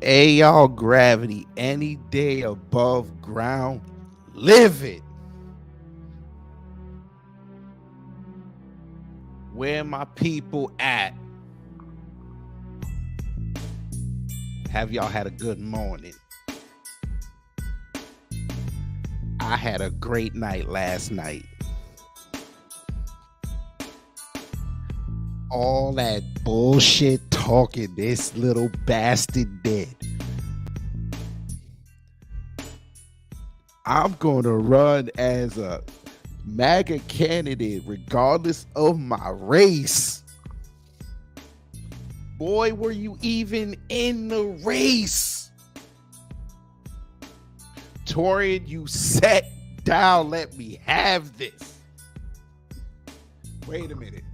Hey, y'all, gravity any day above ground, live it. Where my people at? Have y'all had a good morning? I had a great night last night. All that bullshit talking this little bastard did. I'm gonna run as a MAGA candidate regardless of my race. Boy, were you even in the race? Torian, you sat down. Let me have this. Wait a minute.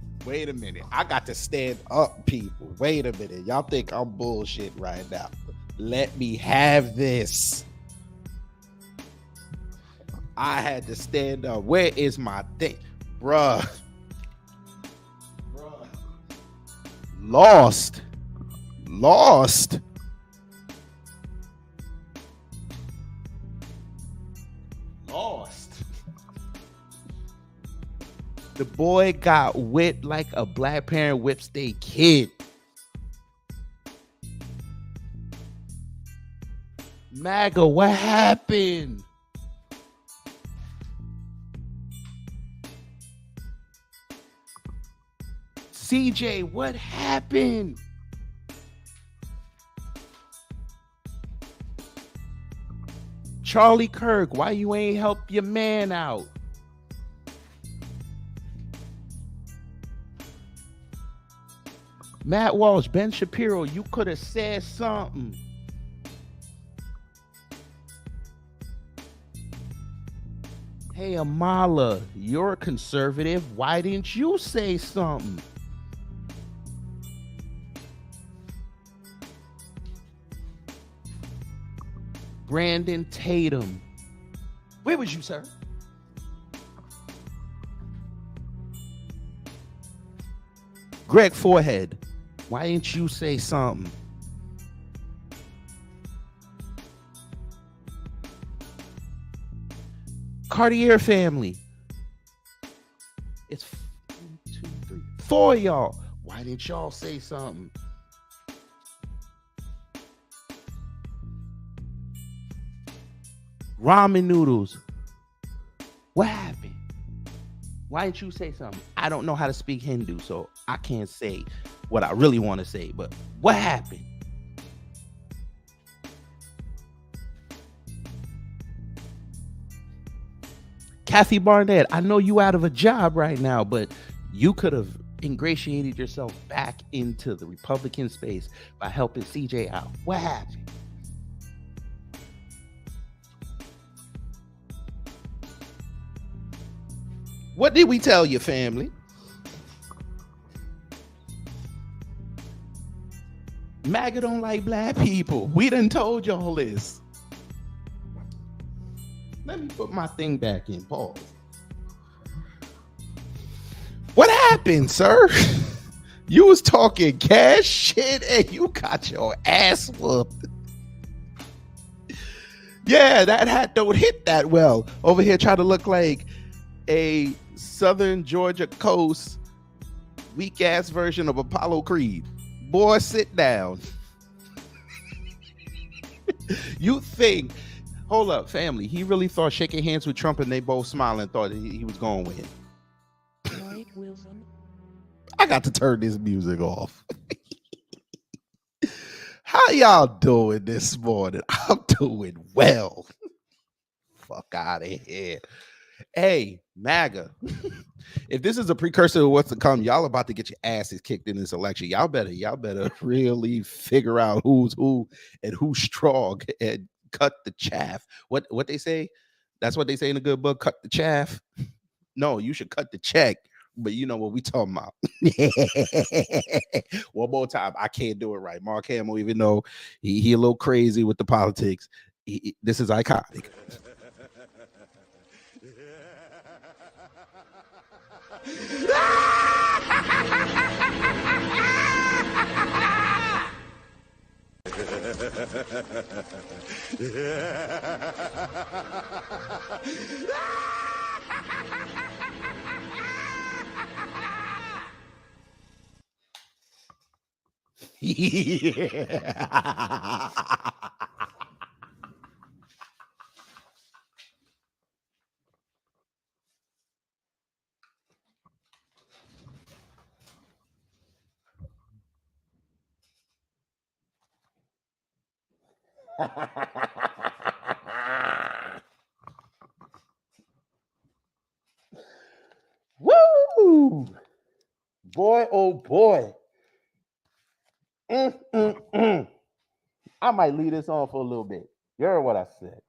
I got to stand up, people. Wait a minute. Y'all think I'm bullshit right now. Let me have this. I had to stand up. Where is my thing? Bruh. Lost. The boy got whipped like a black parent whips their kid. MAGA, what happened? CJ, what happened? Charlie Kirk, why you ain't help your man out? Matt Walsh, Ben Shapiro, you could have said something. Hey, Amala, you're a conservative. Why didn't you say something? Brandon Tatum, where was you, sir? Greg Forehead, why didn't you say something? Cartier family, it's 1, 2, 3, 4 y'all. Why didn't y'all say something? Ramen noodles, what happened? Why didn't you say something? I don't know how to speak Hindu, so I can't say what I really want to say, but what happened? Kathy Barnett, I know you out of a job right now, but you could have ingratiated yourself back into the Republican space by helping CJ out. What happened? What did we tell you, family? MAGA don't like black people. We done told y'all this. Let me put my thing back in. Pause. happened, sir? You was talking cash shit and you got your ass whooped. Yeah, that hat don't hit that well. Over here trying to look like a Southern Georgia coast weak ass version of Apollo Creed. Boy, sit down. You think, hold up, family. He really thought shaking hands with Trump and they both smiling thought he was going to win. Mike Wilson. I got to turn this music off. How y'all doing this morning? I'm doing well. Fuck out of here. Hey, MAGA. If this is a precursor to what's to come, y'all about to get your asses kicked in this election. Y'all better really figure out who's who and who's strong and cut the chaff. What they say? That's what they say in the good book. Cut the chaff. No, you should cut the check. But you know what we talking about. One more time. I can't do it right. Mark Hamill, even though he a little crazy with the politics, this is iconic. Woo! Boy, oh boy. I might leave this on for a little bit. You heard what I said.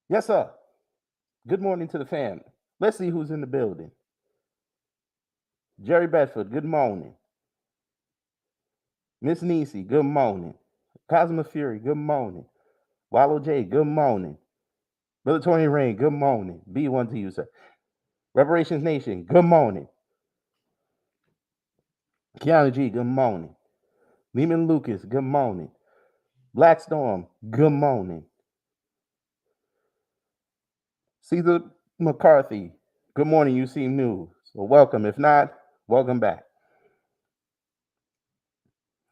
Yes, sir. Good morning to the family. Let's see who's in the building. Jerry Bedford, good morning. Miss Nisi, good morning. Cosmo Fury, good morning. Wallow J, good morning. Brother Tony Rain, good morning. B1 to you, sir. Reparations Nation, good morning. Keanu G, good morning. Lehman Lucas, good morning. Black Storm, good morning. Caesar McCarthy, good morning. You seem new. So welcome. If not, welcome back.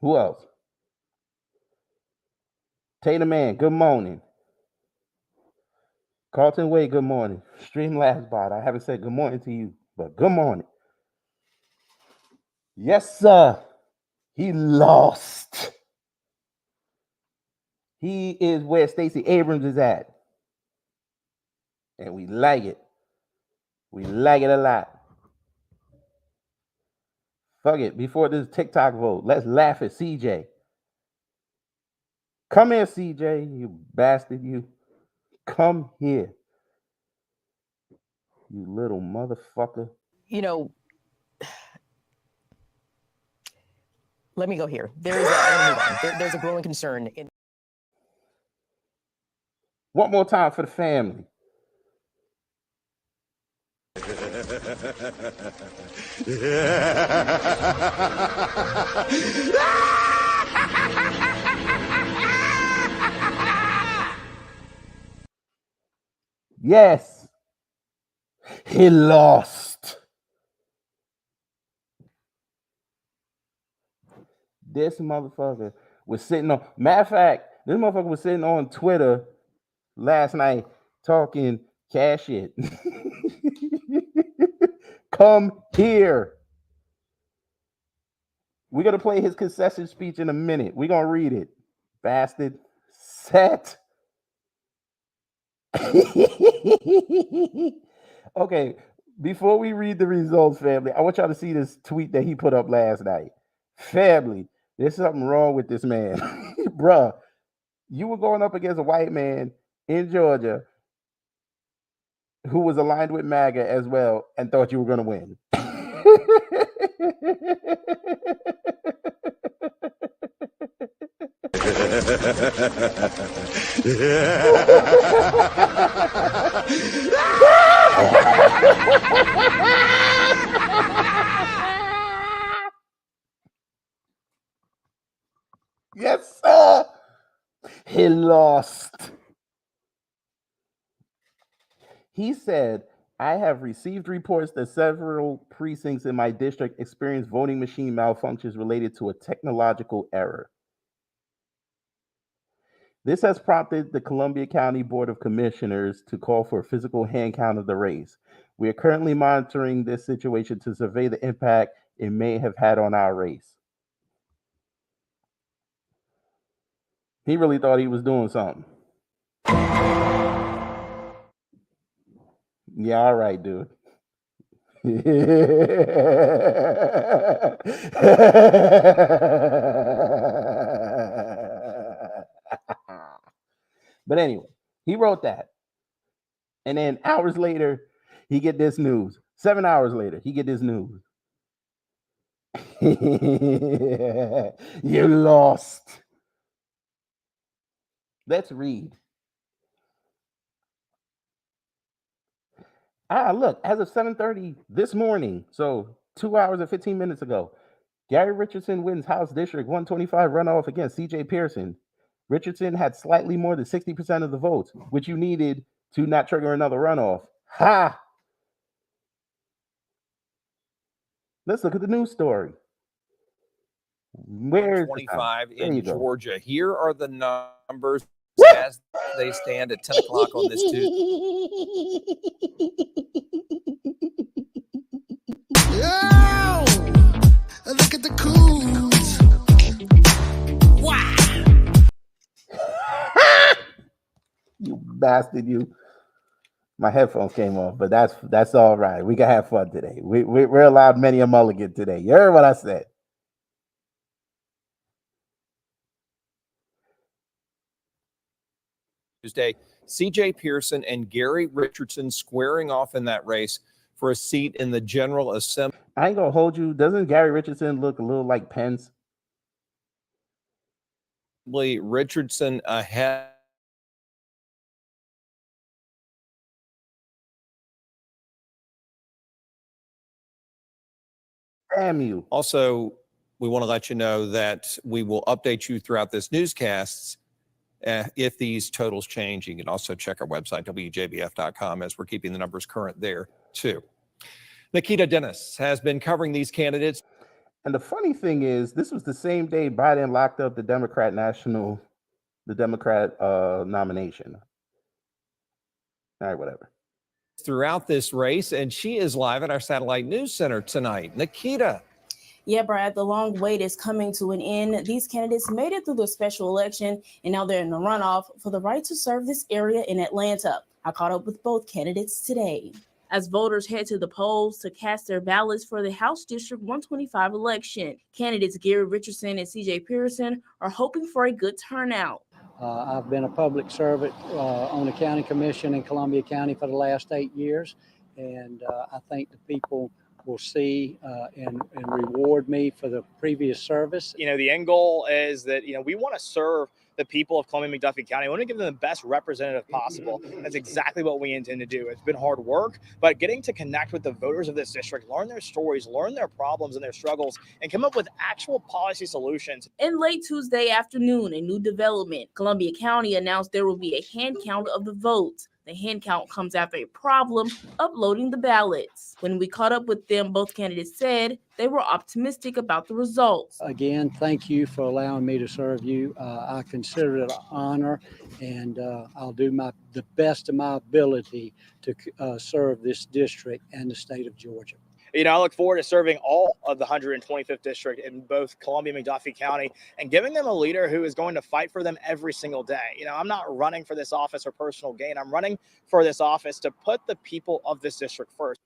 Who else? Tatum Man, good morning. Carlton Way, good morning. Stream Last Bot, I haven't said good morning to you, but good morning. Yes, sir. He lost. He is where Stacey Abrams is at. And we like it. We like it a lot. Fuck it. Before this TikTok vote, let's laugh at CJ. Come here, CJ, you bastard, you. Come here. You little motherfucker. You know, let me go here. There's a growing concern in. One more time for the family. Yes, he lost. This motherfucker was sitting on. Matter of fact, this motherfucker was sitting on Twitter last night talking cash shit. Come here. We're gonna play his concession speech in a minute. We're gonna read it. Bastard. Set. Okay, before we read the results, family, I want y'all to see this tweet that he put up last night. Family, there's something wrong with this man. Bruh, you were going up against a white man in Georgia who was aligned with MAGA as well and thought you were going to win. Yes, sir. He lost. He said, I have received reports that several precincts in my district experienced voting machine malfunctions related to a technological error. This has prompted the Columbia County Board of Commissioners to call for a physical hand count of the race. We are currently monitoring this situation to survey the impact it may have had on our race. He really thought he was doing something. Yeah, all right, dude. But anyway, he wrote that. And then hours later, he get this news. 7 hours later, he get this news. You lost. Let's read. Look, as of 7:30 this morning, so 2 hours and 15 minutes ago, Gary Richardson wins House District 125 runoff against CJ Pearson. Richardson had slightly more than 60% of the votes, which you needed to not trigger another runoff. Ha! Let's look at the news story. Where 25 there in Georgia. Here are the numbers as they stand at 10 o'clock on this Tuesday. Yo! Look at the coos. Wow! You bastard, you. My headphones came off, but that's all right. We can have fun today. We're allowed many a mulligan today. You heard what I said. Tuesday, CJ Pearson and Gary Richardson squaring off in that race for a seat in the General Assembly. I ain't gonna hold you. Doesn't Gary Richardson look a little like Pence? Richardson ahead. Damn you. Also, we want to let you know that we will update you throughout this newscasts if these totals change. You can also check our website, wjbf.com, as we're keeping the numbers current there, too. Nikita Dennis has been covering these candidates. And the funny thing is, this was the same day Biden locked up the Democrat nomination. All right, whatever. Throughout this race, and she is live at our satellite news center tonight. Nikita. Yeah, Brad, the long wait is coming to an end. These candidates made it through the special election, and now they're in the runoff for the right to serve this area in Atlanta. I caught up with both candidates today. As voters head to the polls to cast their ballots for the House District 125 election, candidates Gary Richardson and CJ Pearson are hoping for a good turnout. I've been a public servant on the county commission in Columbia County for the last 8 years, and I think the people will see and reward me for the previous service. You know, the end goal is that, we want to serve the people of Columbia McDuffie County. We want to give them the best representative possible. That's exactly what we intend to do. It's been hard work, but getting to connect with the voters of this district, learn their stories, learn their problems and their struggles, and come up with actual policy solutions. In late Tuesday afternoon, a new development. Columbia County announced there will be a hand count of the votes. The hand count comes after a problem uploading the ballots. When we caught up with them, both candidates said they were optimistic about the results. Again, thank you for allowing me to serve you. I consider it an honor, and I'll do the best of my ability to serve this district and the state of Georgia. I look forward to serving all of the 125th district in both Columbia and McDuffie County and giving them a leader who is going to fight for them every single day. I'm not running for this office for personal gain. I'm running for this office to put the people of this district first.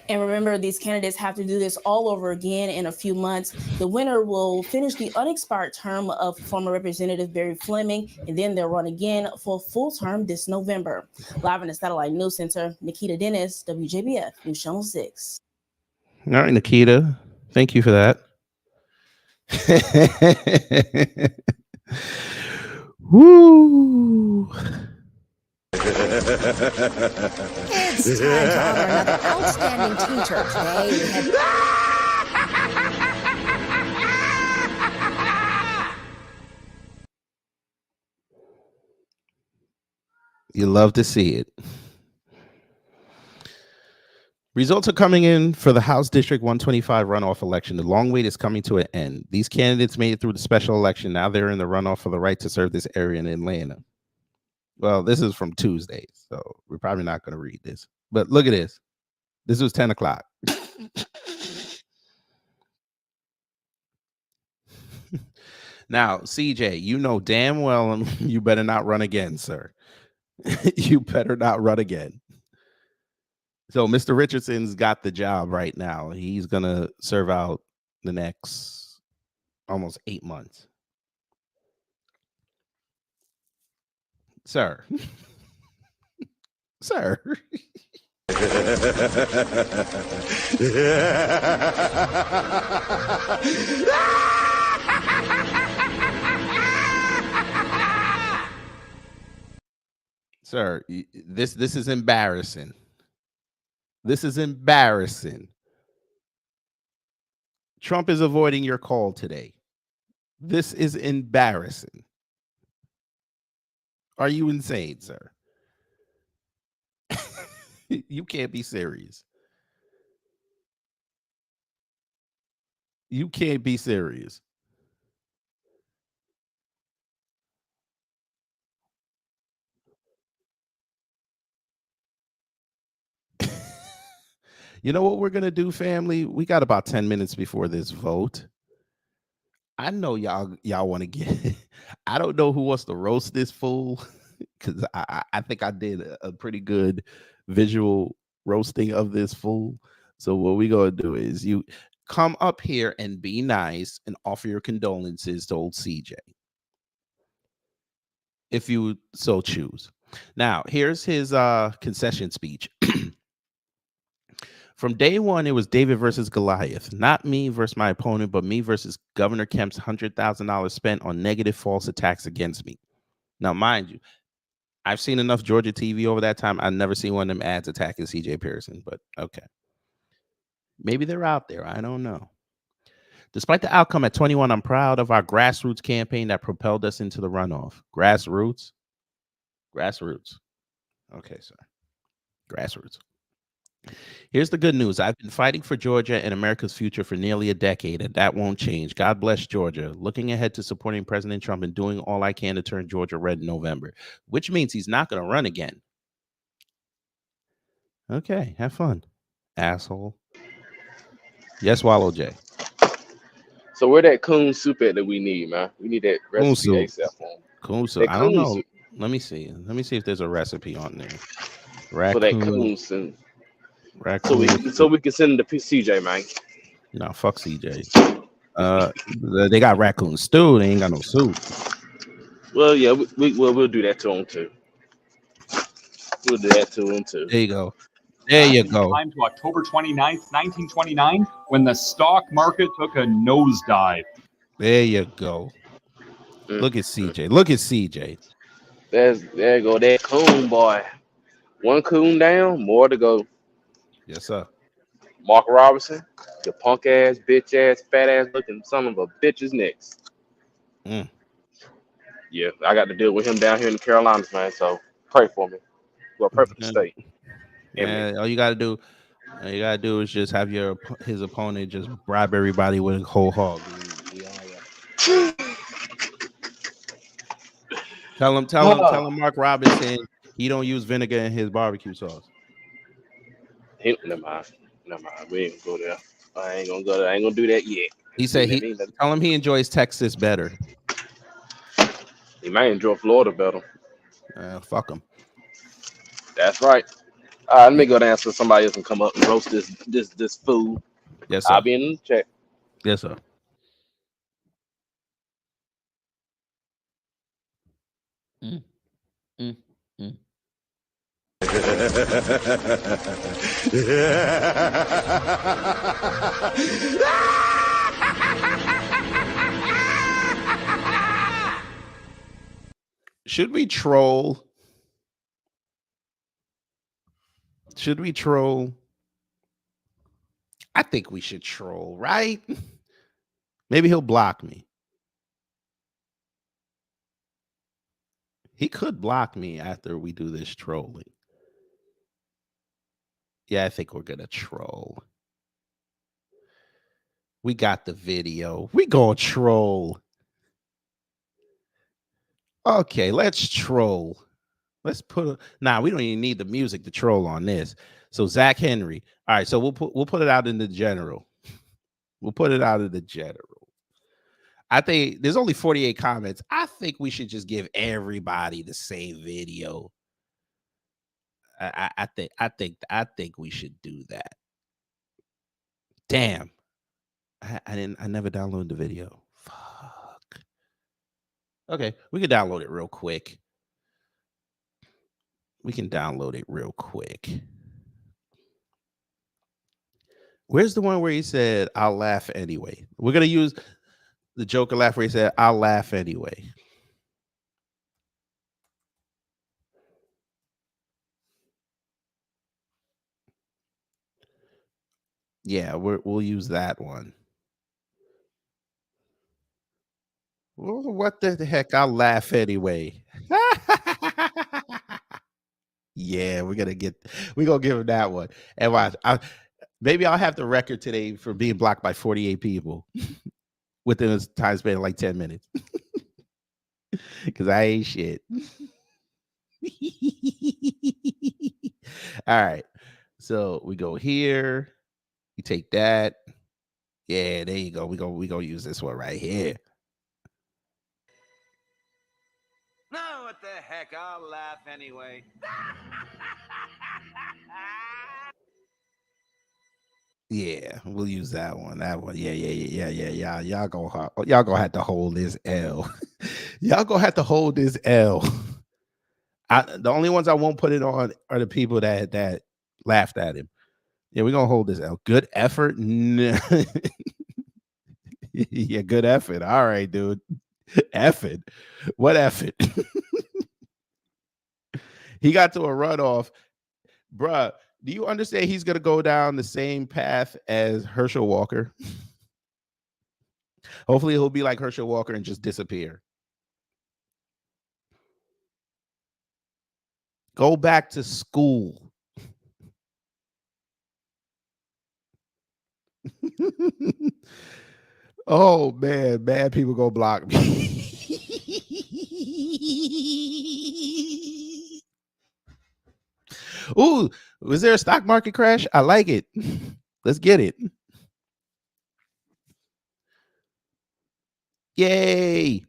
And remember, these candidates have to do this all over again in a few months. The winner will finish the unexpired term of former Representative Barry Fleming, and then they'll run again for a full term this November. Live in the Satellite News Center, Nikita Dennis, WJBF News Channel 6. All right, Nikita. Thank you for that. Woo. It's time to honor another outstanding teacher. Today we had You love to see it. Results are coming in for the House District 125 runoff election. The long wait is coming to an end. These candidates made it through the special election. Now they're in the runoff for the right to serve this area in Atlanta. Well, this is from Tuesday, so we're probably not going to read this. But look at this. This was 10 o'clock. Now, CJ, you know damn well you better not run again, sir. You better not run again. So Mr. Richardson's got the job right now. He's going to serve out the next almost 8 months. Sir. Sir. Sir, this is embarrassing. This is embarrassing. Trump is avoiding your call today. This is embarrassing. Are you insane, sir? You can't be serious. You can't be serious. You know what we're going to do, family? We got about 10 minutes before this vote. I know y'all want to get I don't know who wants to roast this fool, because I think I did a pretty good visual roasting of this fool. So what we gonna do is you come up here and be nice and offer your condolences to old CJ, if you so choose. Now here's his concession speech. From day one, it was David versus Goliath. Not me versus my opponent, but me versus Governor Kemp's $100,000 spent on negative false attacks against me. Now, mind you, I've seen enough Georgia TV over that time. I've never seen one of them ads attacking CJ Pearson, but okay. Maybe they're out there. I don't know. Despite the outcome at 21, I'm proud of our grassroots campaign that propelled us into the runoff. Grassroots? Grassroots. Okay, sir. Grassroots. Here's the good news. I've been fighting for Georgia and America's future for nearly a decade, and that won't change. God bless Georgia. Looking ahead to supporting President Trump and doing all I can to turn Georgia red in November, which means he's not going to run again. Okay, have fun, asshole. Yes, Wallow J. So where that coon soup at that we need, man? We need that Coon recipe soup. ASAP for him. Coon soup. I don't know. Let me see. Let me see if there's a recipe on there. For that coon soup. Raccoon. So we can send it to CJ, man. No, fuck CJ. They got raccoon stew. They ain't got no soup. Well, yeah, we'll do that to him too. We'll do that to him too. There you go. There you go. Time to October 29th, 1929, when the stock market took a nosedive. There you go. Look at CJ. Look at CJ. There you go. That coon boy. One coon down, more to go. Yes, sir. Mark Robinson, the punk ass, bitch ass, fat ass looking son of a bitch is next. Yeah, I got to deal with him down here in the Carolinas, man. So pray for me. Well, pray for the state. Yeah, all you gotta do is just have his opponent just bribe everybody with a whole hog. Tell him Mark Robinson he don't use vinegar in his barbecue sauce. Never mind. We ain't gonna go there. I ain't gonna go there. I ain't gonna do that yet. He said tell him he enjoys Texas better. He might enjoy Florida better. Fuck him. That's right. All right, let me go down so somebody else can come up and roast this food. Yes, sir. I'll be in the chat. Yes, sir. Should we troll? Should we troll? I think we should troll, right? Maybe he'll block me. He could block me after we do this trolling. Yeah, I think we're going to troll. We got the video. We going to troll. Okay, let's troll. Let's put we don't even need the music to troll on this. So Zach Henry. All right, so we'll put it out in the general. We'll put it out in the general. I think there's only 48 comments. I think we should just give everybody the same video. I think we should do that. Damn. I never downloaded the video. Fuck. Okay, we can download it real quick. We can download it real quick. Where's the one where he said, I'll laugh anyway? We're going to use the Joker laugh where he said, I'll laugh anyway. Yeah, we'll use that one. Well, what the heck? I'll laugh anyway. Yeah, we're gonna give him that one. And watch, maybe I'll have the record today for being blocked by 48 people within a time span of like 10 minutes. Because I ain't shit. All right. So we go here. You take that. Yeah, there you go. We gonna use this one right here. No, what the heck? I'll laugh anyway. Yeah, we'll use that one. That one. Yeah. Y'all gonna have to hold this L. Y'all gonna have to hold this L. The only ones I won't put it on are the people that laughed at him. Yeah, we're gonna hold this L. Good effort. Yeah, good effort. All right, dude. Effort. What effort? He got to a runoff. Bruh, do you understand he's going to go down the same path as Herschel Walker? Hopefully he'll be like Herschel Walker and just disappear. Go back to school. Oh, man. Bad people go block me. Ooh, was there a stock market crash? I like it. Let's get it. Yay.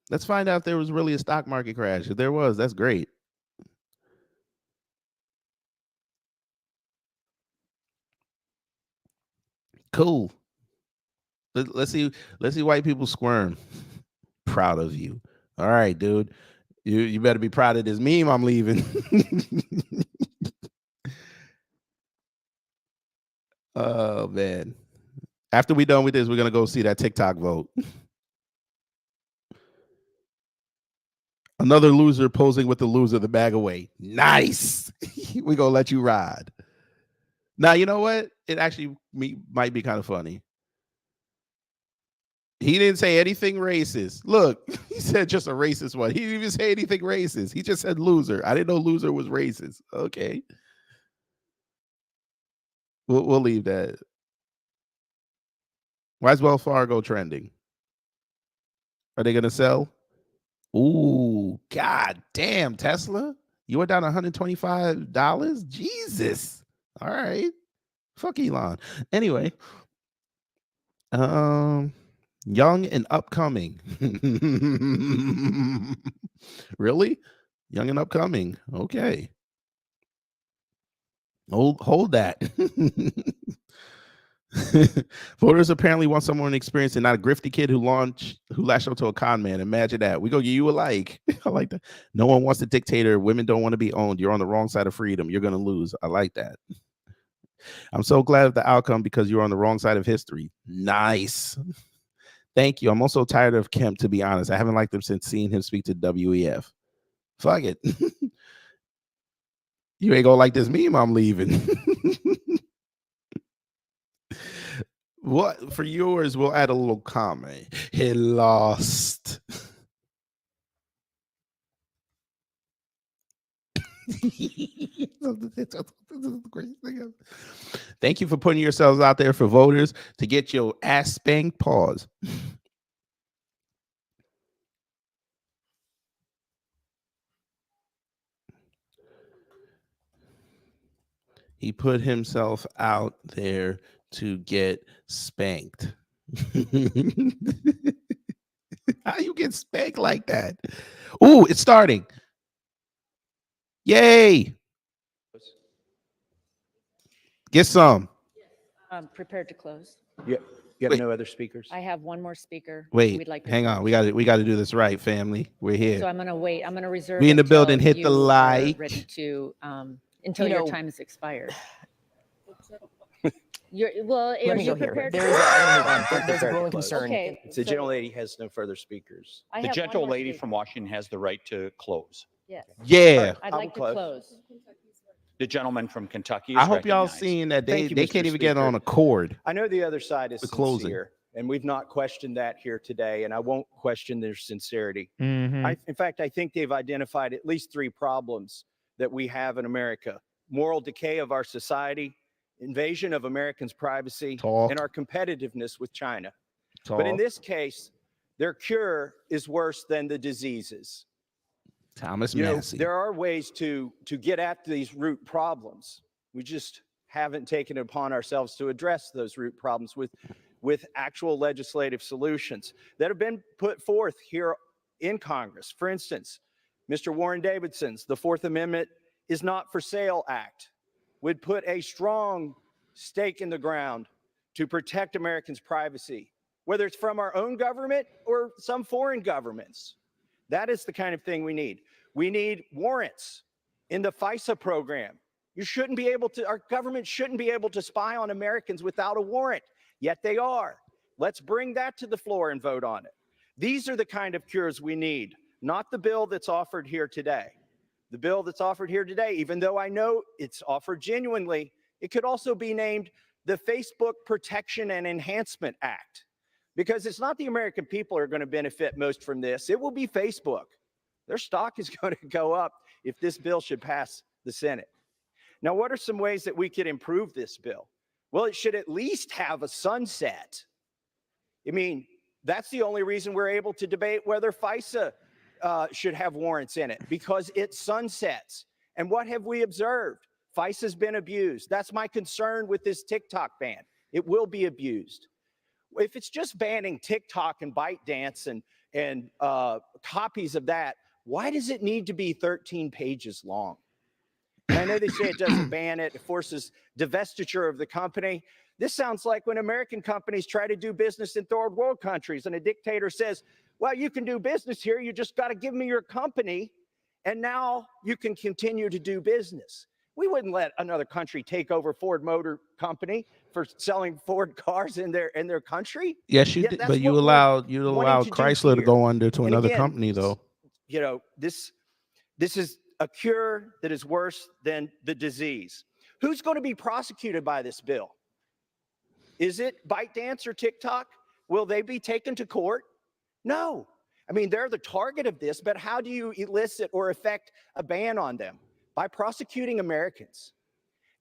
Let's find out if there was really a stock market crash. If there was, that's great. Cool. Let's see white people squirm. Proud of you. All right, dude. You better be proud of this meme I'm leaving. Oh, man. After we done with this, we're going to go see that TikTok vote. Another loser posing with the loser, the bag away. Nice. We're going to let you ride. Now, you know what? It actually might be kind of funny. He didn't say anything racist. Look, he said just a racist one. He didn't even say anything racist. He just said loser. I didn't know loser was racist. Okay. We'll leave that. Why is Wells Fargo trending? Are they going to sell? Ooh, god damn, Tesla. You went down $125? Jesus. All right. Fuck Elon. Anyway. Young and upcoming. Really? Young and upcoming. Okay. Hold that. Voters apparently want someone experienced and not a grifty kid who lashed out to a con man. Imagine that. We go give you a like. I like that. No one wants a dictator. Women don't want to be owned. You're on the wrong side of freedom. You're going to lose. I like that. I'm so glad of the outcome because you're on the wrong side of history. Nice. Thank you. I'm also tired of Kemp, to be honest. I haven't liked him since seeing him speak to WEF. Fuck it. You ain't gonna like this meme, I'm leaving. What for yours? We'll add a little comment. He lost. Thank you for putting yourselves out there for voters to get your ass spanked. Pause. He put himself out there to get spanked. How you get spanked like that? Ooh, it's starting. Yay. Get some. I'm prepared to close. You have Wait. no other speakers? I have one more speaker. Wait, We'd like to hang on. close. We got to do this right, family. We're here. So I'm going to wait. I'm going to reserve. We in the until building. Hit the you are like. Ready to until You your know- time is expired. Well, Let me you're go here. prepared. There's a Prepared to growing close. concern. Okay. If the gentlelady has no further speakers. I The have one gentle more lady speaker. from Washington has the right to close. Yes. Yeah. I'd I like to will close. The gentleman from Kentucky is I hope y'all recognized. seeing that Thank you, they Mr. can't even get Speaker. on a cord. I know the other side is The closing. sincere, and we've not questioned that here today, and I won't question their sincerity. In fact, I think they've identified at least 3 problems that we have in America: moral decay of our society, invasion of Americans' privacy, Talk. and our competitiveness with China. Talk. But in this case, their cure is worse than the diseases. Thomas You know, Massey. there are ways to get at these root problems. We just haven't taken it upon ourselves to address those root problems with actual legislative solutions that have been put forth here in Congress. For instance, Mr. Warren Davidson's The Fourth Amendment is Not for Sale Act would put a strong stake in the ground to protect Americans' privacy, whether it's from our own government or some foreign governments. That is the kind of thing we need. We need warrants in the FISA program. You shouldn't be able to, our government shouldn't be able to spy on Americans without a warrant, yet they are. Let's bring that to the floor and vote on it. These are the kind of cures we need, not the bill that's offered here today. The bill that's offered here today, even though I know it's offered genuinely, it could also be named the Facebook Protection and Enhancement Act, because it's not the American people who are going to benefit most from this. It will be Facebook. Their stock is going to go up if this bill should pass the Senate. Now, what are some ways that we could improve this bill? Well, it should at least have a sunset. I mean, that's the only reason we're able to debate whether FISA should have warrants in it, because it sunsets. And what have we observed? FISA's been abused. That's my concern with this TikTok ban. It will be abused. If it's just banning TikTok and ByteDance and copies of that, why does it need to be 13 pages long? And I know they say it doesn't ban it, it forces divestiture of the company. This sounds like when American companies try to do business in third world countries and a dictator says, well, you can do business here, you just got to give me your company, and now you can continue to do business. We wouldn't let another country take over Ford Motor Company for selling Ford cars in their country. Yes, you Yet did, that's but you what we're allowed wanting allowed to do Chrysler to here. go under to And another again, company, though. You know, this is a cure that is worse than the disease. Who's going to be prosecuted by this bill? Is it ByteDance or TikTok? Will they be taken to court? No. I mean, they're the target of this, but how do you elicit or effect a ban on them? By prosecuting Americans.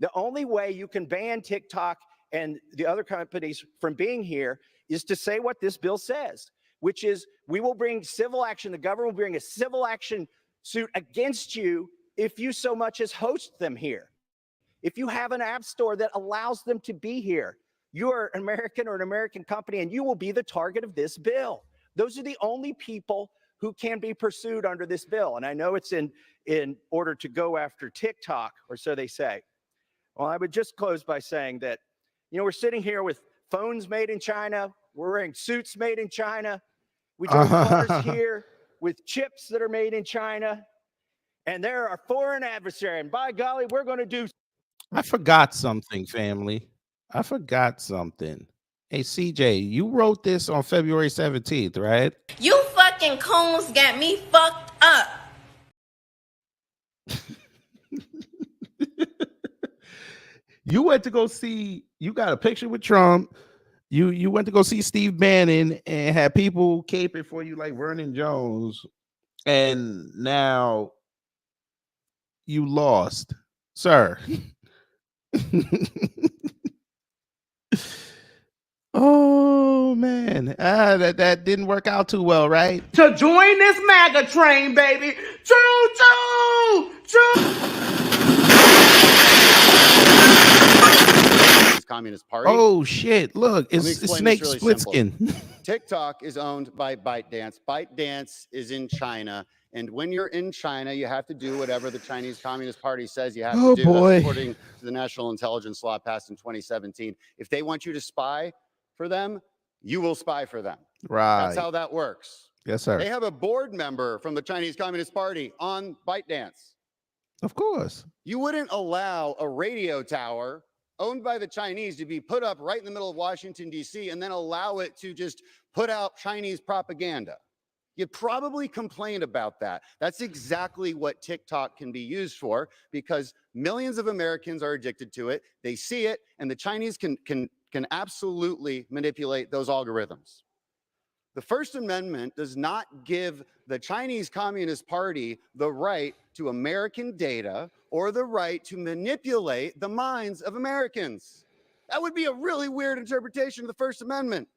The only way you can ban TikTok and the other companies from being here is to say what this bill says, which is we will bring civil action. The government will bring a civil action suit against you if you so much as host them here. If you have an app store that allows them to be here, you're an American or an American company, and you will be the target of this bill. Those are the only people who can be pursued under this bill. And I know it's in order to go after TikTok, or so they say. Well, I would just close by saying that, you know, we're sitting here with phones made in China. We're wearing suits made in China. We drive cars here with chips that are made in China. And they're our foreign adversary. And by golly, we're going to do. I forgot something, family. I forgot something. Hey, CJ, you wrote this on February 17th, right? You fucking coons got me fucked up. You went to go see, you got a picture with Trump. You went to go see Steve Bannon and had people caping for you like Vernon Jones. And now you lost, sir. Oh man, that didn't work out too well, right? To join this MAGA train, baby. Choo choo choo. Communist Party. Oh shit! Look, Let me it's explain Snake this really Split simple. Skin. TikTok is owned by ByteDance. ByteDance is in China. And when you're in China, you have to do whatever the Chinese Communist Party says you have Oh, to do. boy. That's according to the National Intelligence Law passed in 2017. If they want you to spy for them, you will spy for them. Right. That's how that works. Yes, sir. They have a board member from the Chinese Communist Party on ByteDance. Of course. You wouldn't allow a radio tower owned by the Chinese to be put up right in the middle of Washington, D.C., and then allow it to just put out Chinese propaganda. You'd probably complain about that. That's exactly what TikTok can be used for, because millions of Americans are addicted to it. They see it, and the Chinese can absolutely manipulate those algorithms. The First Amendment does not give the Chinese Communist Party the right to American data or the right to manipulate the minds of Americans. That would be a really weird interpretation of the First Amendment.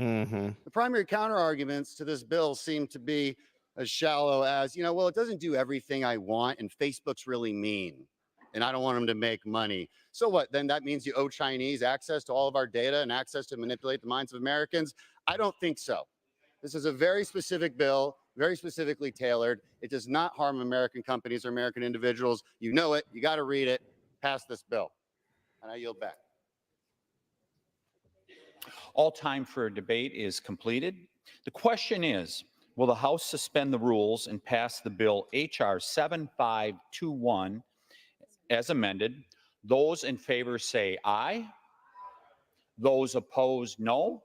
Mm-hmm. The primary counter-arguments to this bill seem to be as shallow as, well, it doesn't do everything I want, and Facebook's really mean, and I don't want them to make money. So what? Then that means you owe Chinese access to all of our data and access to manipulate the minds of Americans? I don't think so. This is a very specific bill, very specifically tailored. It does not harm American companies or American individuals. You know it. You got to read it. Pass this bill. And I yield back. All time for a debate is completed. The question is, will the House suspend the rules and pass the bill H.R. 7521 as amended? Those in favor say aye. Those opposed, no.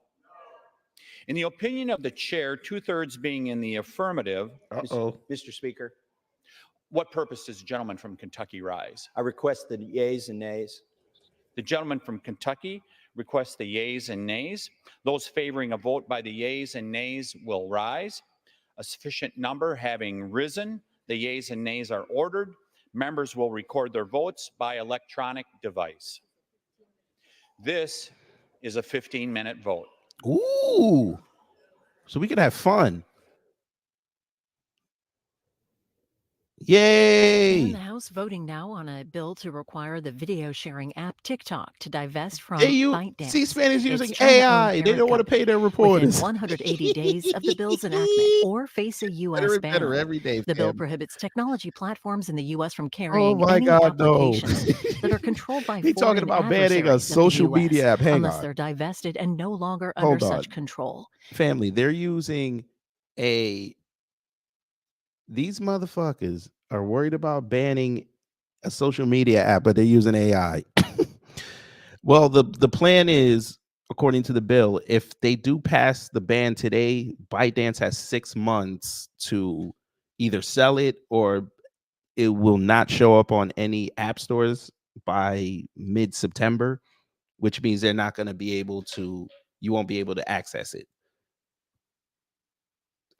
In the opinion of the chair, 2/3 being in the affirmative. Mr. Speaker, What purpose does the gentleman from Kentucky rise? I request the yeas and nays. The gentleman from Kentucky requests the yeas and nays. Those favoring a vote by the yeas and nays will rise. A sufficient number having risen, the yeas and nays are ordered. Members will record their votes by electronic device. This is a 15-minute vote. Ooh. So we could have fun. Yay. And the House voting now on a bill to require the video sharing app TikTok to divest from ByteDance. C-SPAN is using its China-owned AI. They parent don't want to company, pay their reporters. within 180 days of the bill's enactment or face a U.S. Better and ban. better every day, The bill fam. prohibits technology platforms in the U.S. from carrying my any God, no. applications that are controlled by He talking foreign about banning a adversaries of the social US, media app. Hang unless on. they're divested and no longer Hold under on. such control. Family, they're using these motherfuckers are worried about banning a social media app, but they're using AI. Well, the plan is, according to the bill, if they do pass the ban today, ByteDance has 6 months to either sell it or it will not show up on any app stores by mid-September, which means they're not going to be able to, you won't be able to access it.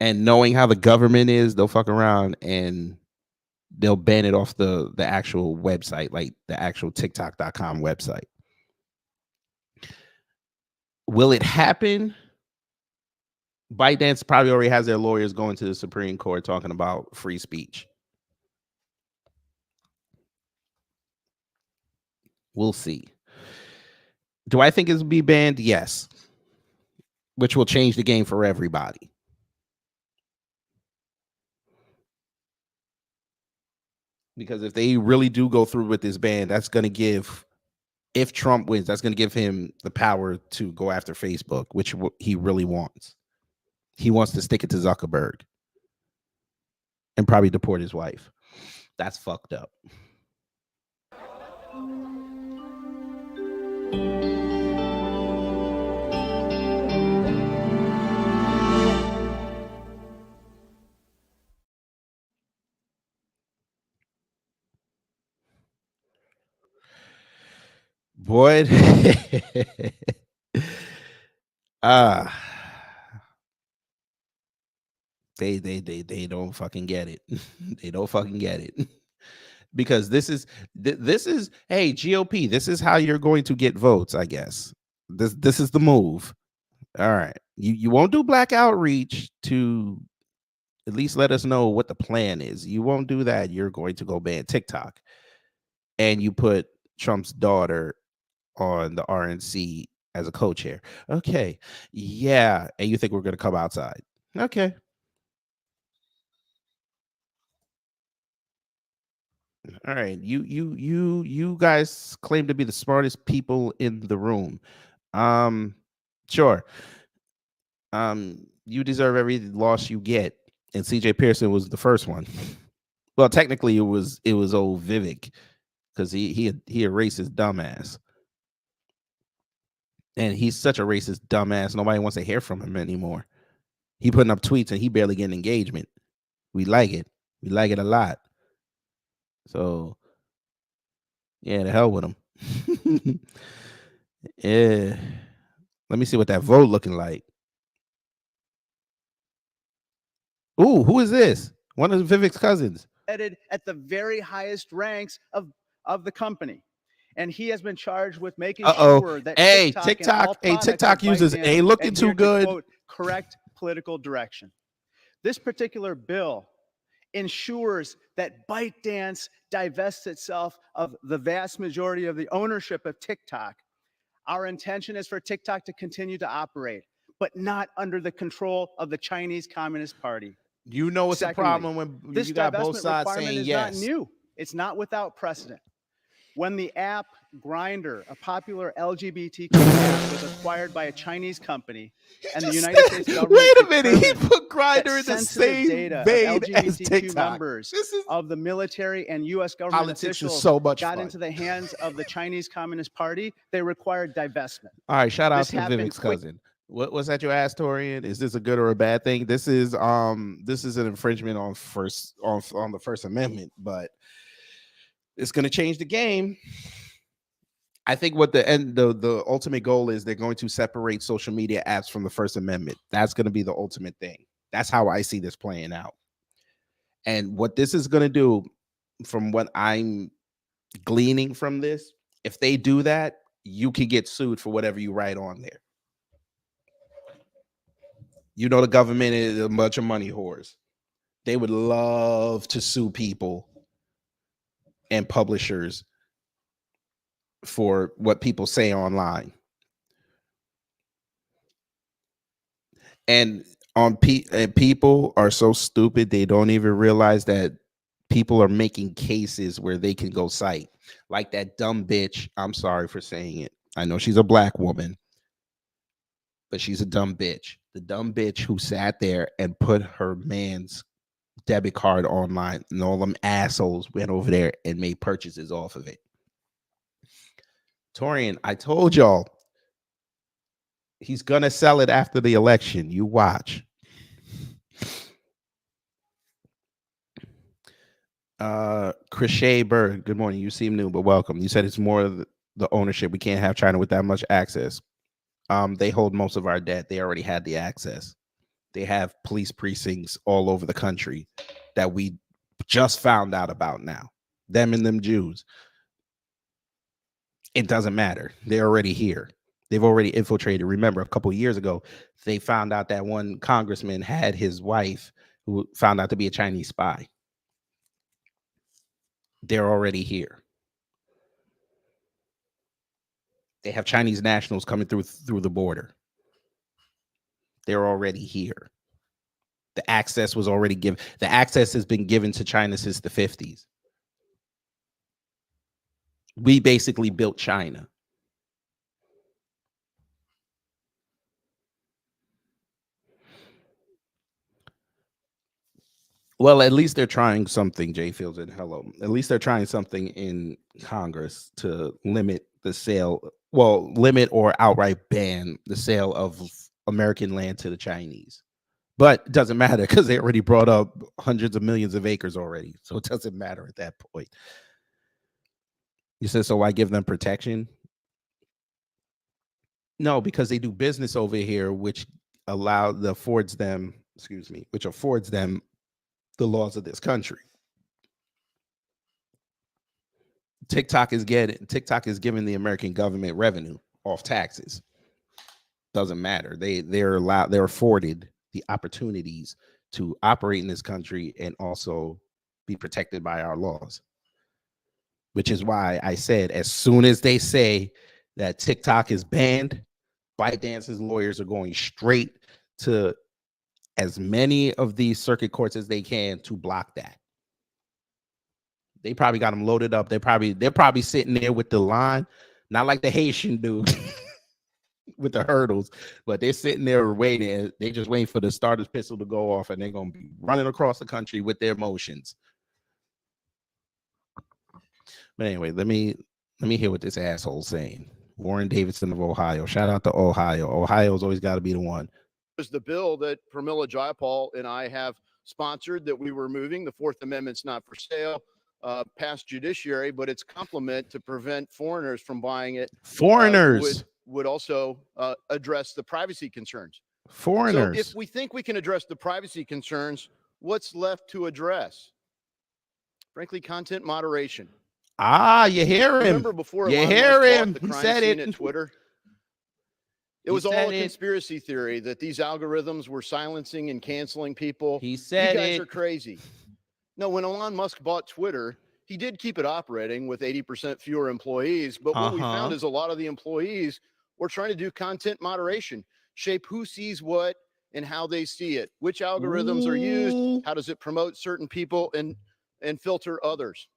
And knowing how the government is, they'll fuck around and they'll ban it off the actual website, like the actual TikTok.com website. Will it happen? ByteDance probably already has their lawyers going to the Supreme Court talking about free speech. We'll see. Do I think it'll be banned? Yes. Which will change the game for everybody. Because if they really do go through with this ban, that's going to give, if Trump wins, that's going to give him the power to go after Facebook, which he really wants. He wants to stick it to Zuckerberg and probably deport his wife. That's fucked up. Boy. They don't fucking get it. They don't fucking get it. Because this is hey, GOP, this is how you're going to get votes, I guess. This is the move. All right. You won't do black outreach to at least let us know what the plan is. You won't do that. You're going to go ban TikTok. And you put Trump's daughter on the RNC as a co-chair. Okay. Yeah. And you think we're going to come outside. Okay. All right. You guys claim to be the smartest people in the room. Sure. You deserve every loss you get. And CJ Pearson was the first one. Well, technically it was old Vivek, because he a racist dumbass. And he's such a racist dumbass. Nobody wants to hear from him anymore. He putting up tweets and he barely getting engagement. We like it. We like it a lot. So yeah, the hell with him. Yeah. Let me see what that vote looking like. Ooh, who is this? One of Vivek's cousins. At the very highest ranks of the company. And he has been charged with making sure that TikTok users ain't looking too good. Quote, correct political direction. This particular bill ensures that ByteDance divests itself of the vast majority of the ownership of TikTok. Our intention is for TikTok to continue to operate, but not under the control of the Chinese Communist Party. You know it's a problem when this you got both divestment sides requirement saying is yes. not new. It's not without precedent. When the app Grindr, a popular LGBTQ app, was acquired by a Chinese company, and the United States government Wait a minute, he determined put Grindr that in the sensitive same data of vein as LGBTQ TikTok. members of the military and U.S. government Politics is officials so much got fun. into the hands of the Chinese Communist Party, they required divestment. All right, shout out This to happened Vivek's cousin. What's that you asked, Torian? Is this a good or a bad thing? This is an infringement on the First Amendment, but it's going to change the game. I think what the ultimate goal is, they're going to separate social media apps from the First Amendment. That's going to be the ultimate thing. That's how I see this playing out. And what this is going to do, from what I'm gleaning from this, if they do that, you can get sued for whatever you write on there. You know, the government is a bunch of money whores. They would love to sue people and publishers for what people say online. And people are so stupid, they don't even realize that people are making cases where they can go cite. Like that dumb bitch. I'm sorry for saying it. I know she's a black woman, but she's a dumb bitch. The dumb bitch who sat there and put her man's debit card online, and all them assholes went over there and made purchases off of it. Torian, I told y'all, he's gonna sell it after the election. You watch. Crochet Bird, good morning. You seem new, but welcome. You said it's more of the ownership. We can't have China with that much access. They hold most of our debt. They already had the access. They have police precincts all over the country that we just found out about now. Them and them Jews. It doesn't matter. They're already here. They've already infiltrated. Remember, a couple of years ago, they found out that one congressman had his wife who found out to be a Chinese spy. They're already here. They have Chinese nationals coming through the border. They're already here. The access was already given. The access has been given to China since the 50s. We basically built China. Well, at least they're trying something, Jay Fields and hello. At least they're trying something in Congress to limit the sale, limit or outright ban the sale of American land to the Chinese. But it doesn't matter because they already brought up hundreds of millions of acres already. So it doesn't matter at that point. You said, so why give them protection? No, because they do business over here, which affords them the laws of this country. TikTok is giving the American government revenue off taxes. Doesn't matter. They're afforded the opportunities to operate in this country and also be protected by our laws. Which is why I said, as soon as they say that TikTok is banned, ByteDance's lawyers are going straight to as many of these circuit courts as they can to block that. They probably got them loaded up. They're probably sitting there with the line, not like the Haitian dude with the hurdles, but they're sitting there waiting. They just waiting for the starter's pistol to go off, and they're gonna be running across the country with their motions. But anyway, let me hear what this asshole's saying. Warren Davidson of Ohio. Shout out to Ohio. Ohio's always got to be the one. Was the bill that Pramila Jayapal and I have sponsored that we were moving. The Fourth Amendment's not for sale, past judiciary, but its complement to prevent foreigners from buying it. Foreigners would also address the privacy concerns. Foreigners. So if we think we can address the privacy concerns, what's left to address? Frankly, content moderation. Ah, you hear him. Remember before you Elon hear Musk him. bought the He crime said scene it. at Twitter? It He was all said a it. conspiracy theory that these algorithms were silencing and canceling people. He said you guys it. are crazy. No, when Elon Musk bought Twitter, he did keep it operating with 80% fewer employees. But what we found is a lot of the employees were trying to do content moderation, shape who sees what and how they see it, which algorithms are used, how does it promote certain people and filter others.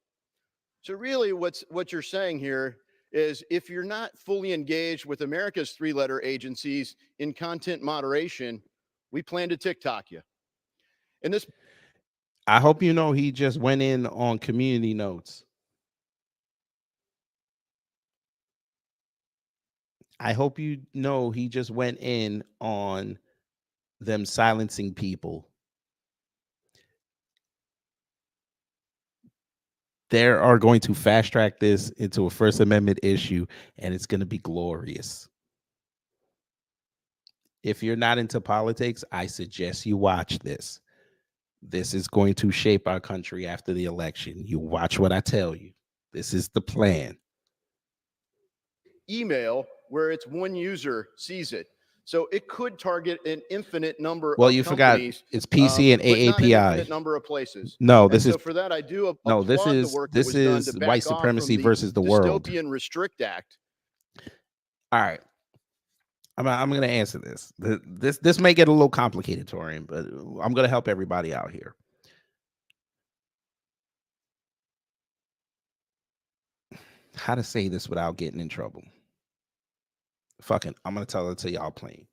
So really what you're saying here is if you're not fully engaged with America's three-letter agencies in content moderation, we plan to TikTok you. And this, I hope you know he just went in on community notes. I hope you know he just went in on them silencing people. They are going to fast track this into a First Amendment issue, and it's going to be glorious. If you're not into politics, I suggest you watch this. This is going to shape our country after the election. You watch what I tell you. This is the plan. email where it's one user sees it. So it could target an infinite number Well, of you forgot companies, it's PC and but not an AAPI. infinite number of places. No, And this is so for that I do no. applaud This the is work that was done to back white off from supremacy the versus the world. Dystopian Restrict Act. All right, I'm going to answer this. This may get a little complicated, Torian, but I'm going to help everybody out here. How to say this without getting in trouble? Fucking, I'm going to tell it to y'all plain.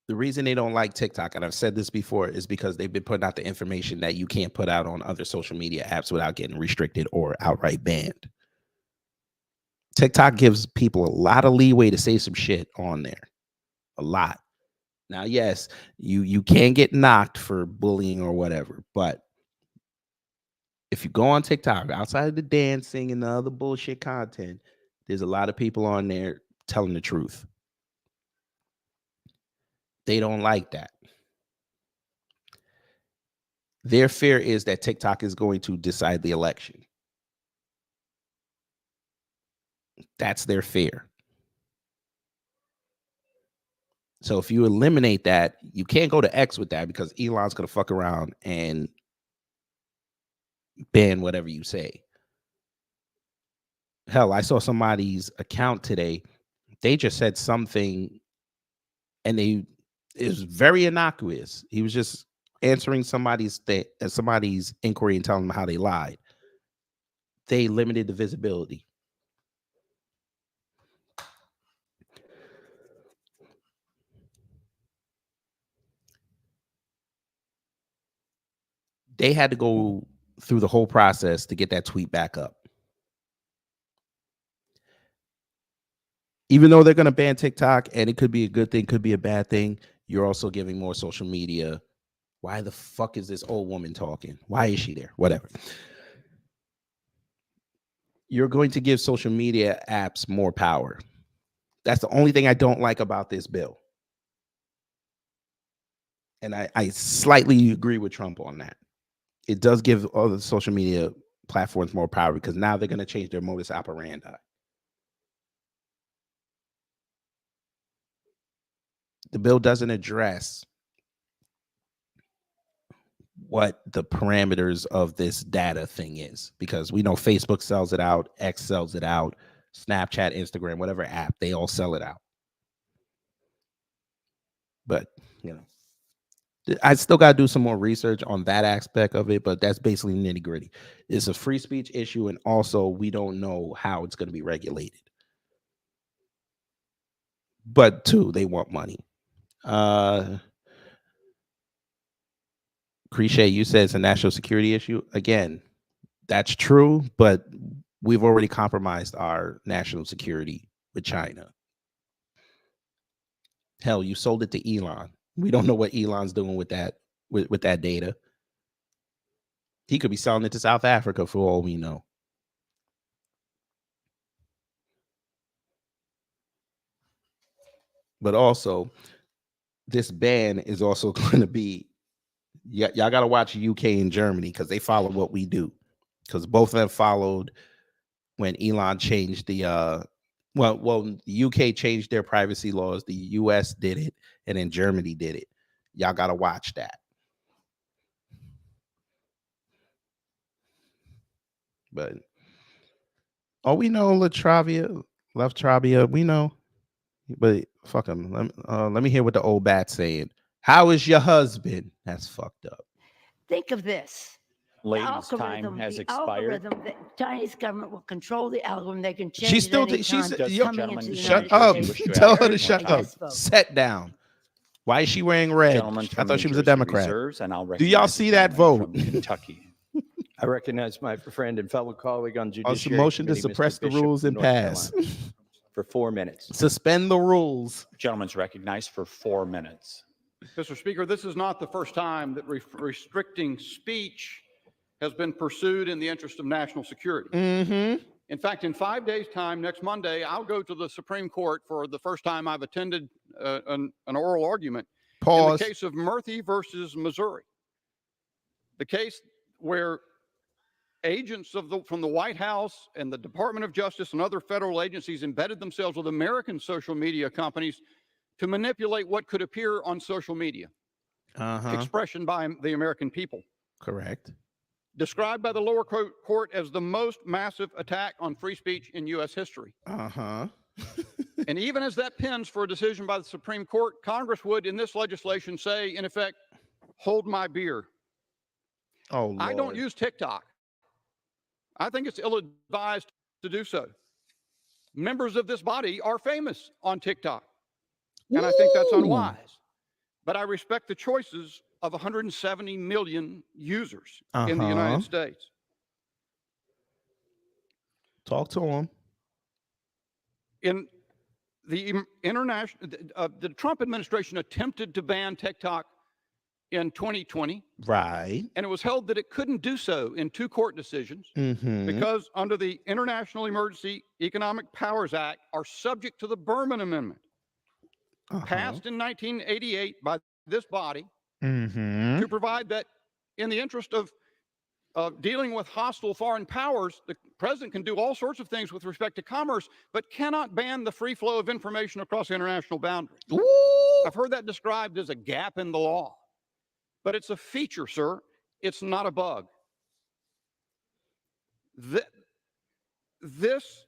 The reason they don't like TikTok, and I've said this before, is because they've been putting out the information that you can't put out on other social media apps without getting restricted or outright banned. TikTok gives people a lot of leeway to say some shit on there. A lot. Now, yes, you can get knocked for bullying or whatever, but if you go on TikTok, outside of the dancing and the other bullshit content, there's a lot of people on there telling the truth. They don't like that. Their fear is that TikTok is going to decide the election. That's their fear. So if you eliminate that, you can't go to X with that because Elon's going to fuck around and ban whatever you say. Hell, I saw somebody's account today. They just said something and it was very innocuous. He was just answering somebody's inquiry and telling them how they lied. They limited the visibility. They had to go through the whole process to get that tweet back up. Even though they're going to ban TikTok, and it could be a good thing, could be a bad thing, you're also giving more social media. Why the fuck is this old woman talking? Why is she there? Whatever. you're going to give social media apps more power. That's the only thing I don't like about this bill. And I slightly agree with Trump on that. It does give all the social media platforms more power because now they're going to change their modus operandi. The bill doesn't address what the parameters of this data thing is, because we know Facebook sells it out, X sells it out, Snapchat, Instagram, whatever app, they all sell it out. But, you know, I still got to do some more research on that aspect of it, but that's basically nitty gritty. It's a free speech issue, and also we don't know how it's going to be regulated. But two, they want money. Cliche, you said it's a national security issue. Again, that's true, but we've already compromised our national security with China. Hell, you sold it to Elon. We don't know what Elon's doing with that with that data. He could be selling it to South Africa for all we know. But also, this ban is also going to be, y'all got to watch UK and Germany because they follow what we do. Because both of them followed when Elon changed the the UK changed their privacy laws, the US did it, and then Germany did it. Y'all got to watch that. But we know Latravia, we know. But fuck him. Let me hear what the old bat's saying. How is your husband? That's fucked up. Think of this. Ladies' time has expired. The Chinese government will control the algorithm. They can change She's still. it She's coming into the shut United up. States. Tell her to shut up. Yes, vote. Sit down. Why is she wearing red? Gentleman I from thought she New was a Jersey Democrat. reserves, and I'll Do y'all recognize see the that gentleman vote? from Kentucky. I recognize my friend and fellow colleague on Also, Judiciary motion to Committee, Mr. suppress the Bishop rules from and North pass. Carolina, for 4 minutes. Suspend the rules. Gentleman's recognized for 4 minutes. Mr. Speaker, this is not the first time that restricting speech has been pursued in the interest of national security. Mm-hmm. In fact, in 5 days' time, next Monday, I'll go to the Supreme Court for the first time I've attended an oral argument in the case of Murphy versus Missouri. The case where agents from the White House and the Department of Justice and other federal agencies embedded themselves with American social media companies to manipulate what could appear on social media. Expression by the American people. Correct. Described by the lower court as the most massive attack on free speech in U.S. history. And even as that pens for a decision by the Supreme Court, Congress would, in this legislation, say, in effect, hold my beer. Oh, Lord. I don't use TikTok. I think it's ill-advised to do so. Members of this body are famous on TikTok, and I think that's unwise. But I respect the choices of 170 million users in the United States. Talk to them. In the the Trump administration attempted to ban TikTok in 2020. Right. And it was held that it couldn't do so in 2 court decisions because under the International Emergency Economic Powers Act are subject to the Berman Amendment, passed in 1988 by this body to provide that in the interest of dealing with hostile foreign powers, the president can do all sorts of things with respect to commerce, but cannot ban the free flow of information across international boundaries. I've heard that described as a gap in the law. But it's a feature, sir. It's not a bug. This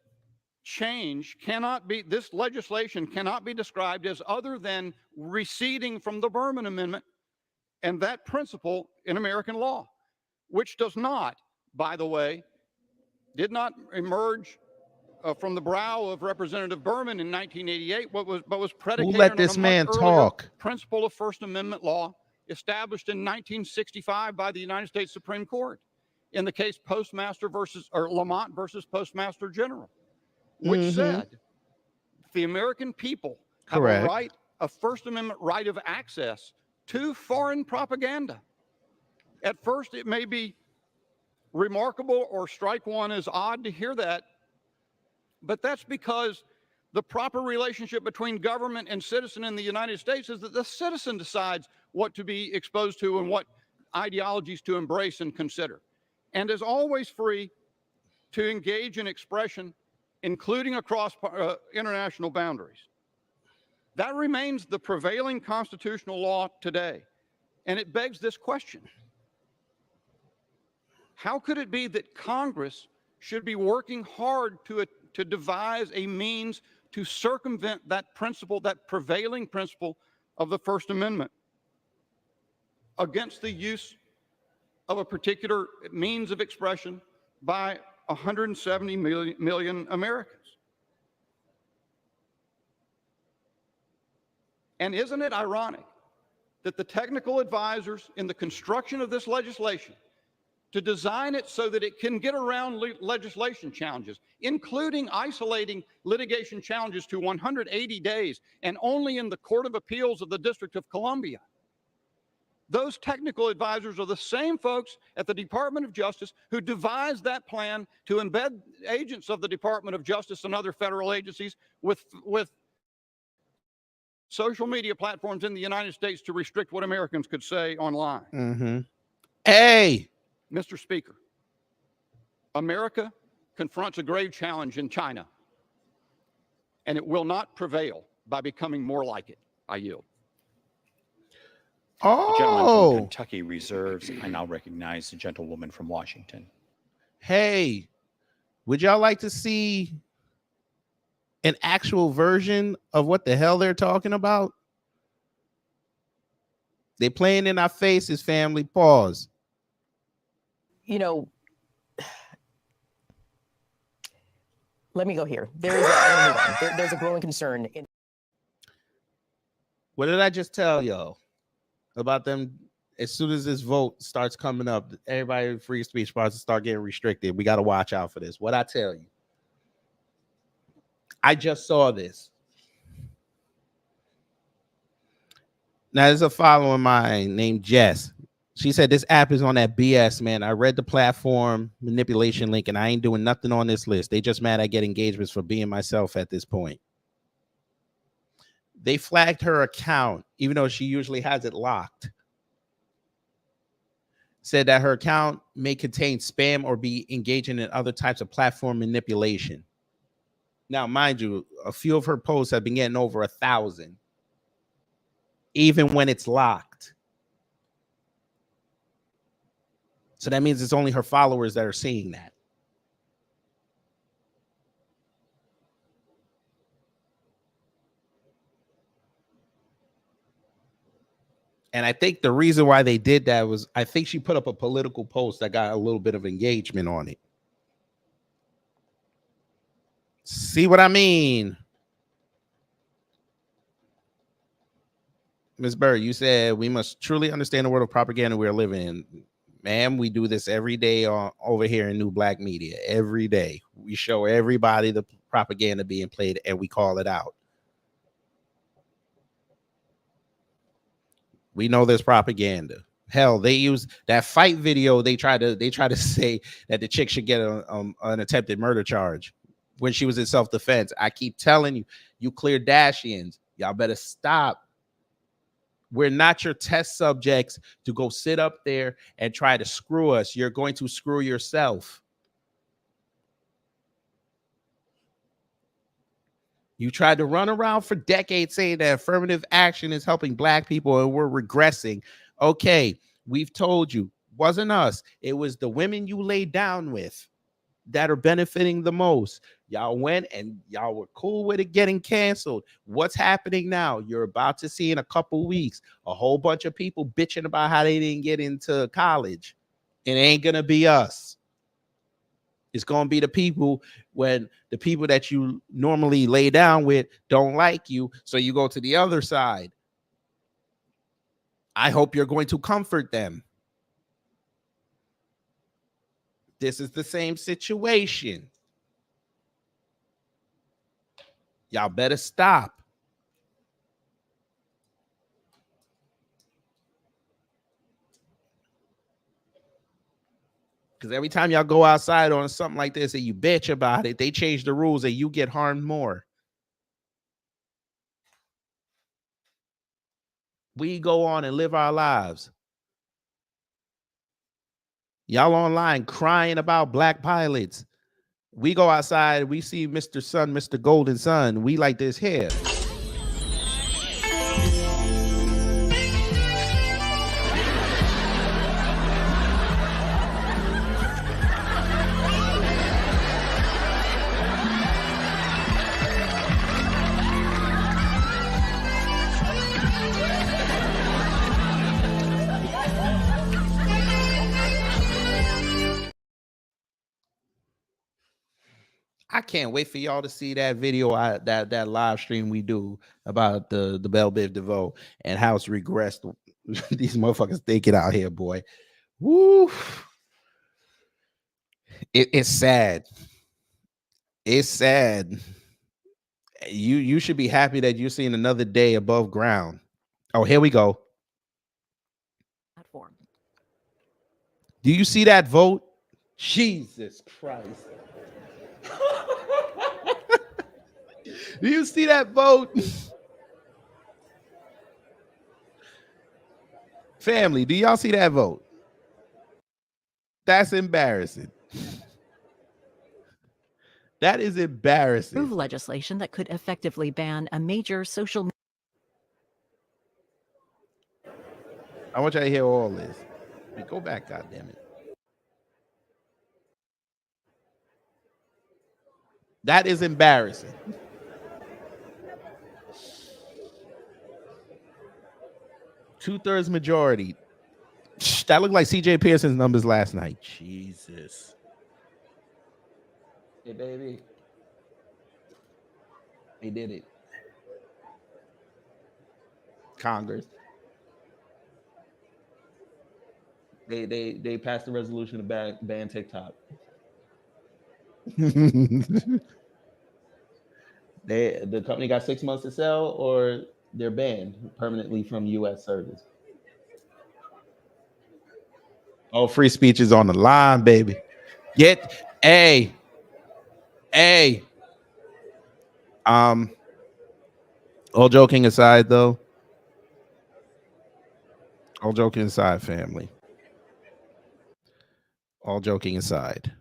change cannot be, this legislation cannot be described as other than receding from the Berman Amendment and that principle in American law, which does not, by the way, did not emerge from the brow of Representative Berman in 1988, but was predicated Who let this on a man much talk? earlier principle of First Amendment law established in 1965 by the United States Supreme Court in the case Lamont versus Postmaster General, which said the American people have a First Amendment right of access to foreign propaganda. At first, it may be remarkable or strike one as odd to hear that, but that's because the proper relationship between government and citizen in the United States is that the citizen decides what to be exposed to and what ideologies to embrace and consider, and is always free to engage in expression, including across international boundaries. That remains the prevailing constitutional law today. And it begs this question. How could it be that Congress should be working hard to devise a means to circumvent that principle, that prevailing principle of the First Amendment, against the use of a particular means of expression by 170 million Americans? And isn't it ironic that the technical advisors in the construction of this legislation to design it so that it can get around legislation challenges, including isolating litigation challenges to 180 days and only in the Court of Appeals of the District of Columbia? Those technical advisors are the same folks at the Department of Justice who devised that plan to embed agents of the Department of Justice and other federal agencies with social media platforms in the United States to restrict what Americans could say online. Mm-hmm. Hey, Mr. Speaker, America confronts a grave challenge in China, and it will not prevail by becoming more like it. I yield. The gentleman Oh, from Kentucky reserves. I now recognize the gentlewoman from Washington. hey, would y'all like to see an actual version of what the hell they're talking about? They playing in our faces, family. Pause. You know, let me go here. There's a growing concern in. What did I just tell y'all about them? As soon as this vote starts coming up, everybody free speech starts to start getting restricted. We got to watch out for this. What I tell you, I just saw this. Now, there's a follower of mine named Jess. She said this app is on that BS, man. I read the platform manipulation link, and I ain't doing nothing on this list. They just mad I get engagements for being myself at this point. They flagged her account, even though she usually has it locked. Said that her account may contain spam or be engaging in other types of platform manipulation. Now, mind you, a few of her posts have been getting over 1,000, even when it's locked. So that means it's only her followers that are seeing that. And I think the reason why they did that was I think she put up a political post that got a little bit of engagement on it. See what I mean? Ms. Bird, you said we must truly understand the world of propaganda we are living in. Ma'am, we do this every day over here in New Black Media. Every day. We show everybody the propaganda being played and we call it out. We know there's propaganda. Hell, they use that fight video. They try to say that the chick should get an attempted murder charge when she was in self-defense. I keep telling you, you clear Dashians, y'all better stop. We're not your test subjects to go sit up there and try to screw us. You're going to screw yourself. You tried to run around for decades saying that affirmative action is helping Black people and we're regressing. Okay, we've told you, wasn't us. It was the women you laid down with that are benefiting the most. Y'all went and y'all were cool with it getting canceled. What's happening now? You're about to see in a couple weeks a whole bunch of people bitching about how they didn't get into college. It ain't gonna be us. It's gonna be the people when the people that you normally lay down with don't like you, so you go to the other side. I hope you're going to comfort them. This is the same situation. Y'all better stop. Because every time y'all go outside on something like this and you bitch about it, they change the rules and you get harmed more. We go on and live our lives. Y'all online crying about black pilots. We go outside, we see Mr. Sun, Mr. Golden Sun. We like this here. I can't wait for y'all to see that video, that live stream we do about the Belle Biv DeVoe and how it's regressed. These motherfuckers thinking out here, boy. Woo! It's sad. It's sad. You should be happy that you're seeing another day above ground. Oh, here we go. Platform. Do you see that vote? Jesus Christ. Do you see that vote? Family, do y'all see that vote? That's embarrassing. That is embarrassing. Approve legislation that could effectively ban a major social. I want y'all to hear all this. Go back, goddammit. That is embarrassing. Two-thirds majority. That looked like CJ Pearson's numbers last night. Jesus. Hey, baby. They did it. Congress. They passed the resolution to ban TikTok. The company got 6 months to sell, or they're banned permanently from U.S. service. Oh, free speech is on the line, baby. All joking aside, though. All joking aside, family. All joking aside.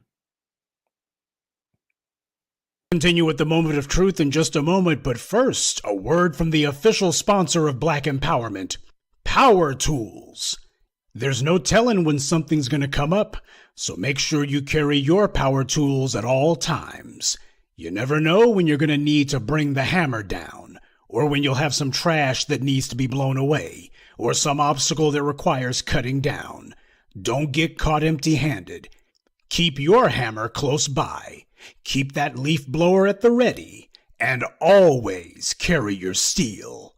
Continue with the moment of truth in just a moment, but first, a word from the official sponsor of Black Empowerment, Power Tools. There's no telling when something's going to come up, so make sure you carry your power tools at all times. You never know when you're going to need to bring the hammer down, or when you'll have some trash that needs to be blown away, or some obstacle that requires cutting down. Don't get caught empty-handed. Keep your hammer close by. Keep that leaf blower at the ready, and always carry your steel.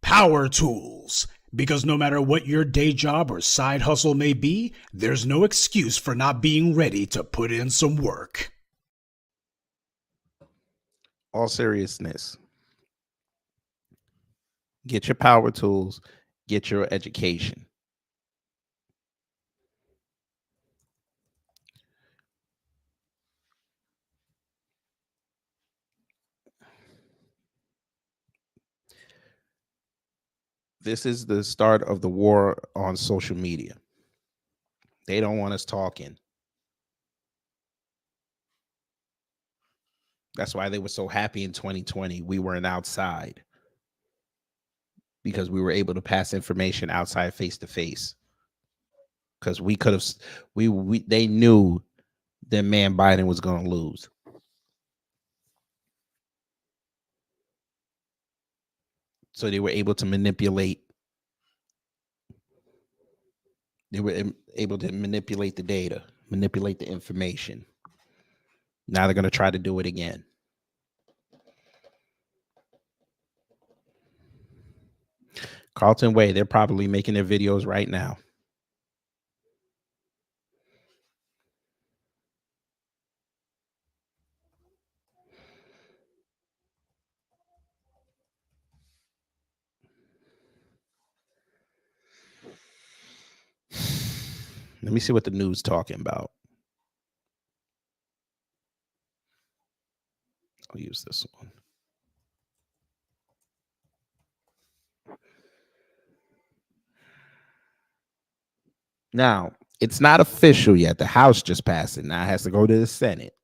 Power Tools, because no matter what your day job or side hustle may be, there's no excuse for not being ready to put in some work. All seriousness. Get your power tools, get your education. This is the start of the war on social media. They don't want us talking. That's why they were so happy in 2020 we weren't outside, because we were able to pass information outside face to face. Because we could have, they knew that man Biden was going to lose. So they were able to manipulate. They were able to manipulate the data, manipulate the information. Now they're going to try to do it again. Carlton Way, they're probably making their videos right now. Let me see what the news talking about. I'll use this one. Now, it's not official yet. The House just passed it. Now it has to go to the Senate.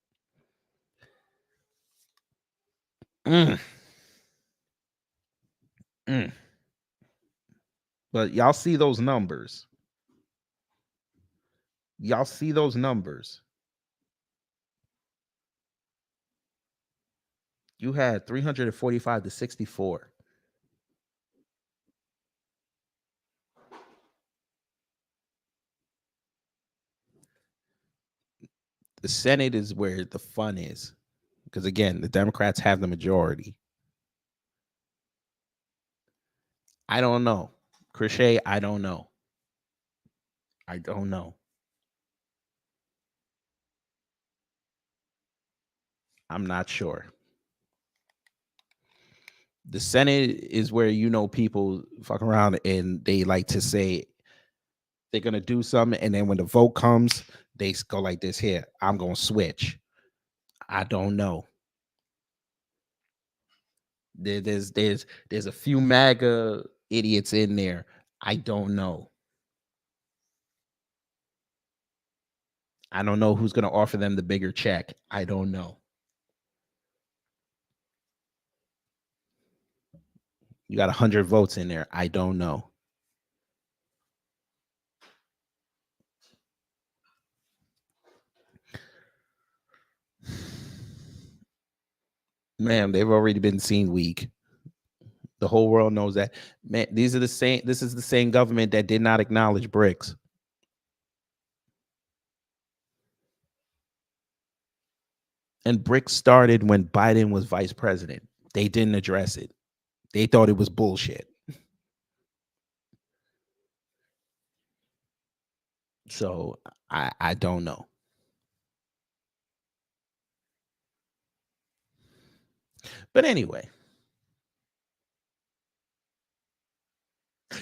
But y'all see those numbers. Y'all see those numbers. You had 345 to 64. The Senate is where the fun is. Because again, the Democrats have the majority. I don't know. Crochet, I don't know. I don't know. I'm not sure. The Senate is where, you know, people fuck around and they like to say they're going to do something. And then when the vote comes, they go like this here. I'm going to switch. I don't know. There's a few MAGA idiots in there. I don't know. I don't know who's going to offer them the bigger check. I don't know. You got 100 votes in there. I don't know. Man, they've already been seen weak. The whole world knows that. Man, this is the same government that did not acknowledge BRICS. And BRICS started when Biden was vice president. They didn't address it. They thought it was bullshit. So I don't know. But anyway,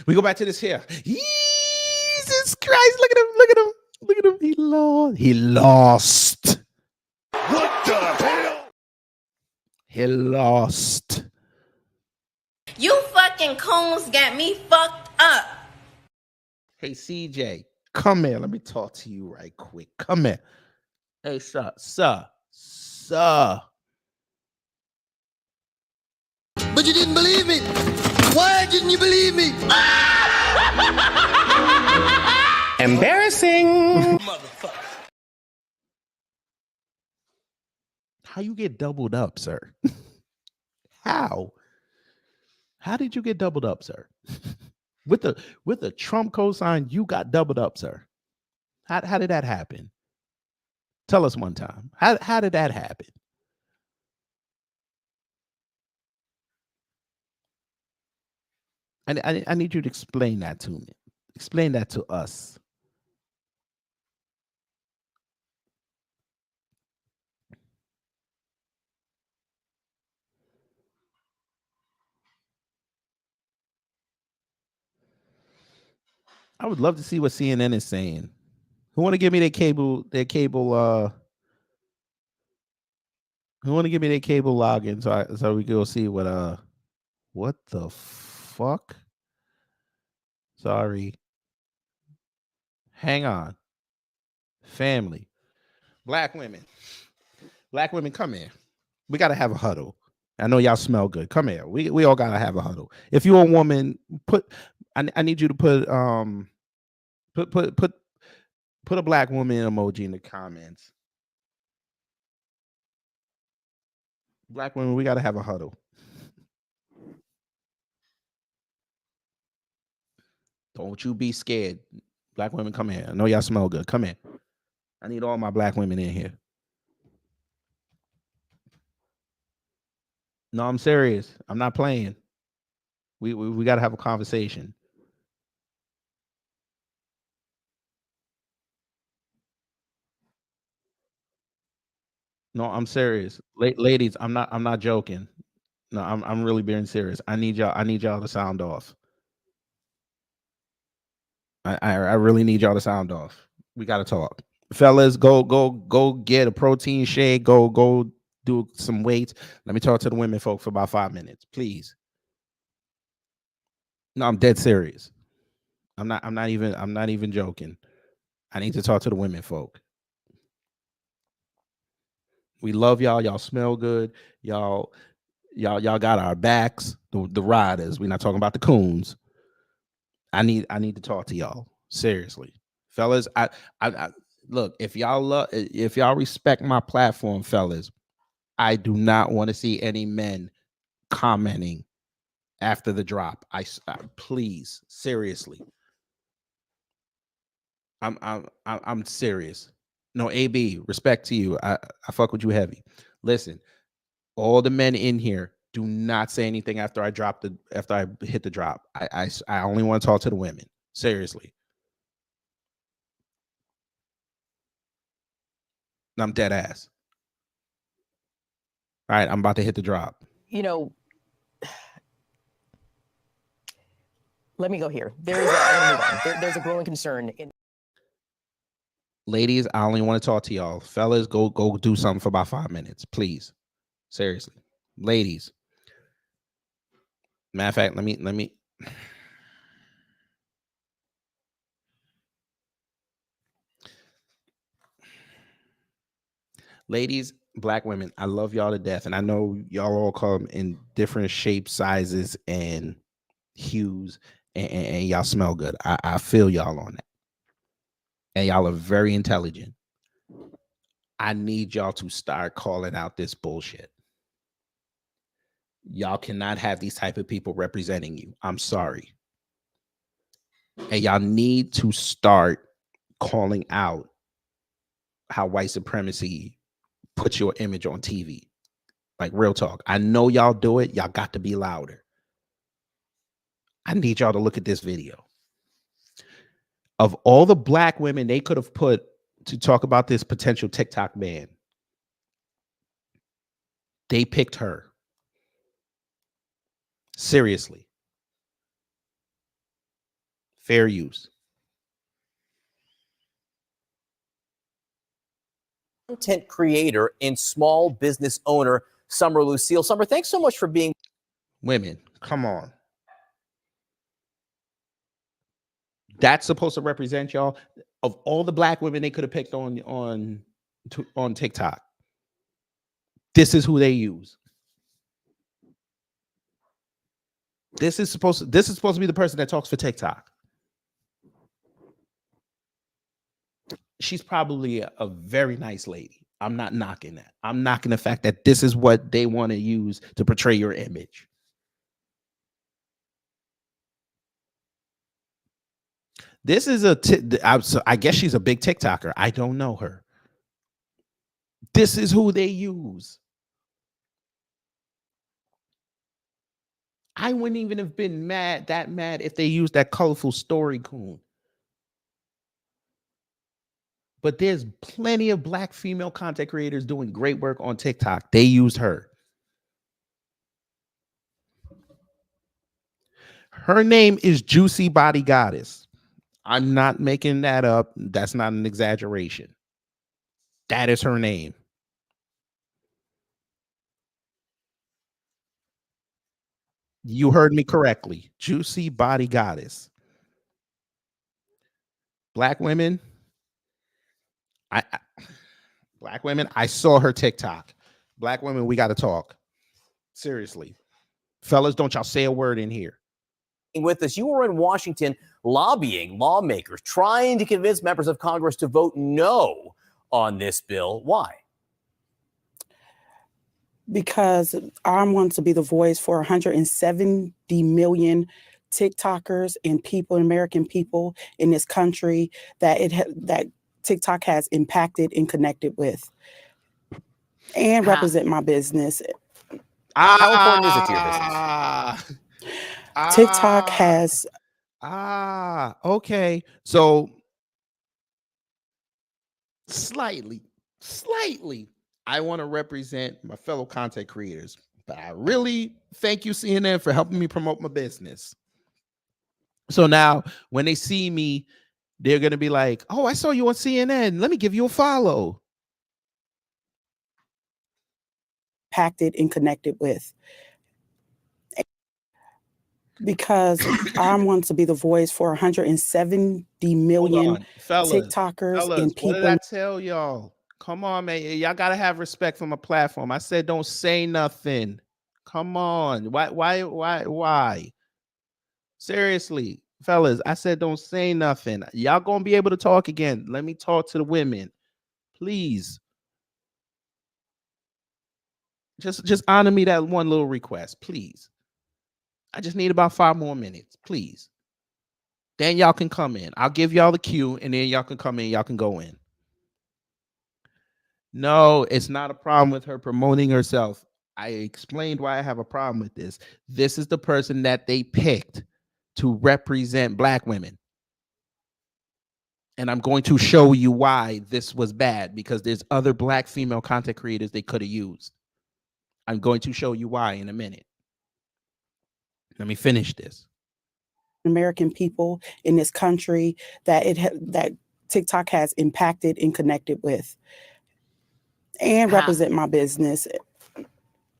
we go back to this here. Jesus Christ, look at him, look at him, look at him. He lost. He lost. What the hell? He lost. You fucking coons got me fucked up. Hey, CJ, come here. Let me talk to you right quick. Come here. Hey, sir. But you didn't believe me. Why didn't you believe me? Embarrassing. How you get doubled up, sir? How? How did you get doubled up, sir? With the Trump cosign, you got doubled up, sir. How did that happen? Tell us one time. How did that happen? I need you to explain that to me. Explain that to us. I would love to see what CNN is saying. Who want to give me their cable who want to give me their cable login so we can go see what the fuck? Sorry. Hang on. Family. Black women, come here. We got to have a huddle. I know y'all smell good. Come here. We all got to have a huddle. If you're a woman, I need you to put a black woman emoji in the comments. Black women, we got to have a huddle. Don't you be scared. Black women, come here. I know y'all smell good. Come here. I need all my black women in here. No, I'm serious. I'm not playing. We got to have a conversation. No, I'm serious. Ladies, I'm not joking. No, I'm really being serious. I need y'all to sound off. I really need y'all to sound off. We got to talk. Fellas, go get a protein shake. Go do some weights. Let me talk to the women folk for about 5 minutes, please. No, I'm dead serious. I'm not even joking. I need to talk to the women folk. We love y'all. Y'all smell good. Y'all got our backs. The riders. We're not talking about the coons. I need to talk to y'all. Seriously. Fellas, I look, if y'all respect my platform, fellas, I do not want to see any men commenting after the drop. I please, seriously. I'm serious. No, AB, respect to you. I fuck with you heavy. Listen, all the men in here, do not say anything after I hit the drop. I only want to talk to the women. Seriously. I'm dead ass. All right, I'm about to hit the drop. You know, let me go here. There's a growing concern in. Ladies, I only want to talk to y'all. Fellas, go do something for about 5 minutes, please. Seriously. Ladies. Matter of fact, let me ladies, black women, I love y'all to death. And I know y'all all come in different shapes, sizes, and hues, and y'all smell good. I feel y'all on that. And y'all are very intelligent. I need y'all to start calling out this bullshit. Y'all cannot have these type of people representing you. I'm sorry. And y'all need to start calling out how white supremacy puts your image on TV. Like, real talk. I know y'all do it. Y'all got to be louder. I need y'all to look at this video. Of all the black women they could have put to talk about this potential TikTok ban, they picked her. Seriously. Fair use. Content creator and small business owner, Summer Lucille. Summer, thanks so much for being. Women, come on. That's supposed to represent y'all. Of all the black women they could have picked on TikTok, this is who they use. This is supposed to be the person that talks for TikTok. She's probably a very nice lady. I'm not knocking that. I'm knocking the fact that this is what they want to use to portray your image. This is I guess she's a big TikToker. I don't know her. This is who they use. I wouldn't even have been mad if they used that colorful story coon. But there's plenty of black female content creators doing great work on TikTok. They used her. Her name is Juicy Body Goddess. I'm not making that up. That's not an exaggeration. That is her name. You heard me correctly. Juicy Body Goddess. Black women. Black women, I saw her TikTok. Black women, we got to talk. Seriously. Fellas, don't y'all say a word in here. With us, you were in Washington lobbying lawmakers, trying to convince members of Congress to vote no on this bill. Why? Because I want to be the voice for 170 million TikTokers and people, American people in this country that TikTok has impacted and connected with, and represent my business. How important is it to your business? TikTok has. Okay. So slightly, I want to represent my fellow content creators, but I really thank you, CNN, for helping me promote my business. So now when they see me, they're going to be like, oh, I saw you on CNN. Let me give you a follow. impacted and connected with. Because I want to be the voice for 170 million TikTokers and What did people. I tell y'all? Come on, man. Y'all gotta have respect for my platform. I said don't say nothing. Come on. Why? Seriously, fellas, I said don't say nothing. Y'all gonna be able to talk again. Let me talk to the women. Please. Just honor me that one little request, please. I just need about 5 more minutes, please. Then y'all can come in. I'll give y'all the cue, and then y'all can come in. Y'all can go in. No, it's not a problem with her promoting herself. I explained why I have a problem with this. This is the person that they picked to represent Black women. And I'm going to show you why this was bad, because there's other Black female content creators they could have used. I'm going to show you why in a minute. Let me finish this. American people in this country that that TikTok has impacted and connected with, and represent my business.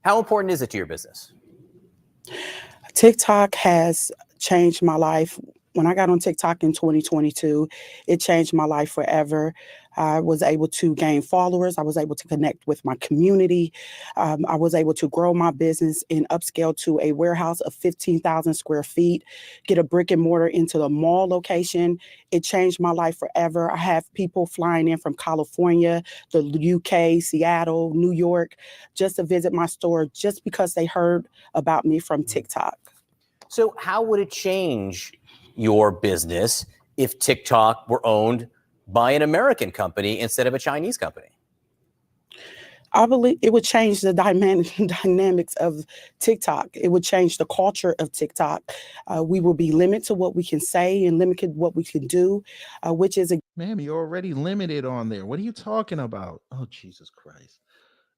How important is it to your business? TikTok has changed my life. When I got on TikTok in 2022, it changed my life forever. I was able to gain followers. I was able to connect with my community. I was able to grow my business and upscale to a warehouse of 15,000 square feet, get a brick and mortar into the mall location. It changed my life forever. I have people flying in from California, the UK, Seattle, New York, just to visit my store just because they heard about me from TikTok. So how would it change your business if TikTok were owned by an American company instead of a Chinese company? I believe it would change the dynamics of TikTok. It would change the culture of TikTok. We will be limited to what we can say and limited what we can do, which is Ma'am, you're already limited on there. What are you talking about? Oh, Jesus Christ.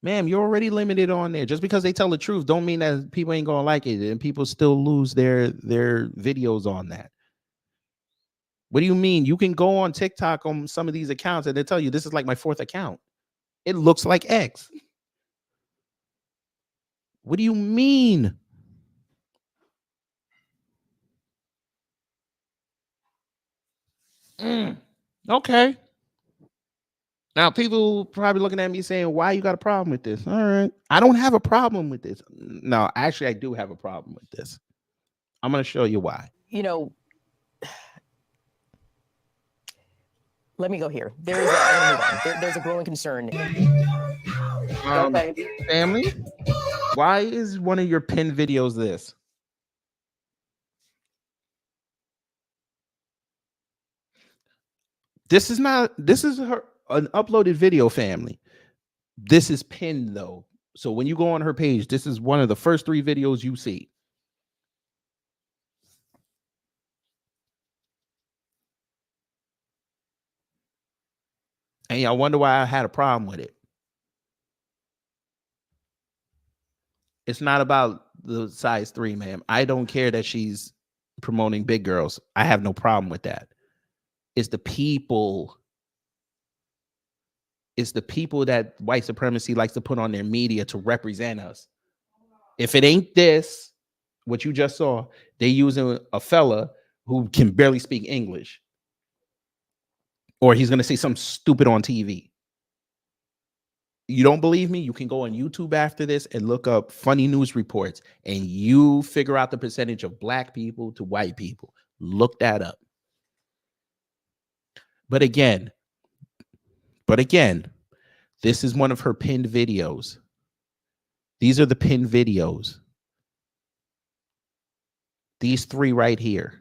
Ma'am, you're already limited on there. Just because they tell the truth don't mean that people ain't gonna like it, and people still lose their videos on that. What do you mean? You can go on TikTok on some of these accounts and they tell you this is like my 4th account. It looks like X. What do you mean? Okay. Now people probably looking at me saying, why you got a problem with this? All right. I don't have a problem with this. No, actually I do have a problem with this. I'm going to show you why. You know, let me go here. There's a growing concern. Family, why is one of your pinned videos this? This is her an uploaded video, family. This is pinned though. So when you go on her page, this is one of the first 3 videos you see. And y'all wonder why I had a problem with it. It's not about the size 3, ma'am. I don't care that she's promoting big girls. I have no problem with that. It's the people. It's the people that white supremacy likes to put on their media to represent us. If it ain't this, what you just saw, they using a fella who can barely speak English. Or he's going to say something stupid on TV. You don't believe me? You can go on YouTube after this and look up funny news reports and you figure out the percentage of Black people to white people. Look that up. But again, this is one of her pinned videos. These are the pinned videos. These 3 right here.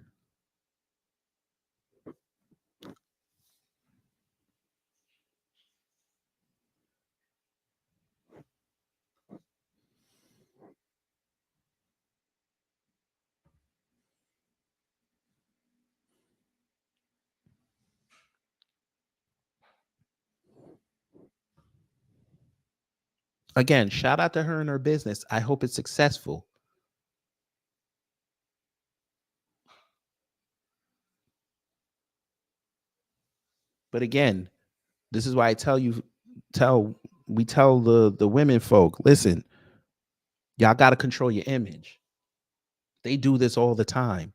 Again, shout out to her and her business. I hope it's successful. But again, this is why I tell you, we tell the women folk, listen, Y'all got to control your image. They do this all the time.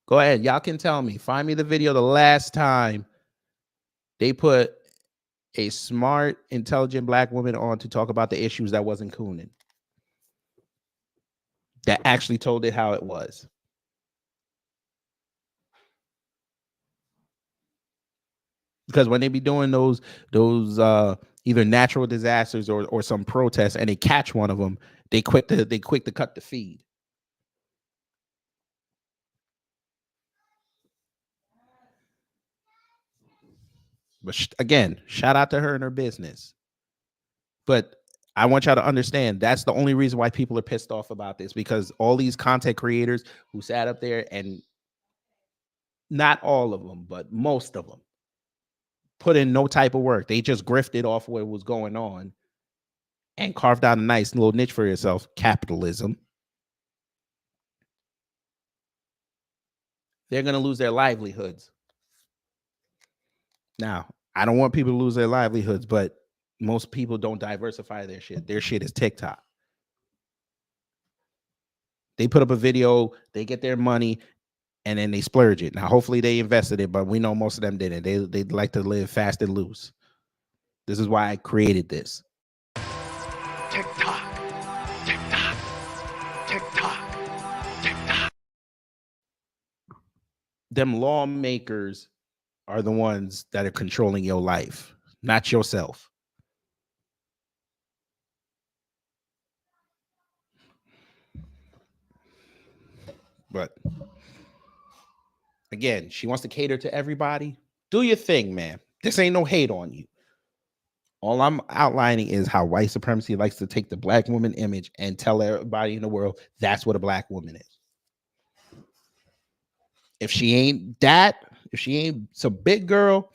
Go ahead. Y'all can tell me. Find me the video the last time they put a smart, intelligent black woman on to talk about the issues that wasn't cooning. That actually told it how it was. Because when they be doing those either natural disasters or some protests and they catch one of them, they quick to cut the feed. But again, shout out to her and her business. But I want y'all to understand that's the only reason why people are pissed off about this, because all these content creators who sat up there, and not all of them, but most of them, put in no type of work. They just grifted off what was going on and carved out a nice little niche for yourself. Capitalism. They're going to lose their livelihoods. Now, I don't want people to lose their livelihoods, but most people don't diversify their shit. Their shit is TikTok. They put up a video, they get their money, and then they splurge it. Now, hopefully they invested it, but we know most of them didn't. They like to live fast and loose. This is why I created this. TikTok. TikTok. TikTok. TikTok. Them lawmakers are the ones that are controlling your life, not yourself. But again, she wants to cater to everybody. Do your thing, man. This ain't no hate on you. All I'm outlining is how white supremacy likes to take the black woman image and tell everybody in the world that's what a black woman is. If she ain't that, if she ain't some big girl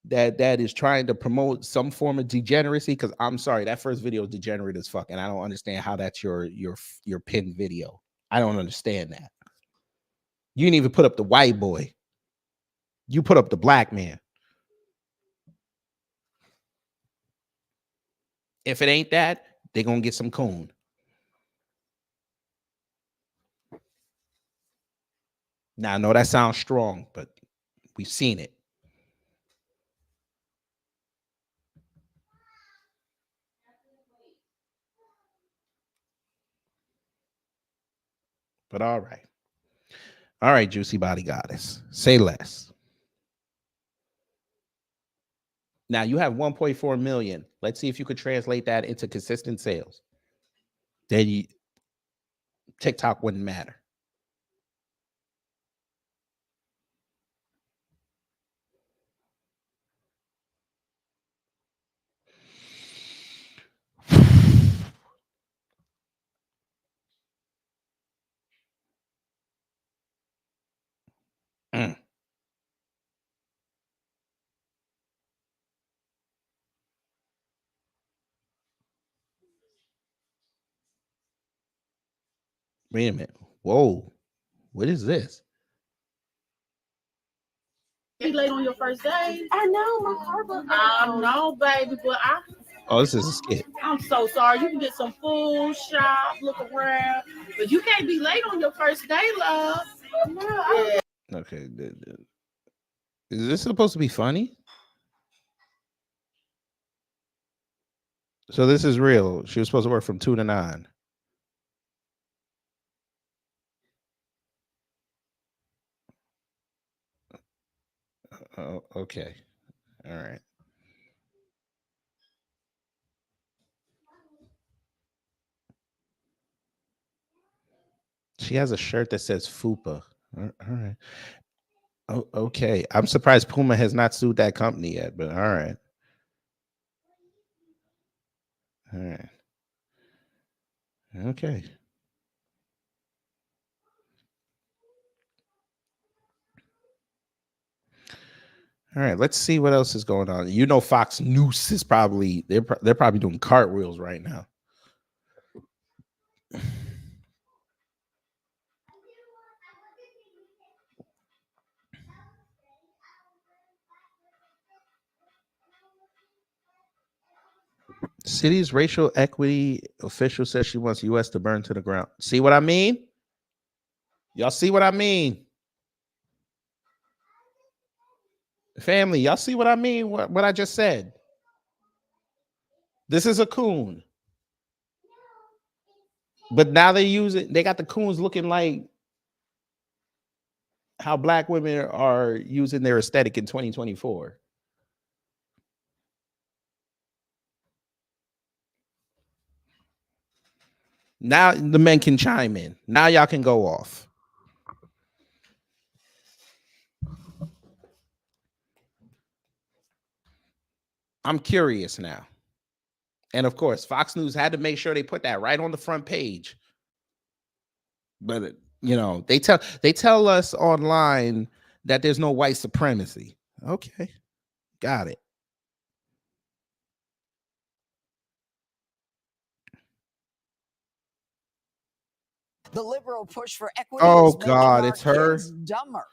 that is trying to promote some form of degeneracy, because I'm sorry, that first video is degenerate as fuck, and I don't understand how that's your pinned video. I don't understand that. You didn't even put up the white boy. You put up the black man. If it ain't that, they're gonna get some coon. Now I know that sounds strong, but we've seen it. But all right, juicy body goddess, say less. Now you have 1.4 million. Let's see if you could translate that into consistent sales. Then TikTok wouldn't matter. Wait a minute. Whoa. What is this? Be late on your first day. I know my car broke down. I know, baby, but Oh, this is a skit. I'm so sorry. You can get some food, shop, look around, but you can't be late on your first day, love. Yeah. Okay. Is this supposed to be funny? So this is real. She was supposed to work from 2 to 9. Oh, okay. All right. She has a shirt that says FUPA. All right. Oh, okay. I'm surprised Puma has not sued that company yet, but all right. All right. Okay. All right, let's see what else is going on. You know, Fox News is probably they're probably doing cartwheels right now. City's racial equity official says she wants U.S. to burn to the ground. See what I mean? Y'all see what I mean? Family, y'all see what I mean? What I just said? This is a coon. But now they got the coons looking like how black women are using their aesthetic in 2024. Now the men can chime in. Now y'all can go off. I'm curious now. And of course, Fox News had to make sure they put that right on the front page. But you know, they tell us online that there's no white supremacy. Okay. Got it. The liberal push for equity Oh is making God, our it's her. kids dumber.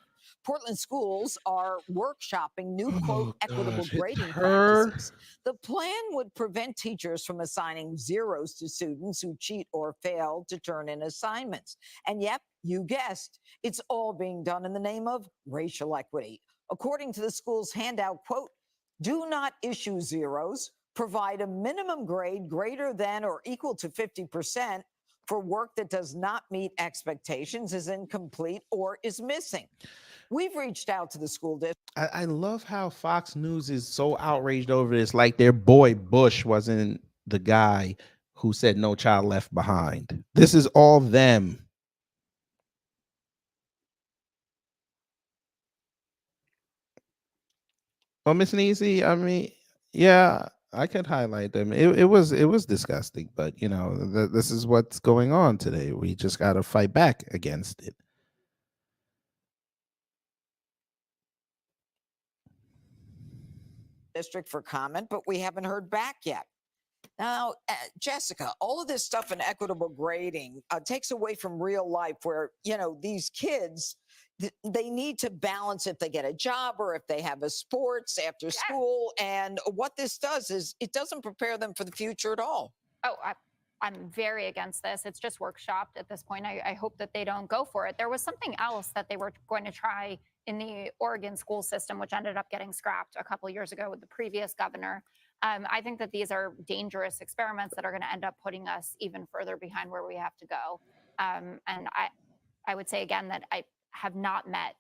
Portland schools are workshopping new, quote, equitable gosh, it's grading her. practices. The plan would prevent teachers from assigning zeros to students who cheat or fail to turn in assignments. And yep, you guessed, it's all being done in the name of racial equity. According to the school's handout, quote, do not issue zeros, provide a minimum grade greater than or equal to 50%, for work that does not meet expectations, is incomplete, or is missing. We've reached out to the school district. I love how Fox News is so outraged over this, like their boy Bush wasn't the guy who said no child left behind. This is all them. Oh, Miss Neezy, I mean, yeah, I could highlight them. It was disgusting, but you know, this is what's going on today. We just got to fight back against it. District for comment, but we haven't heard back yet. Now, Jessica, all of this stuff in equitable grading takes away from real life where, you know, these kids, they need to balance if they get a job or if they have a sports after school. And what this does is it doesn't prepare them for the future at all. Oh, I'm very against this. It's just workshopped at this point. I hope that they don't go for it. There was something else that they were going to try in the Oregon school system, which ended up getting scrapped a couple years ago with the previous governor. I think that these are dangerous experiments that are going to end up putting us even further behind where we have to go. And I would say again that I have not met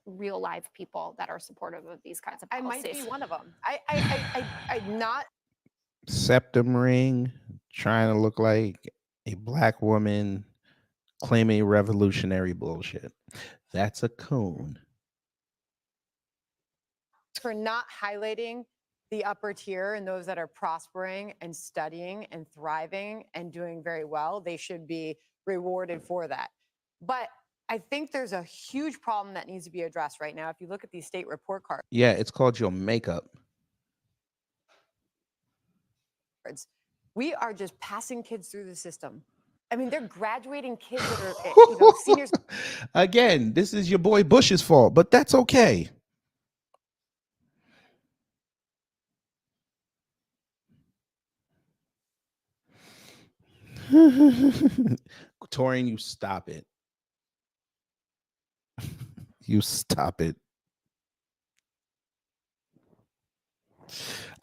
real live people that are supportive of these kinds of policies. I might be one of them. I'm not. Septum ring, trying to look like a black woman, claiming revolutionary bullshit. That's a coon. For not highlighting the upper tier and those that are prospering and studying and thriving and doing very well, they should be rewarded for that. But I think there's a huge problem that needs to be addressed right now. If you look at these state report cards. Yeah, it's called your makeup. We are just passing kids through the system. I mean, they're graduating kids that are seniors. Again, this is your boy Bush's fault, but that's okay. Torian, you stop it. You stop it.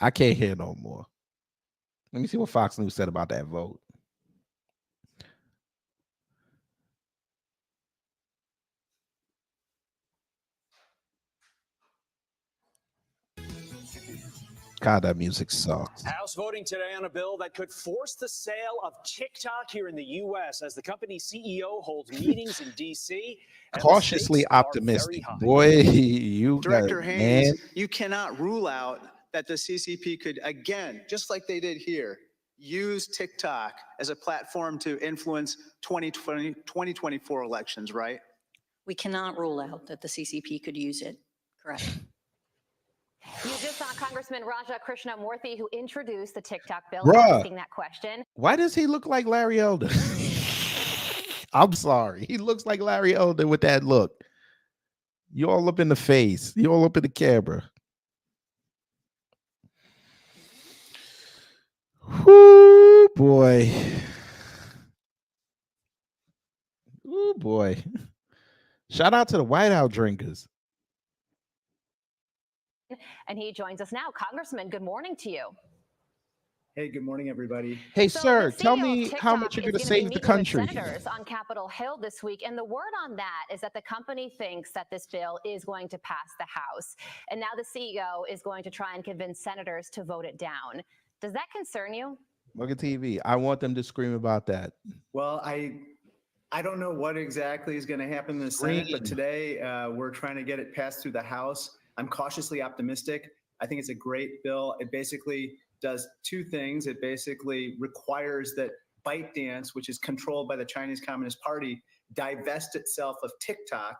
I can't hear no more. Let me see what Fox News said about that vote. God, that music sucks. House voting today on a bill that could force the sale of TikTok here in the U.S. as the company's CEO holds meetings in D.C. Cautiously optimistic. Boy, you Director got, Haynes, man. you cannot rule out that the CCP could, again, just like they did here, use TikTok as a platform to influence 2024 elections, right? We cannot rule out that the CCP could use it. Correct. You just saw Congressman Raja Krishnamurthy, who introduced the TikTok bill, Bruh. asking that question. Why does he look like Larry Elder? I'm sorry. He looks like Larry Elder with that look. You all up in the face. You all up in the camera. Whew. boy. Oh boy. Shout out to the Whiteout drinkers. And he joins us now. Congressman, good morning to you. Hey, good morning, everybody. Hey, So sir, the tell CEO of me how TikTok much you're is going to gonna be save the meeting with country. senators on Capitol Hill this week, and the word on that is that the company thinks that this bill is going to pass the House, and now the CEO is going to try and convince senators to vote it down. Does that concern you? Look at TV. I want them to scream about that. Well, I don't know what exactly is going to happen in the Senate, but Scream. today we're trying to get it passed through the House. I'm cautiously optimistic. I think it's a great bill. It basically does two things. It basically requires that ByteDance, which is controlled by the Chinese Communist Party, divest itself of TikTok.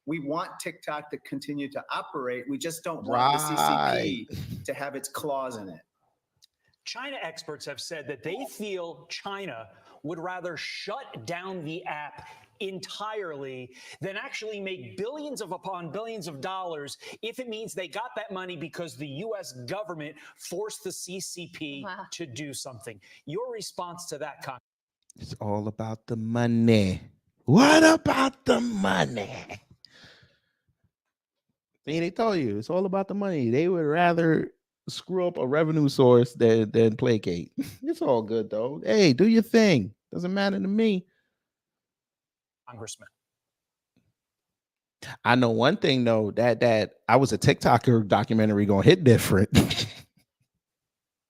We want TikTok to continue to operate. We just don't want the CCP to have its claws in it. China experts have said that they feel China would rather shut down the app entirely than actually make billions upon billions of dollars if it means they got that money because the U.S. government forced the CCP to do something. Your response to that, Congressman? It's all about the money. What about the money? See, they told you it's all about the money. They would rather screw up a revenue source than placate. It's all good though. Hey, do your thing. Doesn't matter to me. Congressman. I know one thing though, that I was a TikToker documentary gonna hit different.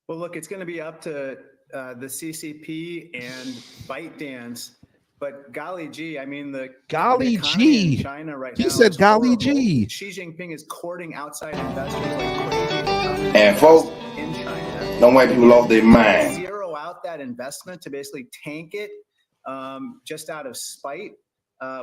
Well, look, it's going to be up to the CCP and ByteDance. But golly gee, I mean, the Golly economy gee. in China right He now said is golly horrible. gee. Xi Jinping is courting outside investors like crazy. And folks, in China, them white people lost their mind. Zero out that investment to basically tank it just out of spite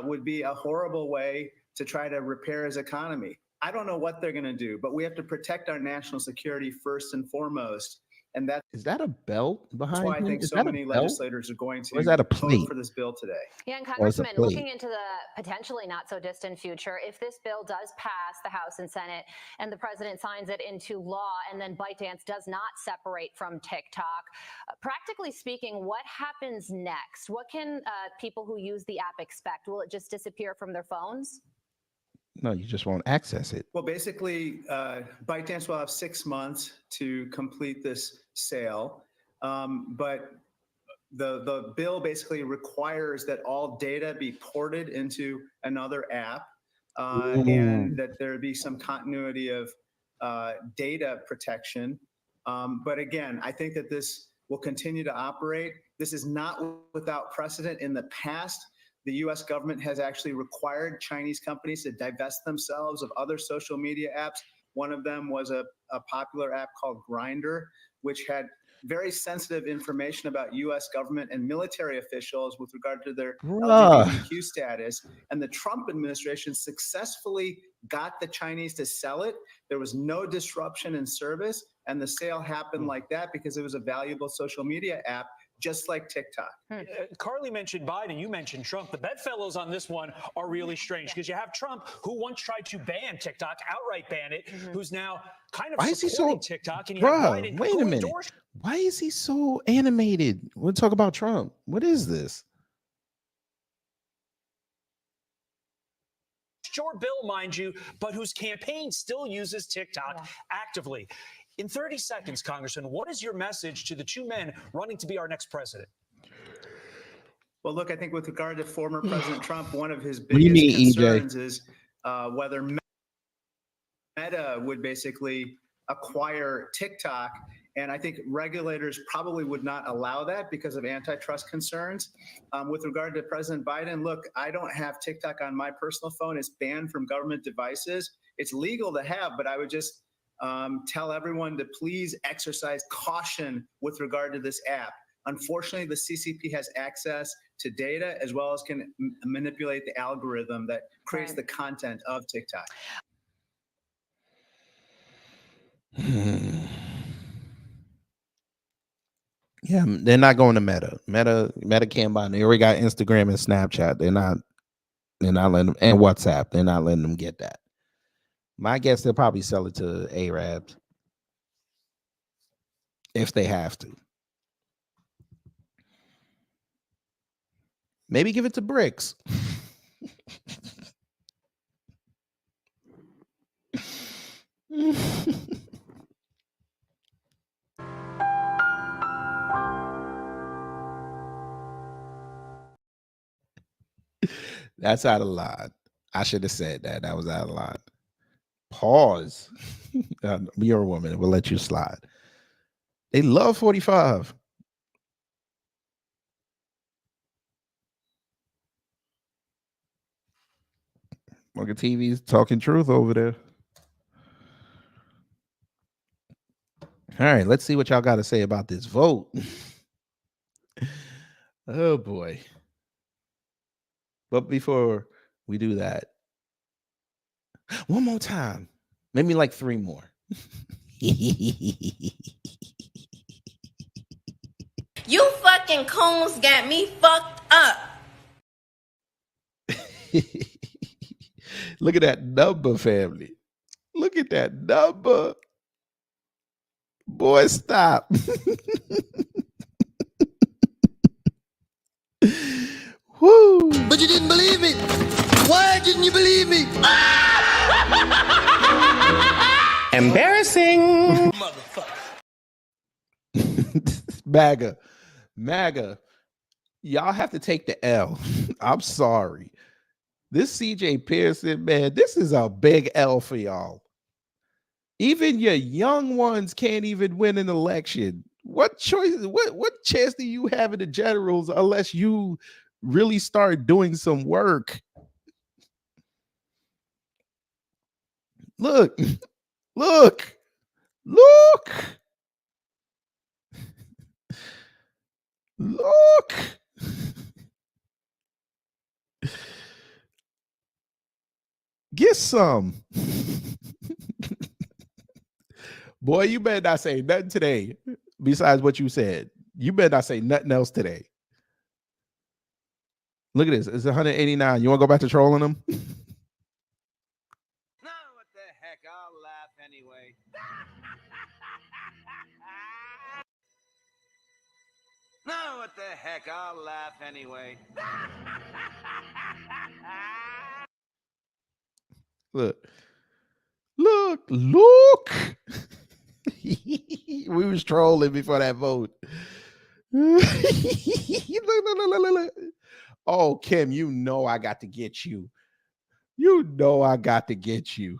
would be a horrible way to try to repair his economy. I don't know what they're going to do, but we have to protect our national security first and foremost. And Is that a belt that's behind why I him? think Is so that a many belt? legislators are going Or is to that a vote plate? for this bill today. Yeah, and Or is it Congressman, plate? looking into the potentially not so distant future, if this bill does pass the House and Senate and the president signs it into law and then ByteDance does not separate from TikTok, practically speaking, what happens next? What can people who use the app expect? Will it just disappear from their phones? No, you just won't access it. Well, basically, ByteDance will have 6 months to complete this sale, but the bill basically requires that all data be ported into another app, and that there be some continuity of data protection. But again, I think that this will continue to operate. This is not without precedent. In the past, the U.S. government has actually required Chinese companies to divest themselves of other social media apps. One of them was a popular app called Grindr, which had very sensitive information about U.S. government and military officials with regard to their LGBTQ status. And the Trump administration successfully got the Chinese to sell it. There was no disruption in service, and the sale happened like that because it was a valuable social media app, just like TikTok. Carly mentioned Biden, you mentioned Trump. The bedfellows on this one are really strange because you have Trump, who once tried to ban TikTok, outright ban it, who's now kind of Why is he supporting so TikTok, and you have bruh, Biden wait a who minute. endorsed Why is he so animated? We'll talk about Trump. What is this? your bill, mind you, but whose campaign still uses TikTok actively. In 30 seconds, Congressman, what is your message to the two men running to be our next president? Well, look, I think with regard to former President Trump, one of his What do you biggest mean, EJ? concerns is whether Meta would basically acquire TikTok. And I think regulators probably would not allow that because of antitrust concerns. With regard to President Biden, look, I don't have TikTok on my personal phone. It's banned from government devices. It's legal to have, but I would just tell everyone to please exercise caution with regard to this app. Unfortunately, the CCP has access to data as well as can manipulate the algorithm that creates the content of TikTok. Yeah, they're not going to Meta. Meta can't buy. They already got Instagram and Snapchat. They're not letting them, and WhatsApp. They're not letting them get that. My guess they'll probably sell it to Arabs if they have to. Maybe give it to Bricks. That's out of line. I should have said that. That was out of line. Pause. You're a woman. We'll let you slide. They love 45. Look at TV's talking truth over there. All right, let's see what y'all got to say about this vote. Oh boy. But before we do that, one more time. Maybe like 3 more. You fucking coons got me fucked up. Look at that number, family. Look at that number. Boy, stop. Woo. But you didn't believe me. Why didn't you believe me? Embarrassing. MAGA. Y'all have to take the L. I'm sorry. This CJ Pearson, man, this is a big L for y'all. Even your young ones can't even win an election. What choice? What chance do you have in the generals unless you really start doing some work? Look. Get some. Boy, you better not say nothing today besides what you said. You better not say nothing else today. Look at this. It's 189. You want to go back to trolling them? No, what the heck? I'll laugh anyway. Look. We was trolling before that vote. Look. Oh, Kim, you know I got to get you. You know I got to get you.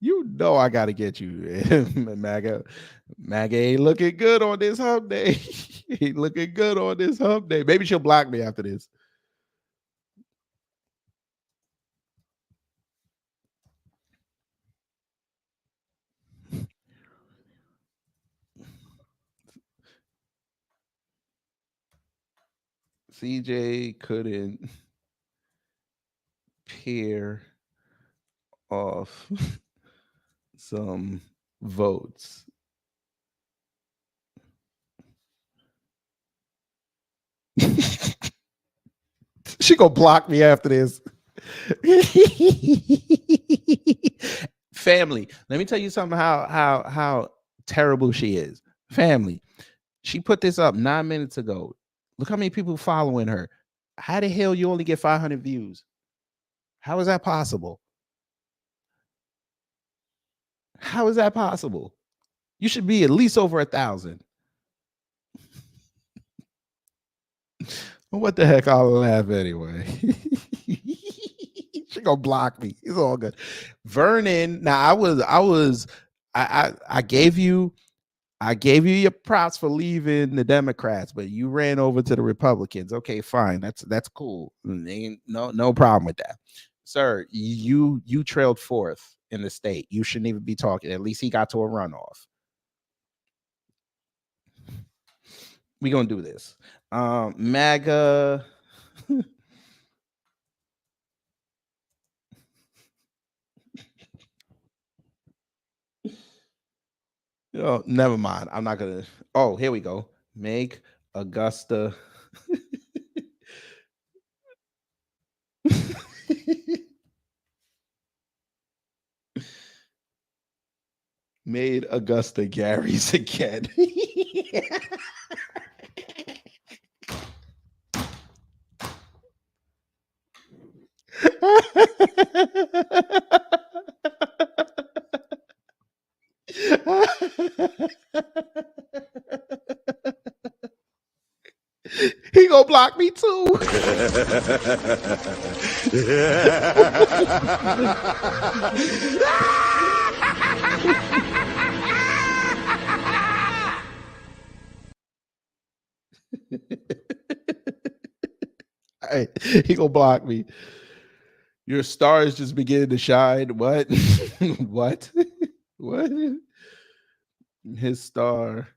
You know I got to get you. MAGA ain't looking good on this hump day. Ain't looking good on this hump day. Maybe she'll block me after this. CJ couldn't pair off some votes. She gonna block me after this. Family, let me tell you something how terrible she is. Family, she put this up 9 minutes ago. Look how many people following her. How the hell you only get 500 views? How is that possible? How is that possible? You should be at least over 1,000. What the heck? I'll laugh anyway. She gonna block me. It's all good. Vernon. Now I gave you your props for leaving the Democrats, but you ran over to the Republicans. Okay, fine. That's cool. Ain't no problem with that. Sir, you trailed fourth in the state. You shouldn't even be talking. At least he got to a runoff. We gonna do this. MAGA. Oh, never mind. I'm not gonna. Oh, here we go. Make Augusta. Made Augusta Gary's again. He gonna block me too. Hey, he gonna block me. Your star is just beginning to shine. What? What? What? His star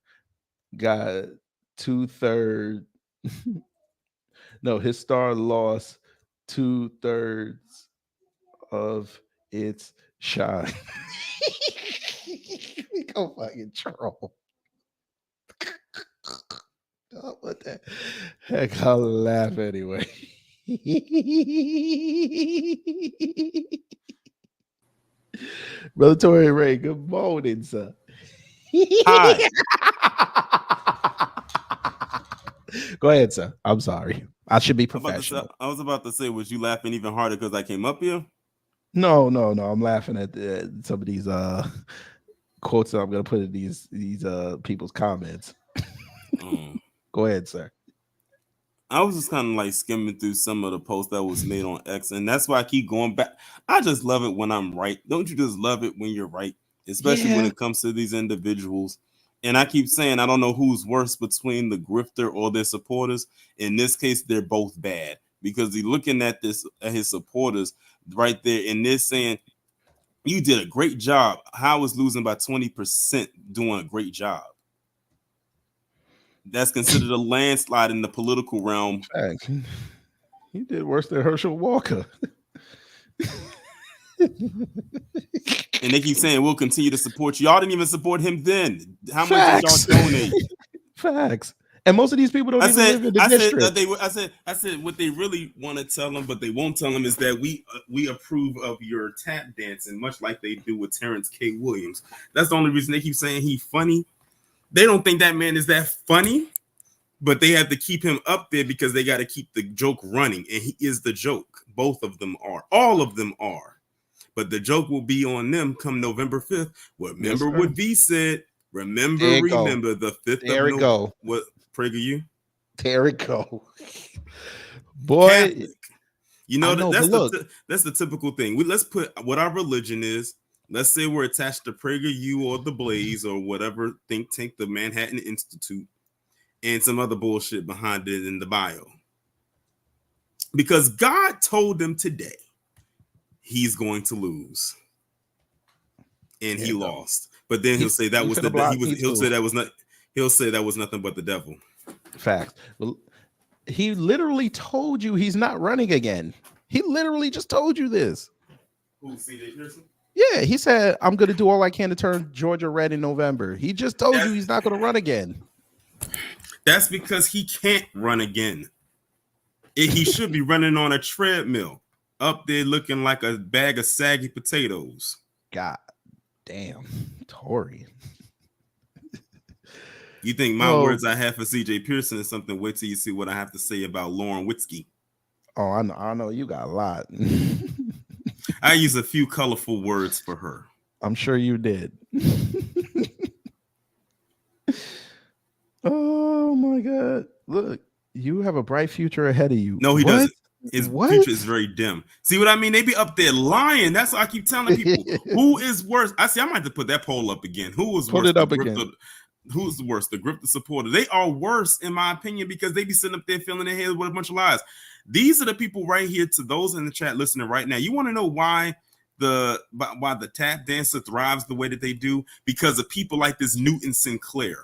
got 2/3. No, his star lost 2/3 of its shine. We go fucking troll. Oh, what the heck? I'll laugh anyway. Brother Tory Ray, good morning, sir. Hi. Go ahead, sir. I'm sorry. I should be professional. I was about to say, was you laughing even harder because I came up here? No. I'm laughing at some of these quotes that I'm gonna put in these people's comments. Go ahead, sir. I was just kind of like skimming through some of the posts that was made on X, and that's why I keep going back. I just love it when I'm right. Don't you just love it when you're right, especially when it comes to these individuals? And I keep saying I don't know who's worse between the grifter or their supporters. In this case, they're both bad because he's looking at his supporters right there, and they're saying you did a great job. How is losing by 20% doing a great job? That's considered a landslide in the political realm. Fact. He did worse than Herschel Walker. And they keep saying we'll continue to support you. Y'all didn't even support him then. How much did y'all donate? Facts. And most of these people don't even live in the district. I said what they really want to tell them, but they won't tell them, is that we approve of your tap dancing, much like they do with Terrence K. Williams. That's the only reason they keep saying he's funny. They don't think that man is that funny, but they have to keep him up there because they got to keep the joke running. And he is the joke. Both of them are. All of them are. But the joke will be on them come November 5th. Remember what V said. Remember the 5th there of November. Go. What, PragerU? There it go. Boy. Catholic. You know, that's the typical thing. Let's put what our religion is. Let's say we're attached to PragerU or the Blaze or whatever think tank, the Manhattan Institute, and some other bullshit behind it in the bio. Because God told them today he's going to lose. And he lost. But then he'll say that was nothing but the devil. Facts. Well, he literally told you he's not running again. He literally just told you this. Who, CJ Pearson? Yeah, he said, I'm going to do all I can to turn Georgia red in November. He just told you he's not going to run again. That's because he can't run again. He should be running on a treadmill up there looking like a bag of saggy potatoes. God damn, Tory. You think my words I have for CJ Pearson is something? Wait till you see what I have to say about Lauren Witzke. Oh, I know you got a lot. I use a few colorful words for her. I'm sure you did. Oh my God. Look, you have a bright future ahead of you. No, he doesn't. His future is very dim. See what I mean? They be up there lying. That's what I keep telling people. Who is worse? I might have to put that poll up again. Who is worse? Put it up again. Who's the worst? The grifter supporter. They are worse, in my opinion, because they be sitting up there filling their heads with a bunch of lies. These are the people right here, to those in the chat listening right now. You want to know why the tap dancer thrives the way that they do? Because of people like this Newton Sinclair.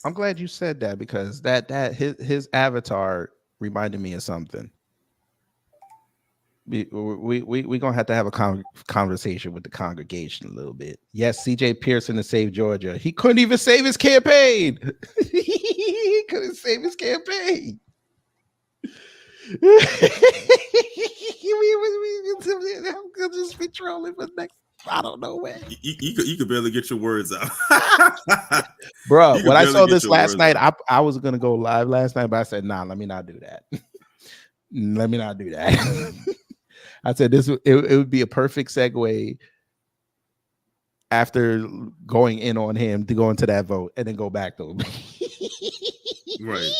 I'm glad you said that, because his avatar reminded me of something. We gonna have to have a conversation with the congregation a little bit. Yes, CJ Pearson to save Georgia. He couldn't even save his campaign. He couldn't save his campaign. I'm just be trolling for next. I don't know when. You could barely get your words out. Bro, when I saw this last night, I was gonna go live last night, but I said, nah, let me not do that. Let me not do that. I said it would be a perfect segue after going in on him to go into that vote and then go back to him. Right.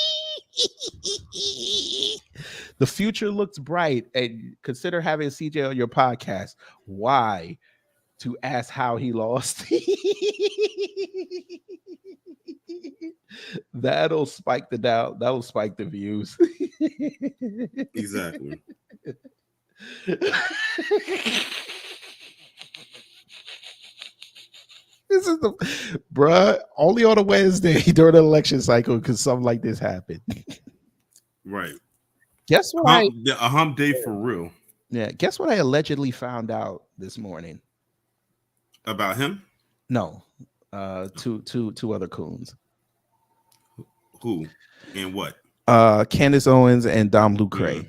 The future looks bright, and consider having CJ on your podcast. Why? To ask how he lost. That'll spike the doubt. That'll spike the views. Exactly. This is the bruh only on a Wednesday during the election cycle because something like this happened. Right. Guess what? A hump day for real. Yeah. Guess what I allegedly found out this morning About him? No, two other coons. Who and what? Candace Owens and Dom Lucre.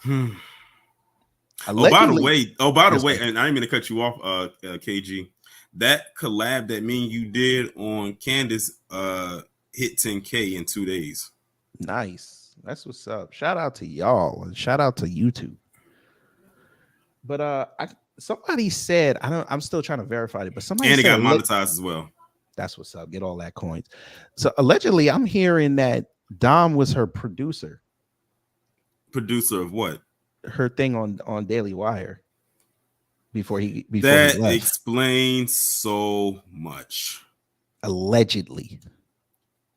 Oh, by the way, and I didn't mean to cut you off, KG. That collab that me and you did on Candace hit 10K in 2 days. Nice. That's what's up. Shout out to y'all and shout out to YouTube. But somebody said, I'm still trying to verify it, but somebody and it said got monetized as well. That's what's up. Get all that coins. So allegedly, I'm hearing that Dom was her producer. Producer of what? Her thing on Daily Wire. Before he that left. Explains so much. Allegedly,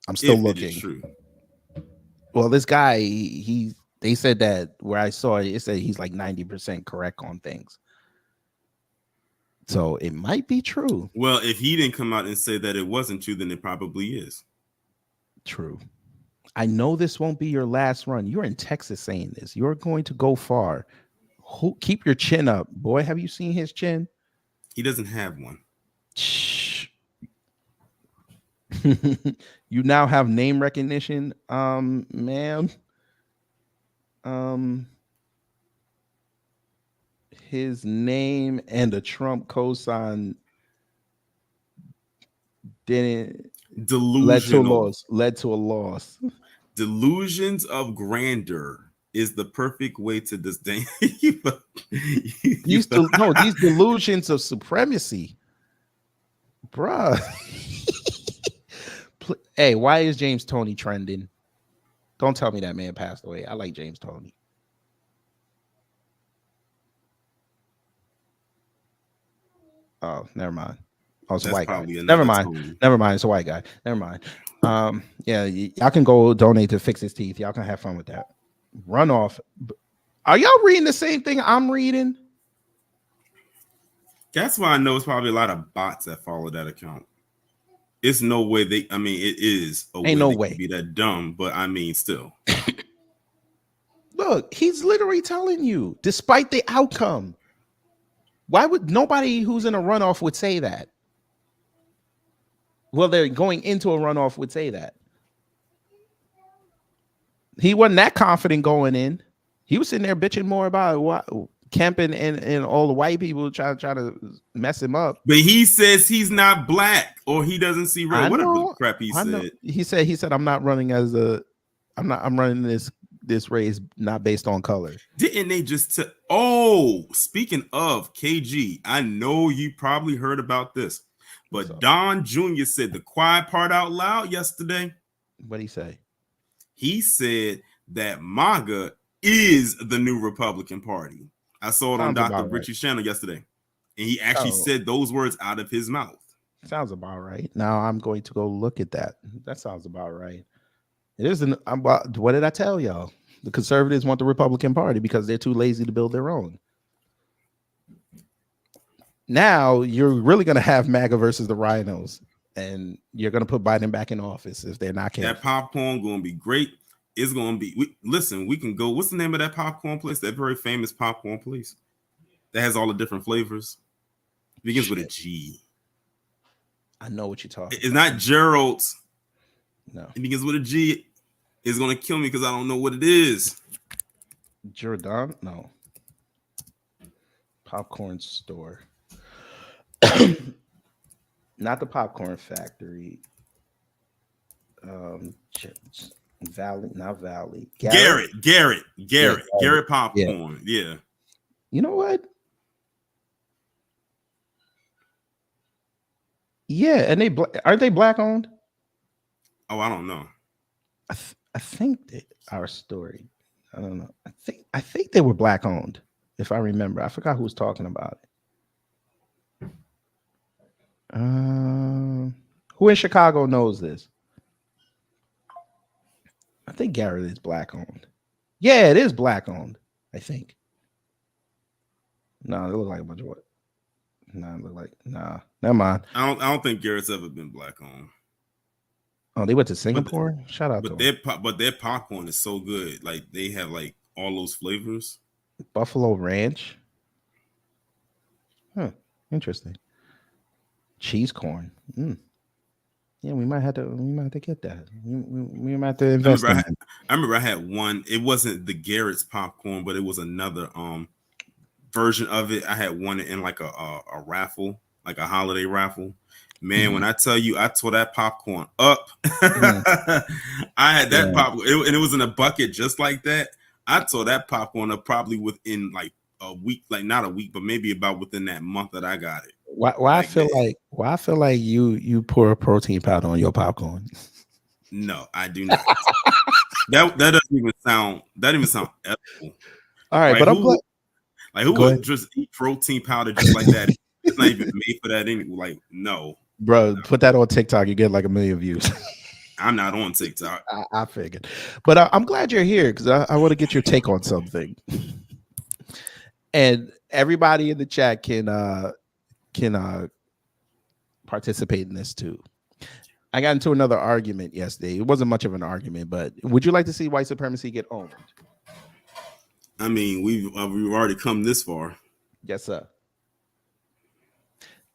I'm still looking. It is true. Well, this guy, they said that where I saw it, it said he's like 90% correct on things. So it might be true. Well, if he didn't come out and say that it wasn't true, then it probably is. True. I know this won't be your last run. You're in Texas saying this. You're going to go far. Keep your chin up, boy. Have you seen his chin? He doesn't have one. Shh. You now have name recognition, ma'am. His name and a Trump cosign didn't delusional led to a loss. Delusions of grandeur is the perfect way to disdain. These delusions of supremacy, bruh. Hey, why is James Toney trending? Don't tell me that man passed away. I like James Toney. Oh, never mind. Oh, it's a white guy. Never mind. Never mind. It's a white guy. Never mind. Yeah, y'all can go donate to fix his teeth. Y'all can have fun with that. Runoff. Are y'all reading the same thing I'm reading? That's why I know it's probably a lot of bots that follow that account. It's no way it is a Ain't no way way to be that dumb, but I mean, still. Look, he's literally telling you, despite the outcome. Why would nobody who's in a runoff would say that? Well, they're going into a runoff would say that. He wasn't that confident going in. He was sitting there bitching more about what Kemp and all the white people trying to mess him up. But he says he's not black or he doesn't see red. Whatever crap he said. He said I'm not running I'm running this race not based on color. Didn't they just speaking of KG, I know you probably heard about this, but Don Jr. said the quiet part out loud yesterday. What'd he say? He said that MAGA is the new Republican Party. I saw it on Dr. Richie's channel yesterday. And he actually said those words out of his mouth. Sounds about right. Now I'm going to go look at that. That sounds about right. It isn't. What did I tell y'all? The conservatives want the Republican Party because they're too lazy to build their own. Now you're really going to have MAGA versus the rhinos, and you're going to put Biden back in office if they're not careful. That popcorn going to be great. It's going to be. Listen, we can go. What's the name of that popcorn place? That very famous popcorn place that has all the different flavors. It begins with a G. I know what you're talking. It's not Gerald's. No. It begins with a G. It's going to kill me because I don't know what it is. Jordan? No. Popcorn store. Not the popcorn factory. Valley, not Valley. Garrett Yeah. Popcorn. Yeah. You know what? Yeah, and aren't they black owned? Oh, I don't know. I think that our story. I don't know. I think they were black owned, if I remember. I forgot who was talking about it. Who in Chicago knows this? I think Garrett is black owned. Yeah, it is black owned. I think. No, it looked like a bunch of what? No, it looked like Never mind. I don't think Garrett's ever been black owned. Oh, they went to Singapore. Shout out to them. But their popcorn is so good. Like they have like all those flavors. Buffalo Ranch. Huh. Interesting. Cheese corn. Yeah, we might have to get that. We might have to invest in that. I remember I had one. It wasn't the Garrett's popcorn, but it was another version of it. I had one in like a raffle, like a holiday raffle. Man, when I tell you, I tore that popcorn up. I had that popcorn, and it was in a bucket just like that. I tore that popcorn up probably within like a week, like not a week, but maybe about within that month that I got it. Why I feel like you pour a protein powder on your popcorn? No, I do not. that doesn't even sound ethical. All right, but I'm glad. Like who would just eat protein powder just like that? It's not even made for that anyway. Like, no. Bro, put that on TikTok, you get like 1 million views. I'm not on TikTok. I figured. But I'm glad you're here because I want to get your take on something. And everybody in the chat can participate in this too. I got into another argument yesterday. It wasn't much of an argument, but would you like to see white supremacy get owned? I mean, we've already come this far. Yes, sir.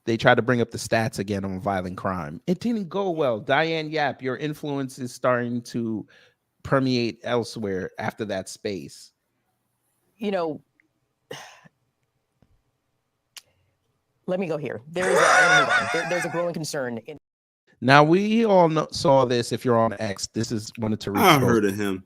They tried to bring up the stats again on violent crime. It didn't go well. Diane Yap, your influence is starting to permeate elsewhere after that space. You know, let me go here. There's a growing concern. Now, we all saw this. If you're on X, this is one of Tariq's. I heard of him.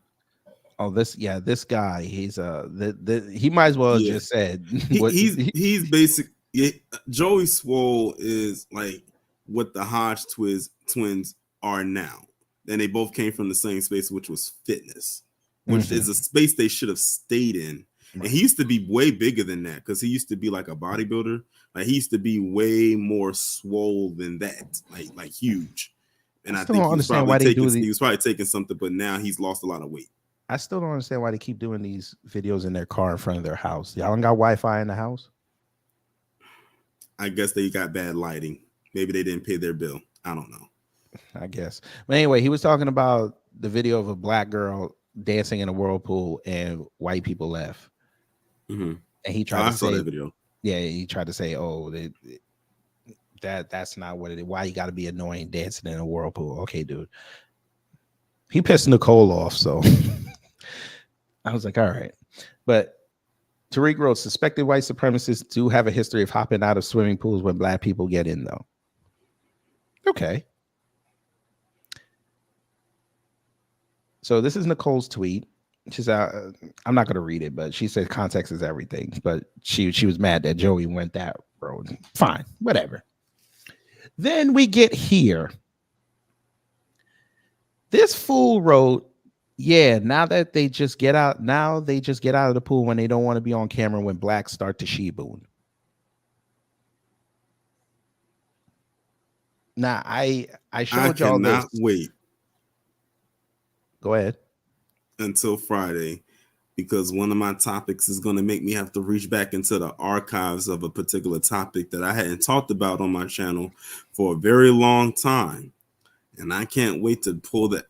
Oh, this guy. He's he might as well have just said he's basic. Yeah, Joey Swole is like what the Hodge twins are now. And they both came from the same space, which was fitness, which is a space they should have stayed in. And he used to be way bigger than that because he used to be like a bodybuilder. Like he used to be way more swole than that, like huge. And I think he was probably taking something, but now he's lost a lot of weight. I still don't understand why they keep doing these videos in their car in front of their house. Y'all don't got Wi-Fi in the house? I guess they got bad lighting. Maybe they didn't pay their bill. I don't know. I guess. But anyway, he was talking about the video of a black girl dancing in a whirlpool and white people left. And he tried to say, saw that video. Yeah, he tried to say, "Oh, that's not what it is. Why you got to be annoying dancing in a whirlpool?" Okay, dude. He pissed Nicole off, so I was like, "All right," but. Tariq wrote, suspected white supremacists do have a history of hopping out of swimming pools when black people get in, though. Okay. So this is Nicole's tweet. She's I'm not going to read it, but she said context is everything. But she was mad that Joey went that road. Fine, whatever. Then we get here. This fool wrote, yeah, now they just get out of the pool when they don't want to be on camera when blacks start to sheboon. Now I showed y'all this. Wait. Go ahead. Until Friday, because one of my topics is going to make me have to reach back into the archives of a particular topic that I hadn't talked about on my channel for a very long time. And I can't wait to pull that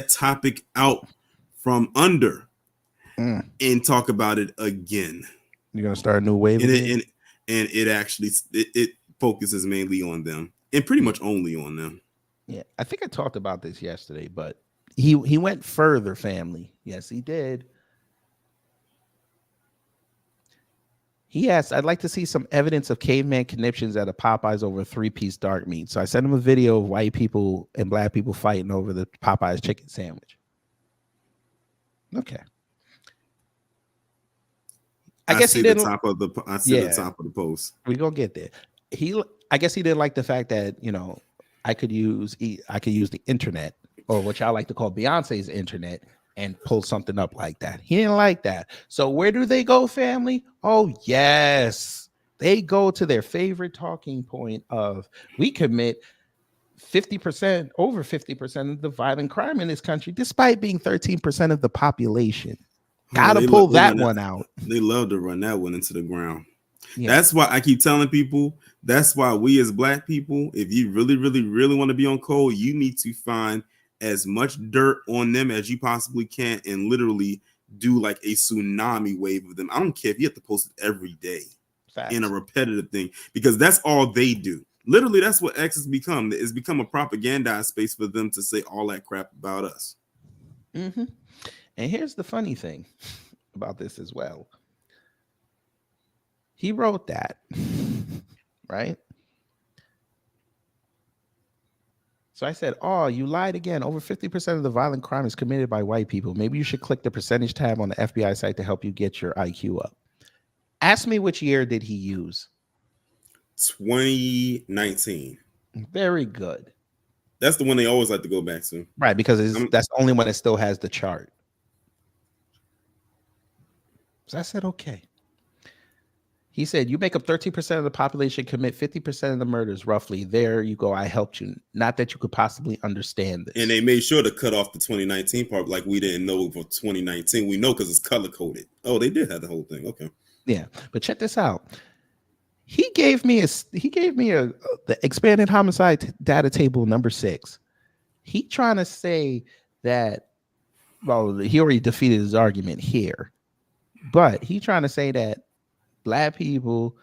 topic out from under and talk about it again. You're gonna start a new wave, and it actually focuses mainly on them and pretty much only on them. Yeah, I think I talked about this yesterday, but he went further, family. Yes, he did. He asked, I'd like to see some evidence of caveman conniptions at a Popeyes over 3-piece dark meat. So I sent him a video of white people and black people fighting over the Popeyes chicken sandwich. Okay. I guess see he didn't. the top of the. I see the top of the post. We're gonna get there. I guess he didn't like the fact that, you know, I could use the internet, or what y'all like to call Beyonce's internet, and pull something up like that. He didn't like that. So where do they go, family? Oh, yes. They go to their favorite talking point of, we commit 50%, over 50% of the violent crime in this country, despite being 13% of the population. Gotta pull that one out. They love to run that one into the ground. Yeah. That's why I keep telling people, that's why we as black people, if you really, really, really want to be on code, you need to find as much dirt on them as you possibly can and literally do like a tsunami wave of them. I don't care if you have to post it every day. Facts. In a repetitive thing, because that's all they do. Literally, that's what X has become. It's become a propaganda space for them to say all that crap about us. Mm-hmm. And here's the funny thing about this as well. He wrote that, right? So I said, oh, you lied again. Over 50% of the violent crime is committed by white people. Maybe you should click the percentage tab on the FBI site to help you get your IQ up. Ask me which year did he use? 2019. Very good. That's the one they always like to go back to. Right, because that's the only one that still has the chart. So I said, okay. He said, you make up 13% of the population, commit 50% of the murders, roughly. There you go. I helped you. Not that you could possibly understand this. And they made sure to cut off the 2019 part, like we didn't know for 2019. We know because it's color coded. Oh, they did have the whole thing. Okay. Yeah, but check this out. He gave me the expanded homicide data table number 6. He trying to say that, well, he already defeated his argument here, but he trying to say that black people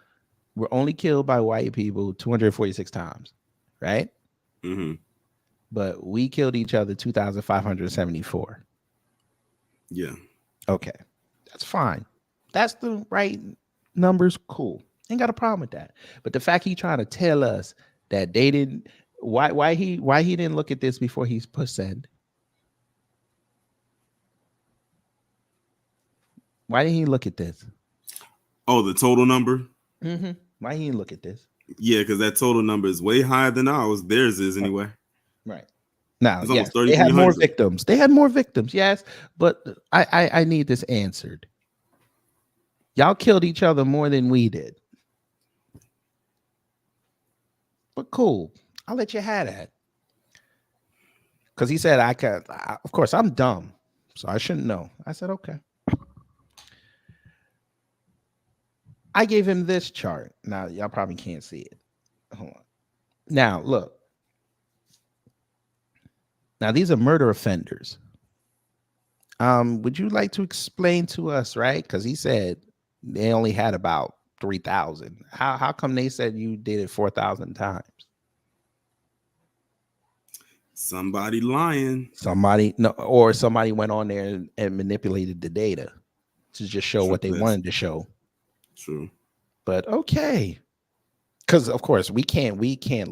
were only killed by white people 246 times, right? Mm-hmm. But we killed each other 2,574. Yeah. Okay, that's fine. That's the right numbers. Cool. Ain't got a problem with that. But the fact he trying to tell us that they didn't, why he didn't look at this before he's put send? Why didn't he look at this? Oh, the total number? Mm-hmm. Why he didn't look at this? Yeah, because that total number is way higher than ours. Theirs is anyway. Right. Now, yes, they had more victims. They had more victims, yes. But I need this answered. Y'all killed each other more than we did. But cool. I'll let you have that. Because he said, of course, I'm dumb, so I shouldn't know. I said, okay. I gave him this chart. Now, y'all probably can't see it. Hold on. Now, look. Now, these are murder offenders. Would you like to explain to us, right? Because he said they only had about 3,000. How come they said you did it 4,000 times? Somebody lying. Somebody went on there and manipulated the data to just show what they wanted to show. True. But okay. Because of course we can't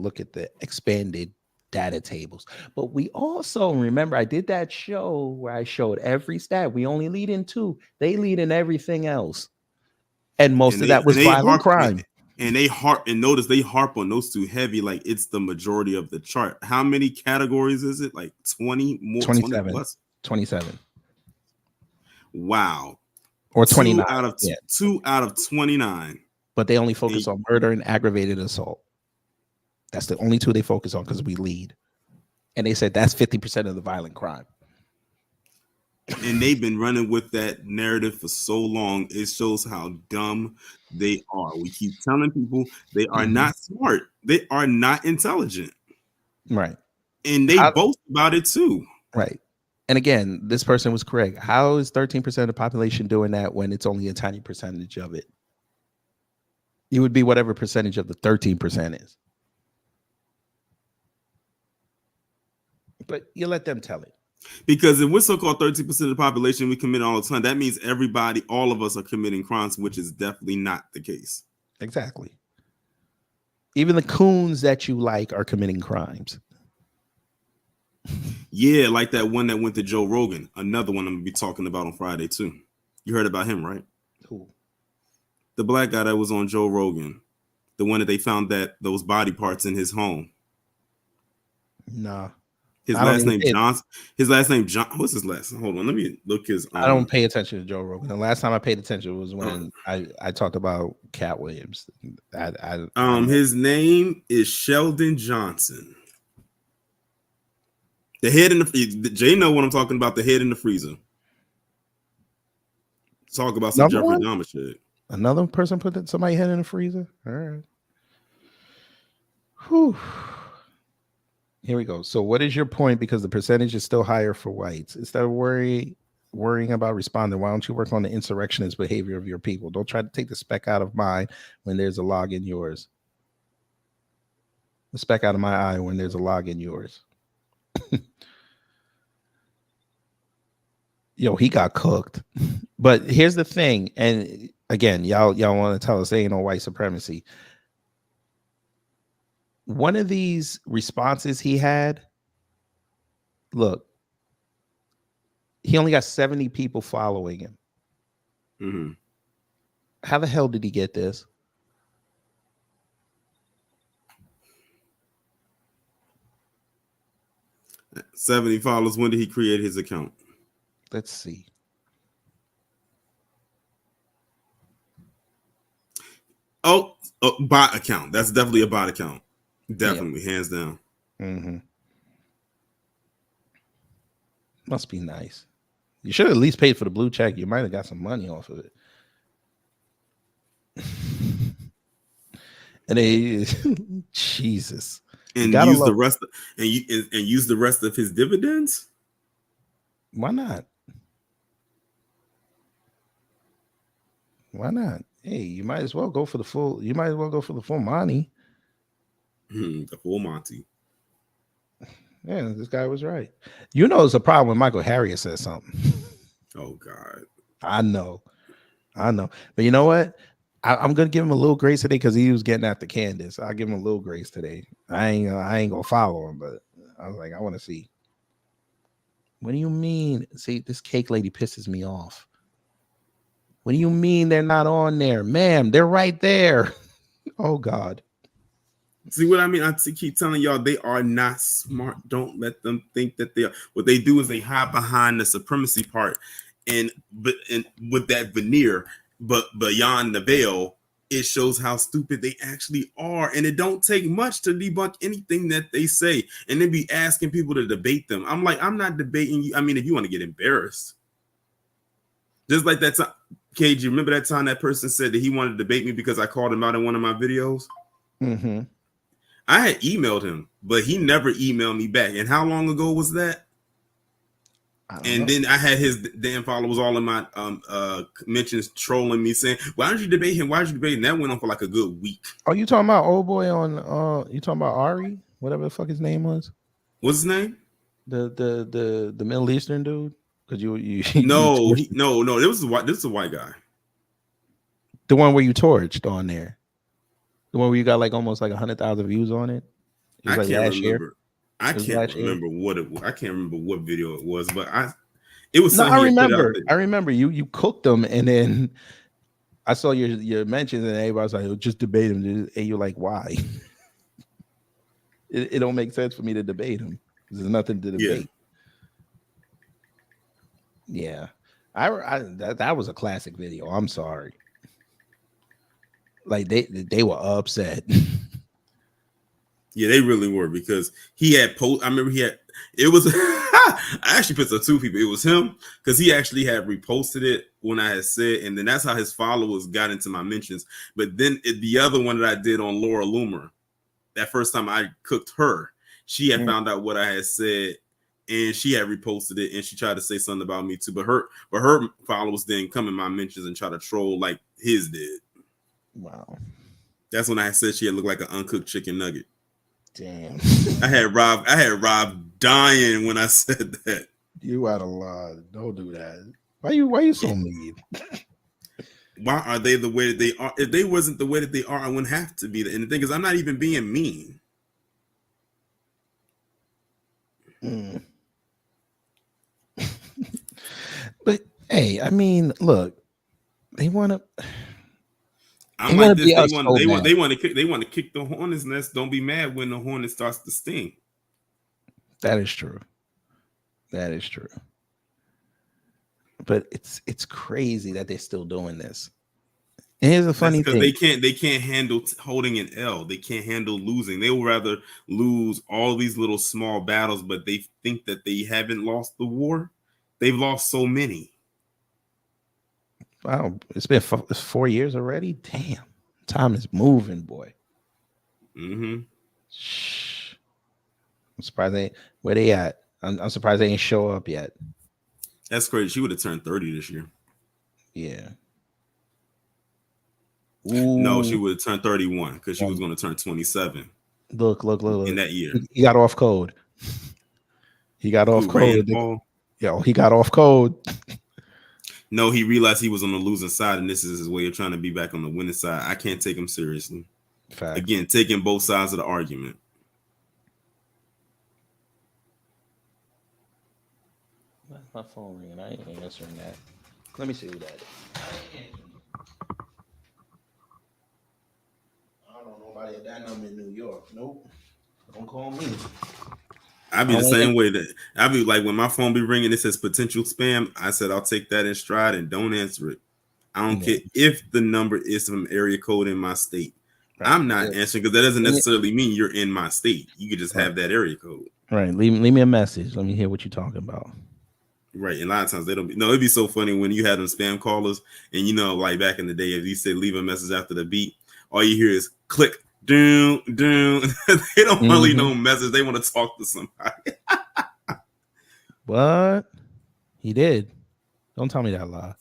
look at the expanded data tables. But we also remember I did that show where I showed every stat. We only lead in 2. They lead in everything else. And most of that was violent crime. And notice they harp on those 2 heavy, like it's the majority of the chart. How many categories is it? Like 20 more? 27. 20 plus? 27. Wow. Or 29. 2 out of 29. But they only focus on murder and aggravated assault. That's the only 2 they focus on because we lead. And they said that's 50% of the violent crime. And they've been running with that narrative for so long. It shows how dumb they are. We keep telling people they are not smart. They are not intelligent. Right. And they boast about it too. Right. And again, this person was correct. How is 13% of the population doing that when it's only a tiny percentage of it? It would be whatever percentage of the 13% is. But you let them tell it. Because if we're so-called 13% of the population, we commit all the time, that means everybody, all of us are committing crimes, which is definitely not the case. Exactly. Even the coons that you like are committing crimes. Yeah, like that one that went to Joe Rogan. Another one I'm gonna be talking about on Friday too. You heard about him, right? Who? The black guy that was on Joe Rogan. The one that they found that those body parts in his home. Nah. His I don't last even name pay, Johnson. His last name John. What's his last? Hold on, let me look his. I don't pay attention to Joe Rogan. The last time I paid attention was when I talked about Cat Williams. His name is Sheldon Johnson. The head in the Jay know what I'm talking about. The head in the freezer. Talk about some Jeffrey Dahmer shit. Another person put somebody head in the freezer. All right. Whew. Here we go. So what is your point? Because the percentage is still higher for whites. Instead of worrying about responding, why don't you work on the insurrectionist behavior of your people? Don't try to take the speck out of mine when there's a log in yours. The speck out of my eye when there's a log in yours. Yo, he got cooked. But here's the thing. And again, y'all want to tell us they ain't no white supremacy. One of these responses he had, look, he only got 70 people following him. Mm-hmm. How the hell did he get this? – 70 followers. When did he create his account? Let's see. Oh, bot account. That's definitely a bot account. Definitely, hands down. Mm-hmm. Must be nice. You should have at least paid for the blue check. You might have got some money off of it. And they, Jesus, and use the rest use the rest of his dividends. Why not? Why not? Hey, you might as well go for the full. You might as well go for the full Monty. The full Monty. Yeah, this guy was right. You know, it's a problem when Michael Harriet says something. Oh God, I know. But you know what? I'm gonna give him a little grace today because he was getting after Candace. I'll give him a little grace today. I ain't gonna follow him, but I was like, I want to see. What do you mean? See, this cake lady pisses me off. What do you mean they're not on there? Ma'am, they're right there. Oh, God. See what I mean? I keep telling y'all they are not smart. Don't let them think that they are. What they do is they hide behind the supremacy part and with that veneer, but beyond the veil, it shows how stupid they actually are. And it don't take much to debunk anything that they say. And then be asking people to debate them. I'm like, I'm not debating you. I mean, if you want to get embarrassed. Just like that time. KG, remember that time that person said that he wanted to debate me because I called him out in one of my videos? Mm-hmm. I had emailed him, but he never emailed me back. And how long ago was that? And then I had his damn followers all in my mentions trolling me saying, why don't you debate him? Why don't you debate him? That went on for like a good week. Oh, you talking about old boy on you talking about Ari? Whatever the fuck his name was? What's his name? The Middle Eastern dude? Because you no, this is a white guy. The one where you torched on there. The one where you got like almost like 100,000 views on it. I can't remember. I can't remember what it was. I can't remember what video it was, but it was something. I remember you cooked them, and then I saw your mentions, and everybody was like, oh, just debate him. And you're like, why? It don't make sense for me to debate him. There's nothing to debate. Yeah. That was a classic video. I'm sorry. Like they were upset. Yeah, they really were because he had I remember it was I actually put two people. It was him because he actually had reposted it when I had said, and then that's how his followers got into my mentions. But then the other one that I did on Laura Loomer, that first time I cooked her, she had found out what I had said, and she had reposted it, and she tried to say something about me too. But her followers didn't come in my mentions and try to troll like his did. Wow. That's when I said she had looked like an uncooked chicken nugget. Damn. I had Rob dying when I said that. You out of line. Don't do that. Why you so mean? Why are they the way that they are? If they wasn't the way that they are, I wouldn't have to be. And the thing is, I'm not even being mean. But hey, I mean, look, they want to. I'm like this. Be They us want. so They want. bad. They want to kick. They want to kick the hornet's nest. Don't be mad when the hornet starts to sting. That is true. That is true. But it's crazy that they're still doing this. And here's the funny Because thing. they can't handle holding an L. They can't handle losing. They would rather lose all these little small battles, but they think that they haven't lost the war. They've lost so many. Wow, it's been 4 years already. Damn, time is moving, boy. Mm-hmm. Shh. I'm surprised where they at. I'm surprised they ain't show up yet. That's crazy. She would have turned 30 this year. Yeah. No, she would have turned 31 because she was going to turn 27. Look. In that year. He got off code. He got off code. Yo, he got off code. No, he realized he was on the losing side, and this is his way of trying to be back on the winning side. I can't take him seriously. Fact. Again, taking both sides of the argument. My phone ringing. I ain't answering that. Let me see who that is. I don't know nobody at that number in New York. Nope. Don't call me. I be the same way that I be like when my phone be ringing, it says potential spam. I said I'll take that in stride and don't answer it. I don't care if the number is from area code in my state. Right. I'm not answering because that doesn't necessarily mean you're in my state. You could just have that area code. Right. Leave me a message. Let me hear what you're talking about. Right. And a lot of times they don't be. No, it'd be so funny when you had them spam callers and like back in the day, if you said leave a message after the beep, all you hear is click. Doom. They don't really know message. They want to talk to somebody. What? He did. Don't tell me that lie.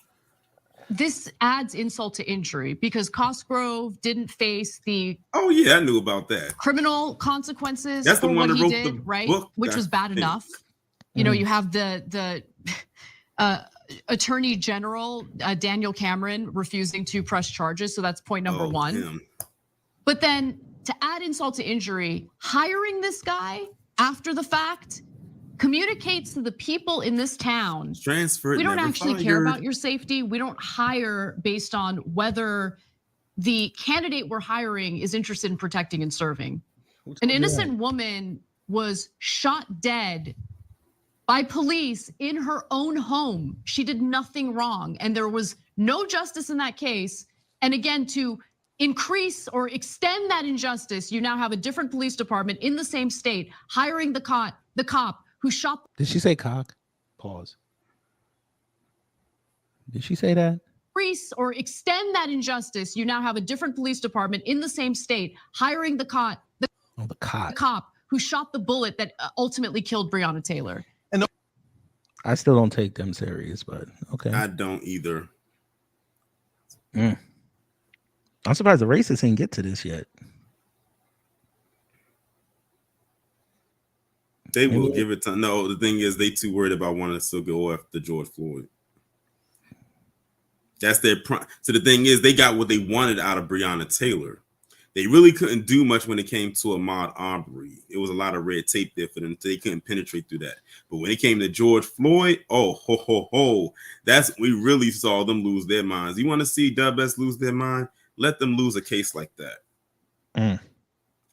This adds insult to injury because Cosgrove didn't face the I knew about that. Criminal consequences That's for the one what that he wrote did, the right? book. Which was bad enough. You know, you have the Attorney General Daniel Cameron refusing to press charges, so that's point number one. Him. But then to add insult to injury, hiring this guy after the fact communicates to the people in this town. Transferred. We don't actually care about your safety. We don't hire based on whether the candidate we're hiring is interested in protecting and serving. An innocent woman was shot dead by police in her own home. She did nothing wrong, and there was no justice in that case. And again, to increase or extend that injustice, you now have a different police department in the same state hiring the cop who shot. Did she say cock? Pause. Did she say that? Increase or extend that injustice, you now have a different police department in the same state hiring the cop who shot the bullet that ultimately killed Breonna Taylor. And I still don't take them serious, but okay. I don't either. I'm surprised the racists ain't get to this yet. They will give it time. No, the thing is, they too worried about wanting to still go after George Floyd. That's their prime. So the thing is, they got what they wanted out of Breonna Taylor. They really couldn't do much when it came to Ahmaud Arbery. It was a lot of red tape there for them. They couldn't penetrate through that. But when it came to George Floyd, that's we really saw them lose their minds. You want to see WS lose their mind? Let them lose a case like that.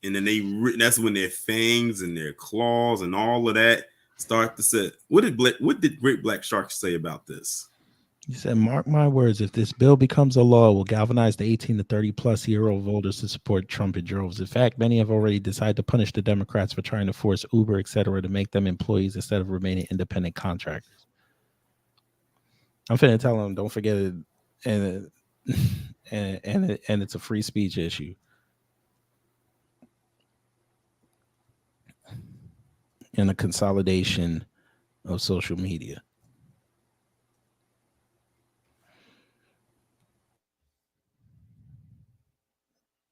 And then that's when their fangs and their claws and all of that start to set. What did Great Black Shark say about this? He said, mark my words, if this bill becomes a law, it will galvanize the 18 to 30 plus year old voters to support Trump in droves. In fact, many have already decided to punish the Democrats for trying to force Uber, etc., to make them employees instead of remaining independent contractors. I'm finna tell them, don't forget it, and it's a free speech issue. And a consolidation of social media.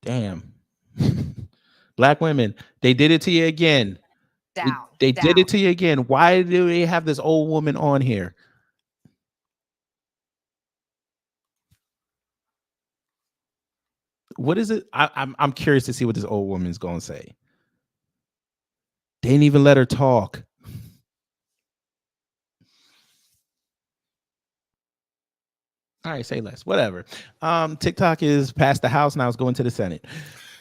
Damn. Black women, they did it to you again. They did it to you again. Why do they have this old woman on here? What is it? I'm curious to see what this old woman's gonna say. They didn't even let her talk. All right, say less. Whatever. TikTok is past the House now. It's going to the Senate.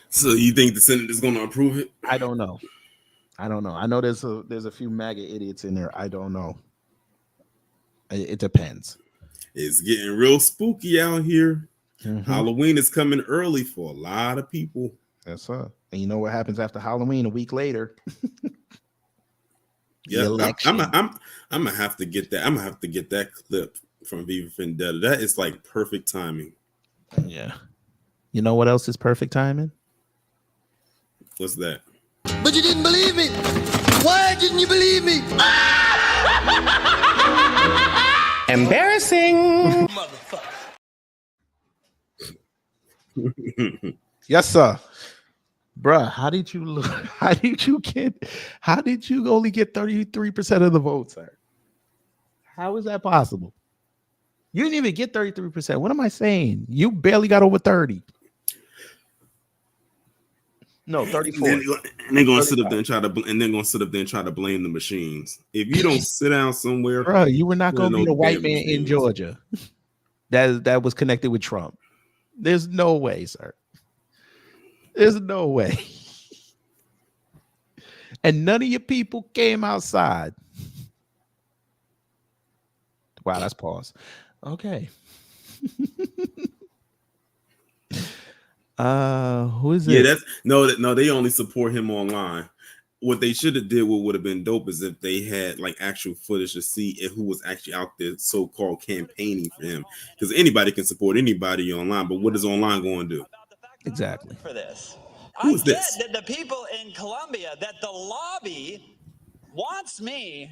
So you think the Senate is going to approve it? I don't know. I know there's a few MAGA idiots in there. I don't know. It depends. It's getting real spooky out here. Mm-hmm. Halloween is coming early for a lot of people. That's and you know what happens after Halloween? A week later. Yeah, I'm gonna have to get that. I'm gonna have to get that clip from Viva Vendetta. That is like perfect timing. Yeah. You know what else is perfect timing? What's that? But you didn't believe me. Why didn't you believe me? Embarrassing. Yes, sir. Bruh, how did you only get 33% of the vote, sir? How is that possible? You didn't even get 33%. What am I saying? You barely got over 30. No, 34. And they're gonna sit up there and try to blame the machines. If you don't sit down somewhere, bro, you were not gonna be the white man in Georgia that was connected with Trump. There's no way, sir. There's no way. And none of your people came outside. Wow, that's pause. Okay. Who is it? Yeah, that's no, they only support him online. What they should have did, what would have been dope, is if they had like actual footage to see who was actually out there so-called campaigning for him. Because anybody can support anybody online, but what is online going to do? Exactly. For this. Who's I this? get that the people in Colombia, that the lobby wants me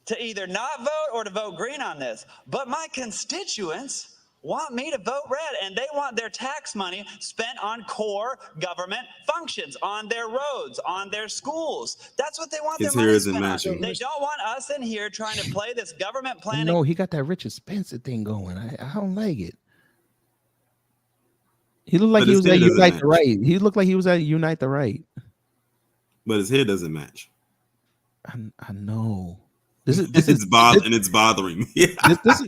to either not vote or to vote green on this. But my constituents want me to vote red, and they want their tax money spent on core government functions, on their roads, on their schools. That's what they want His their hair money isn't spent matching. on. They don't want us in here trying to play this government planning. No, he got that Richard Spencer thing going. I don't like it. He looked like he was at Unite the Right. He looked like he was at Unite the Right. But his hair doesn't match. I know. It's bothering me.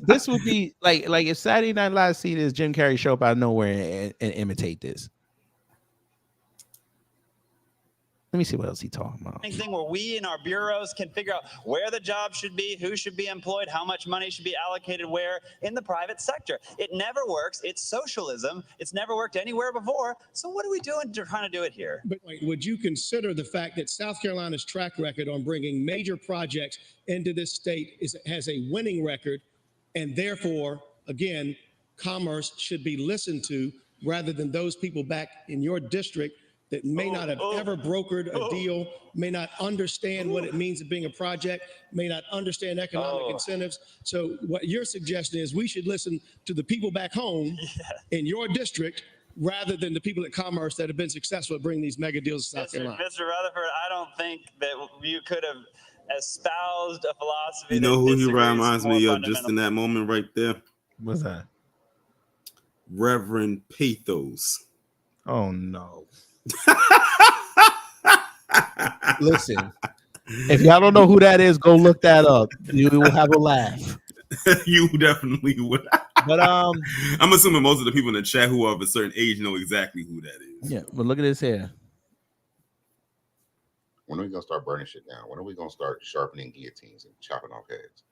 This would be like if Saturday Night Live see this Jim Carrey show up out of nowhere and imitate this. Let me see what else he talking about. Thing where we in our bureaus can figure out where the job should be, who should be employed, how much money should be allocated where in the private sector. It never works. It's socialism. It's never worked anywhere before. So what are we doing trying to do it here? But would you consider the fact that South Carolina's track record on bringing major projects into this state has a winning record, and therefore, again, commerce should be listened to rather than those people back in your district that may not have ever brokered a deal, may not understand what it means of being a project, may not understand economic incentives. So what you're suggesting is we should listen to the people back home in your district rather than the people at commerce that have been successful at bringing these mega deals to South Carolina. Mr. Rutherford, I don't think that you could have espoused a philosophy. You know who he reminds me of just in that moment right there? What's that? Reverend Pathos. Oh no. Listen, if y'all don't know who that is, go look that up. You will have a laugh. You definitely would. But I'm assuming most of the people in the chat who are of a certain age know exactly who that is. Yeah, but look at this here. When are we gonna start burning shit down? When are we gonna start sharpening guillotines and chopping off heads?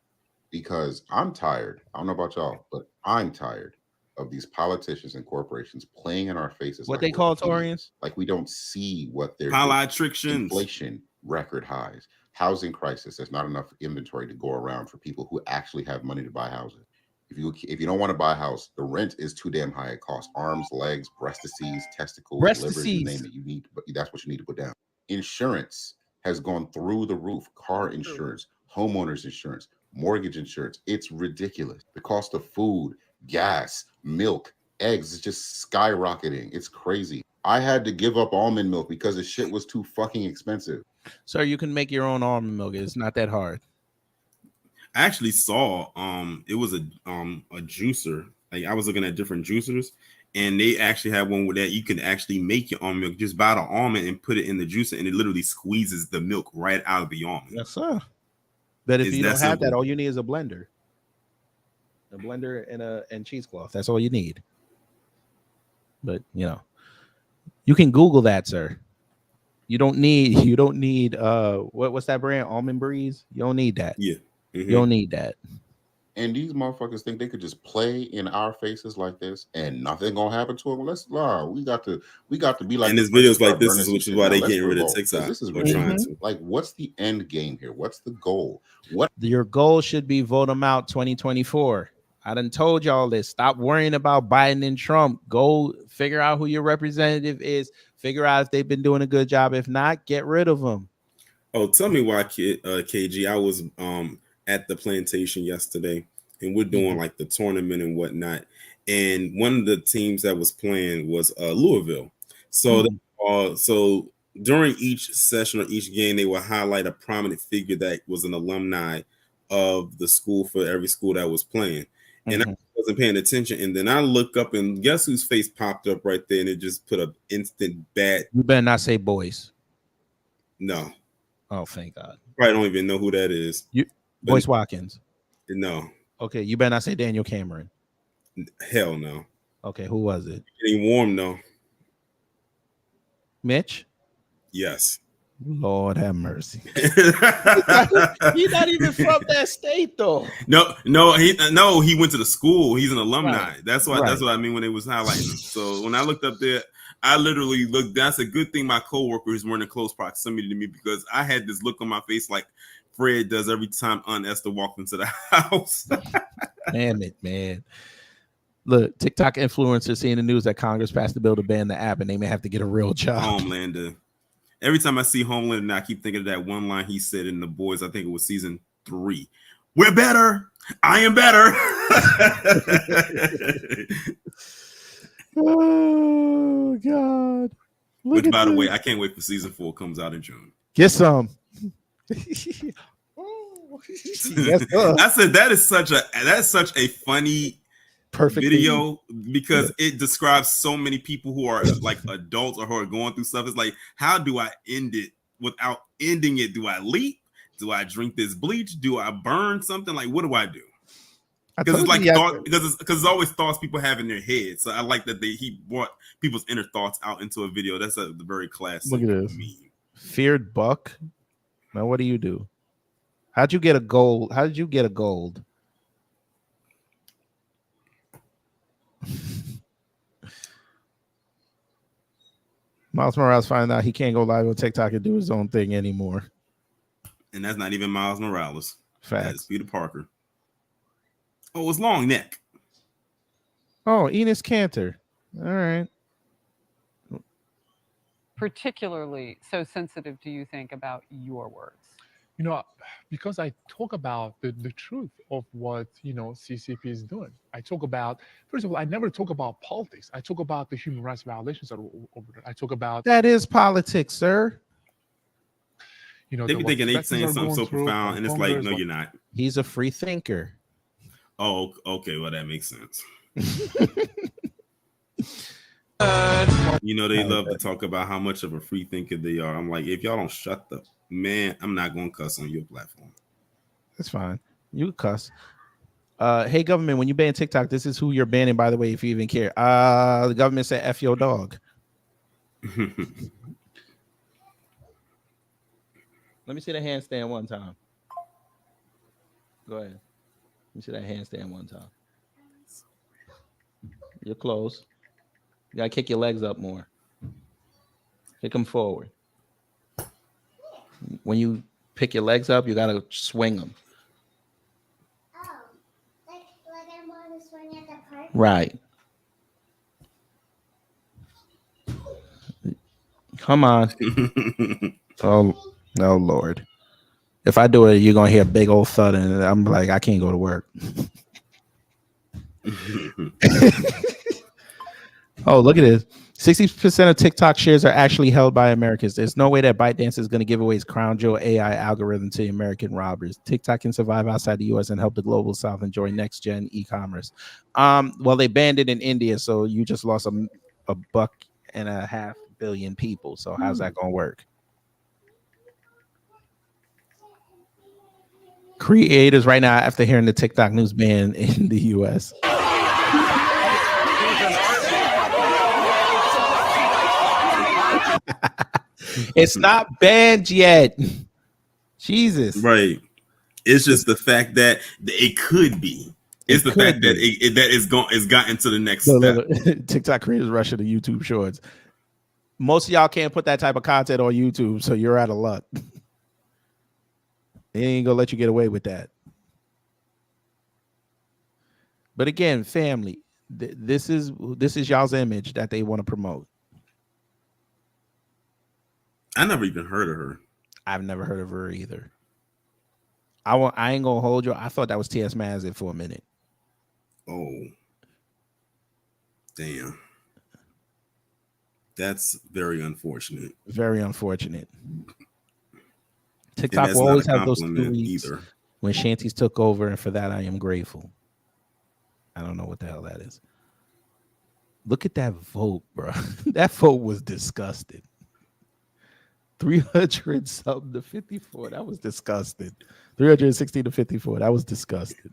Because I'm tired. I don't know about y'all, but I'm tired of these politicians and corporations playing in our faces. What they call Torians? Like we don't see what they're Politicians. Inflation record highs, housing crisis. There's not enough inventory to go around for people who actually have money to buy houses. If you don't want to buy a house, the rent is too damn high. It costs arms, legs, breastises, testicles, livers, you name it. You need, but that's what you need to put down. Insurance has gone through the roof. Car insurance, homeowners insurance, mortgage insurance. It's ridiculous. The cost of food, gas, milk, eggs is just skyrocketing. It's crazy. I had to give up almond milk because the shit was too fucking expensive. Sir, you can make your own almond milk. It's not that hard. I actually saw it was a juicer. Like I was looking at different juicers, and they actually have one where that you can actually make your almond milk. Just buy the almond and put it in the juicer, and it literally squeezes the milk right out of the almond. Yes, sir. But if It's you that don't have that, simple. all you need is a blender. A blender and cheesecloth. That's all you need. But you can Google that, sir. You don't need what's that brand? Almond Breeze? You don't need that. Yeah. You don't need that. And these motherfuckers think they could just play in our faces like this and nothing gonna happen to them. We got to be like. And there's videos like this is which is why they getting rid of TikTok. This is Or trying to. like, what's the end game here? What's the goal? What Your goal should be vote them out 2024. I done told y'all this. Stop worrying about Biden and Trump. Go figure out who your representative is. Figure out if they've been doing a good job. If not, get rid of them. Oh, tell me why, KG. I was at the plantation yesterday, and we're doing like the tournament and whatnot. And one of the teams that was playing was Louisville. So, so during each session or each game, they would highlight a prominent figure that was an alumni of the school for every school that was playing. And I wasn't paying attention. And then I look up, and guess whose face popped up right there? And it just put an instant bad. You better not say boys. No. Oh, thank God. Probably don't even know who that is. Boyce Watkins. No. Okay, you better not say Daniel Cameron. Hell no. Okay, who was it? Getting warm though. Mitch? Yes. Lord have mercy. He's not even from that state though. No, he went to the school. He's an alumni. Right. That's what I mean when it was highlighting him. So when I looked up there, I literally looked. That's a good thing my coworkers weren't in close proximity to me, because I had this look on my face like Fred does every time Aunt Esther walked into the house. Damn it, man. Look, TikTok influencers seeing the news that Congress passed the bill to ban the app, and they may have to get a real job. Homelander. Every time I see Homelander, I keep thinking of that one line he said in The Boys. I think it was season 3. We're better. I am better. Oh God! Which, by the way, I can't wait for season 4 comes out in June. Get some. Yes, I said that is such a funny perfect video, because it describes so many people who are like adults or who are going through stuff. It's like, how do I end it without ending it? Do I leap? Do I drink this bleach? Do I burn something? Like, what do I do? Because it's like because it's always thoughts people have in their head. So I like that he brought people's inner thoughts out into a video. That's a very classic. Look at this. Feared buck. Now what do you do? How'd you get a gold? How did you get a gold? Miles Morales found out he can't go live on TikTok and do his own thing anymore. And that's not even Miles Morales. Facts. That's Peter Parker. Oh, it's long neck. Oh, Enos Cantor. All right. Particularly so sensitive do you think about your words? You know, because I talk about the truth of what, CCP is doing. I talk about, first of all, I never talk about politics. I talk about the human rights violations that are over there. I talk about... That is politics, sir. They be thinking they're saying something so profound, and it's like, no, you're not. He's a free thinker. Oh, okay. Well, that makes sense. They love to talk about how much of a free thinker they are. I'm like, if y'all don't shut the man, I'm not going to cuss on your platform. That's fine. You cuss. Hey, government, when you ban TikTok, this is who you're banning, by the way, if you even care. The government said F your dog. Let me see the handstand one time. Go ahead. Let me see that handstand one time. You're close. You gotta kick your legs up more. Kick them forward. When you pick your legs up, you gotta swing them. Oh, like I want to swing at the park? Right. Come on. Oh Lord. If I do it, you're gonna hear a big old thud, and I'm like, I can't go to work. Oh, look at this. 60% of TikTok shares are actually held by Americans. There's no way that ByteDance is going to give away its crown jewel AI algorithm to American robbers. TikTok can survive outside the US and help the global South enjoy next gen e-commerce. Well, they banned it in India, so you just lost a $1.5 billion people. So how's that going to work? Creators right now, after hearing the TikTok news ban in the US. It's not banned yet. Jesus. Right. It's just the fact that it could be. It's the fact that it's gotten to the next step. TikTok creators rushing to YouTube Shorts. Most of y'all can't put that type of content on YouTube, so you're out of luck. They ain't gonna let you get away with that. But again, family, this is y'all's image that they want to promote. I never even heard of her. I've never heard of her either. I ain't gonna hold you. I thought that was T.S. Mazin for a minute. Oh, damn. That's very unfortunate. Very unfortunate. TikTok will always have those 2 weeks either. When Shanties took over, and for that I am grateful. I don't know what the hell that is. Look at that vote, bro. That vote was disgusting. 300 something to 54. That was disgusting. 360 to 54. That was disgusting.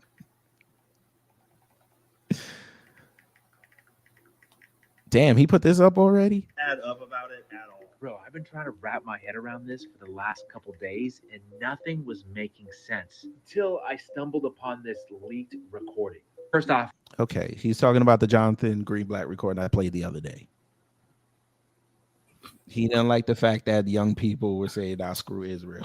Damn, he put this up already? Add up about it at all. Bro, I've been trying to wrap my head around this for the last couple days, and nothing was making sense until I stumbled upon this leaked recording. First off, okay, he's talking about the Jonathan Greenblatt recording I played the other day. He didn't like the fact that young people were saying, "Nah, screw Israel."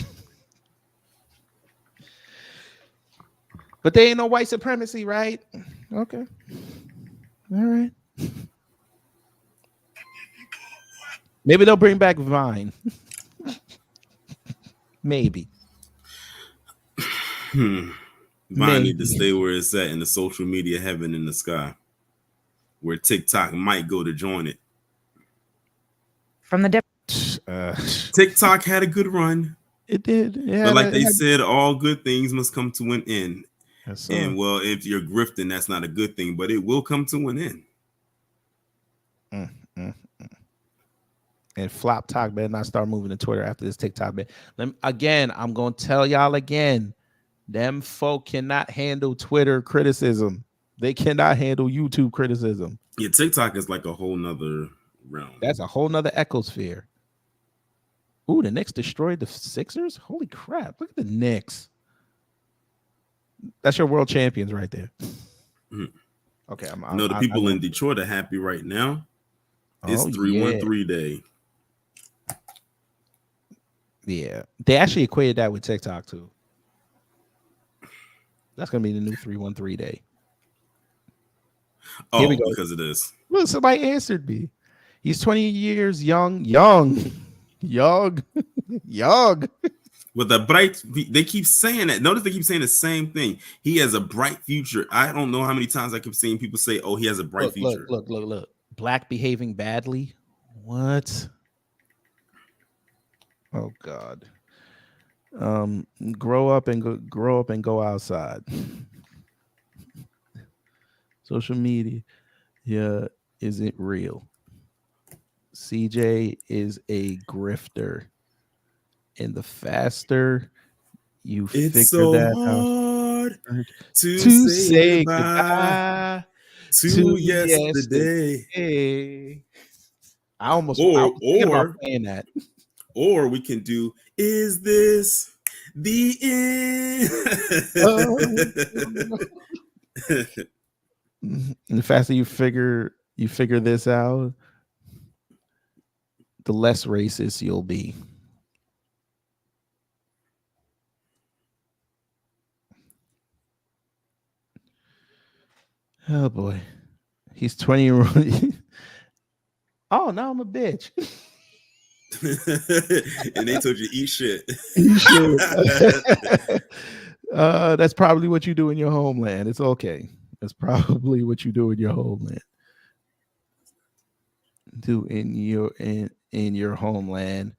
But they ain't no white supremacy, right? Okay. All right. Maybe they'll bring back Vine. Maybe. Vine need to stay where it's at in the social media heaven in the sky, where TikTok might go to join it. From the TikTok had a good run. It did. Yeah, but like they said, all good things must come to an end. Yes, and well, if you're grifting, that's not a good thing, but it will come to an end. And Flop Talk better not start moving to Twitter after this TikTok ban. Again, I'm going to tell y'all again, them folk cannot handle Twitter criticism. They cannot handle YouTube criticism. Yeah, TikTok is like a whole nother realm. That's a whole nother ecosphere. Ooh, the Knicks destroyed the Sixers? Holy crap. Look at the Knicks. That's your world champions right there. Okay. The people in Detroit are happy right now. It's 313 day. Yeah. They actually equated that with TikTok too. That's going to be the new 313 day. Oh, here we go. Because of this. Well, somebody answered me. He's 20 years young. With a bright, they keep saying that. Notice they keep saying the same thing. He has a bright future. I don't know how many times I keep seeing people say, "Oh, he has a bright future." Look. Black behaving badly. What? Oh God. Grow up and go outside. Social media, isn't real. CJ is a grifter. And the faster you figure so that hard out to say goodbye to yesterday. I was thinking about playing that. Or we can do, is this the end? And the faster you figure this out, the less racist you'll be. Oh boy, he's 20. Oh, now I'm a bitch. And they told you eat shit. Eat shit. That's probably what you do in your homeland. It's okay. That's probably what you do in your homeland. do in your homeland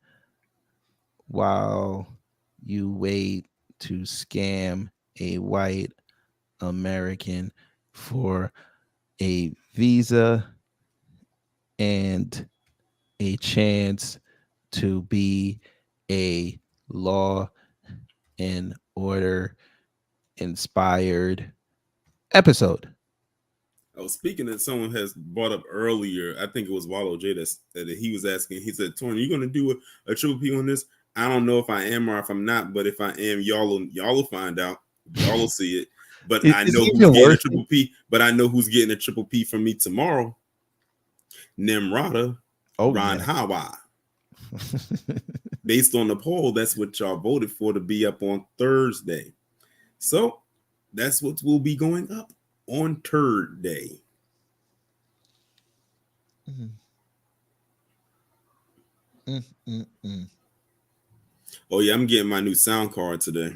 while you wait to scam a white American for a visa and a chance to be a law and order inspired episode. Oh, speaking of someone has brought up earlier, I think it was Wallow J that he was asking. He said, "Tony, you going to do a triple P on this?" I don't know if I am or if I'm not, but if I am, y'all will find out. Y'all will see it. But I know who's getting a triple P. But I know who's getting a triple P from me tomorrow. Nimrata, Ron Hawa. Based on the poll, that's what y'all voted for to be up on Thursday. So that's what will be going up on Thursday. Oh yeah, I'm getting my new sound card today.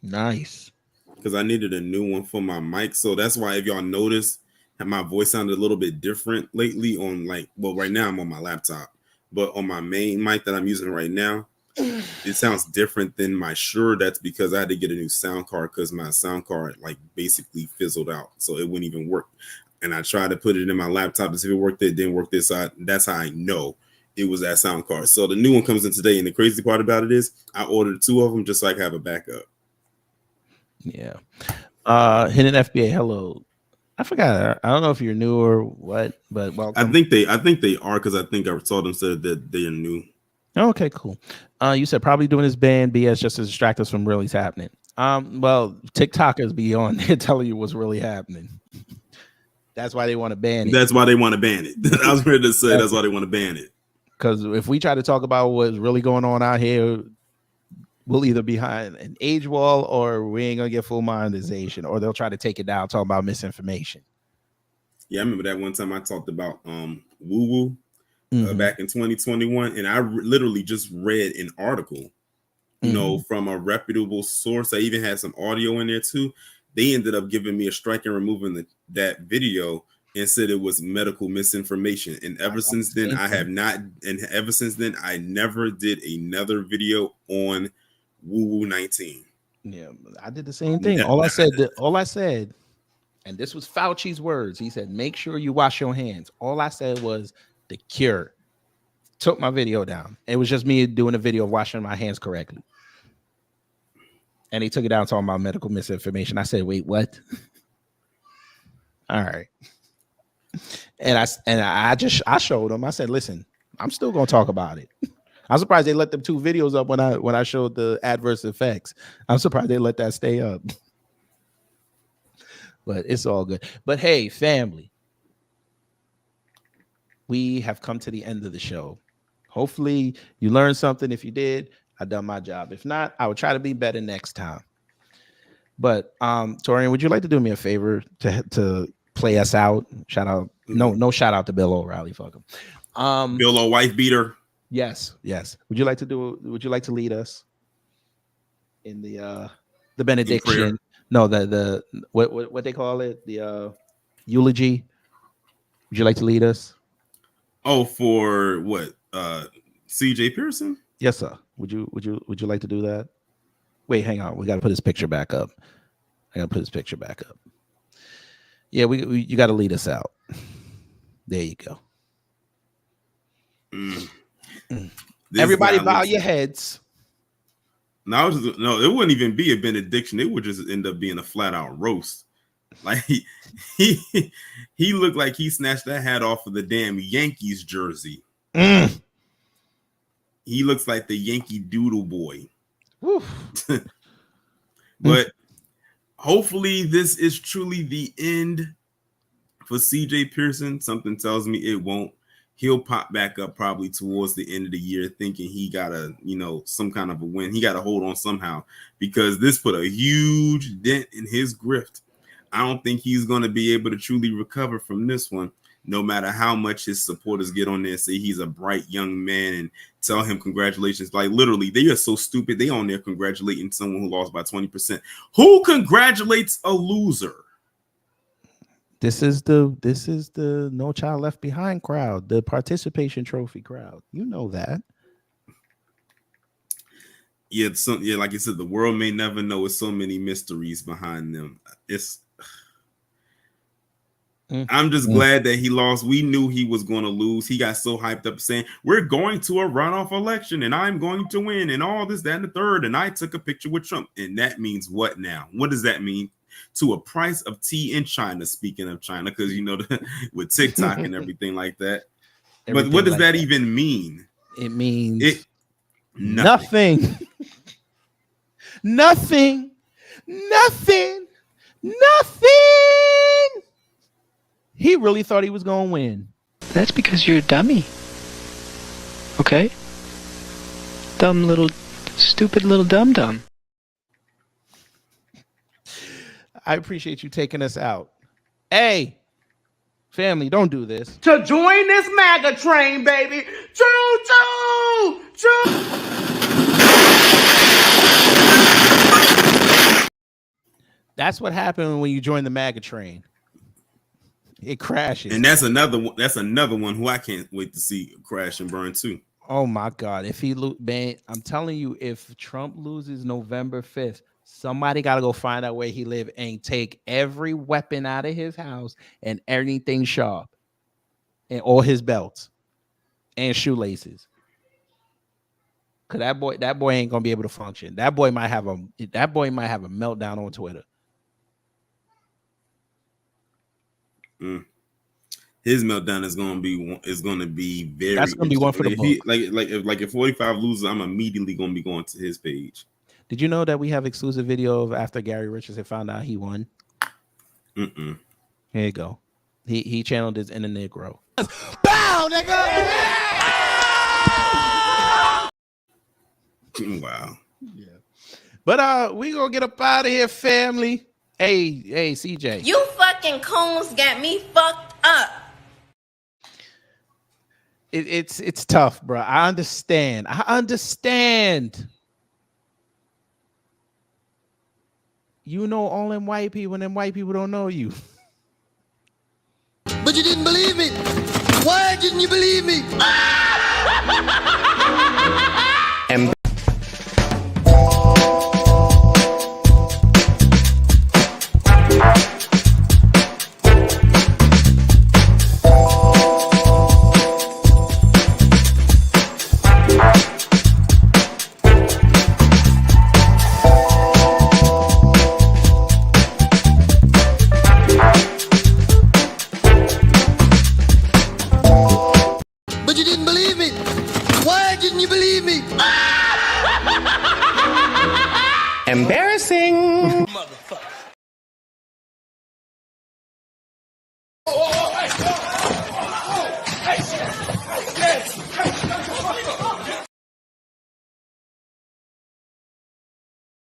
Nice. Because I needed a new one for my mic. So that's why if y'all notice, my voice sounded a little bit different lately on right now I'm on my laptop. But on my main mic that I'm using right now, it sounds different than my Shure. That's because I had to get a new sound card because my sound card basically fizzled out. So it wouldn't even work. And I tried to put it in my laptop to see if it worked. It didn't work this side. That's how I know it was that sound card. So the new one comes in today. And the crazy part about it is I ordered 2 of them just so I can have a backup. Yeah. Hidden FBA, hello. I forgot. I don't know if you're new or what, but welcome. I think they are because I think I saw them said that they are new. Okay, cool. You said probably doing this band BS just to distract us from really's happening. Well, TikTokers be on there telling you what's really happening. That's why they want to ban it. That's why they want to ban it. I was ready to say that's why they want to ban it. Because if we try to talk about what's really going on out here, we'll either be behind an age wall or we ain't gonna get full monetization, or they'll try to take it down talking about misinformation. Yeah, I remember that one time I talked about woo woo back in 2021, and I literally just read an article, you know, from a reputable source. I even had some audio in there too. They ended up giving me a strike and removing that video and said it was medical misinformation. And ever since then, I have not. And ever since then, I never did another video on Woo Woo 19. Yeah, I did the same thing. All I said, and this was Fauci's words. He said, "Make sure you wash your hands." All I said was the cure. Took my video down. It was just me doing a video of washing my hands correctly. And he took it down talking about medical misinformation. I said, "Wait, what?" All right. And I showed him. I said, "Listen, I'm still gonna talk about it." I'm surprised they let them 2 videos up when I showed the adverse effects. I'm surprised they let that stay up. But it's all good. But hey, family, we have come to the end of the show. Hopefully you learned something. If you did, I done my job. If not, I will try to be better next time. But Torian, would you like to do me a favor to play us out? Shout out. No shout out to Bill O'Reilly. Fuck him. Bill O' wife beater. Yes. Would you like to lead us in the benediction? No, the what they call it? The eulogy. Would you like to lead us? Oh, for what? CJ Pearson? Yes, sir. Would you like to do that? Wait, hang on. We got to put his picture back up. I got to put his picture back up. Yeah, you got to lead us out. There you go. Everybody bow your heads. No, it wouldn't even be a benediction. It would just end up being a flat out roast. Like he looked like he snatched that hat off of the damn Yankees jersey. He looks like the Yankee Doodle Boy. But hopefully this is truly the end for CJ Pearson. Something tells me it won't. He'll pop back up probably towards the end of the year thinking he got some kind of a win. He got to hold on somehow because this put a huge dent in his grift. I don't think he's going to be able to truly recover from this one, no matter how much his supporters get on there and say he's a bright young man and tell him congratulations. Like literally, they are so stupid. They on there congratulating someone who lost by 20%. Who congratulates a loser? This is the No Child Left Behind crowd, the participation trophy crowd. You know that. Yeah, like you said, the world may never know. It's so many mysteries behind them. I'm just glad that he lost. We knew he was going to lose. He got so hyped up saying, we're going to a runoff election and I'm going to win and all this, that, and the third. And I took a picture with Trump. And that means what now? What does that mean to a price of tea in China? Speaking of China, because you know, with TikTok and everything like that. But what does that even mean? It means nothing. Nothing. He really thought he was going to win. That's because you're a dummy. Okay? Stupid little dum-dum. I appreciate you taking us out. Hey, family, don't do this. To join this MAGA train, baby. Choo choo! Choo! That's what happened when you join the MAGA train. It crashes. And that's another one who I can't wait to see crash and burn too. Oh my God. If he man, I'm telling you, if Trump loses November 5th, somebody got to go find out where he live and take every weapon out of his house and everything sharp and all his belts and shoelaces. Cause that boy ain't gonna be able to function. That boy might have a meltdown on Twitter. His meltdown is going to be very. That's going to be one for the book. If 45 loses, I'm immediately going to be going to his page. Did you know that we have exclusive video of after Gary Richards had found out he won? Here you go. He channeled his inner Negro. Bow, nigga! Wow. Yeah. But we gonna get up out of here, family. Hey, CJ. You fucking coons got me fucked up. It's tough, bro. I understand. You know all them white people, and them white people don't know you. But you didn't believe me. Why didn't you believe me? But you didn't believe me. Why didn't you believe me? Embarrassing. Motherfucker.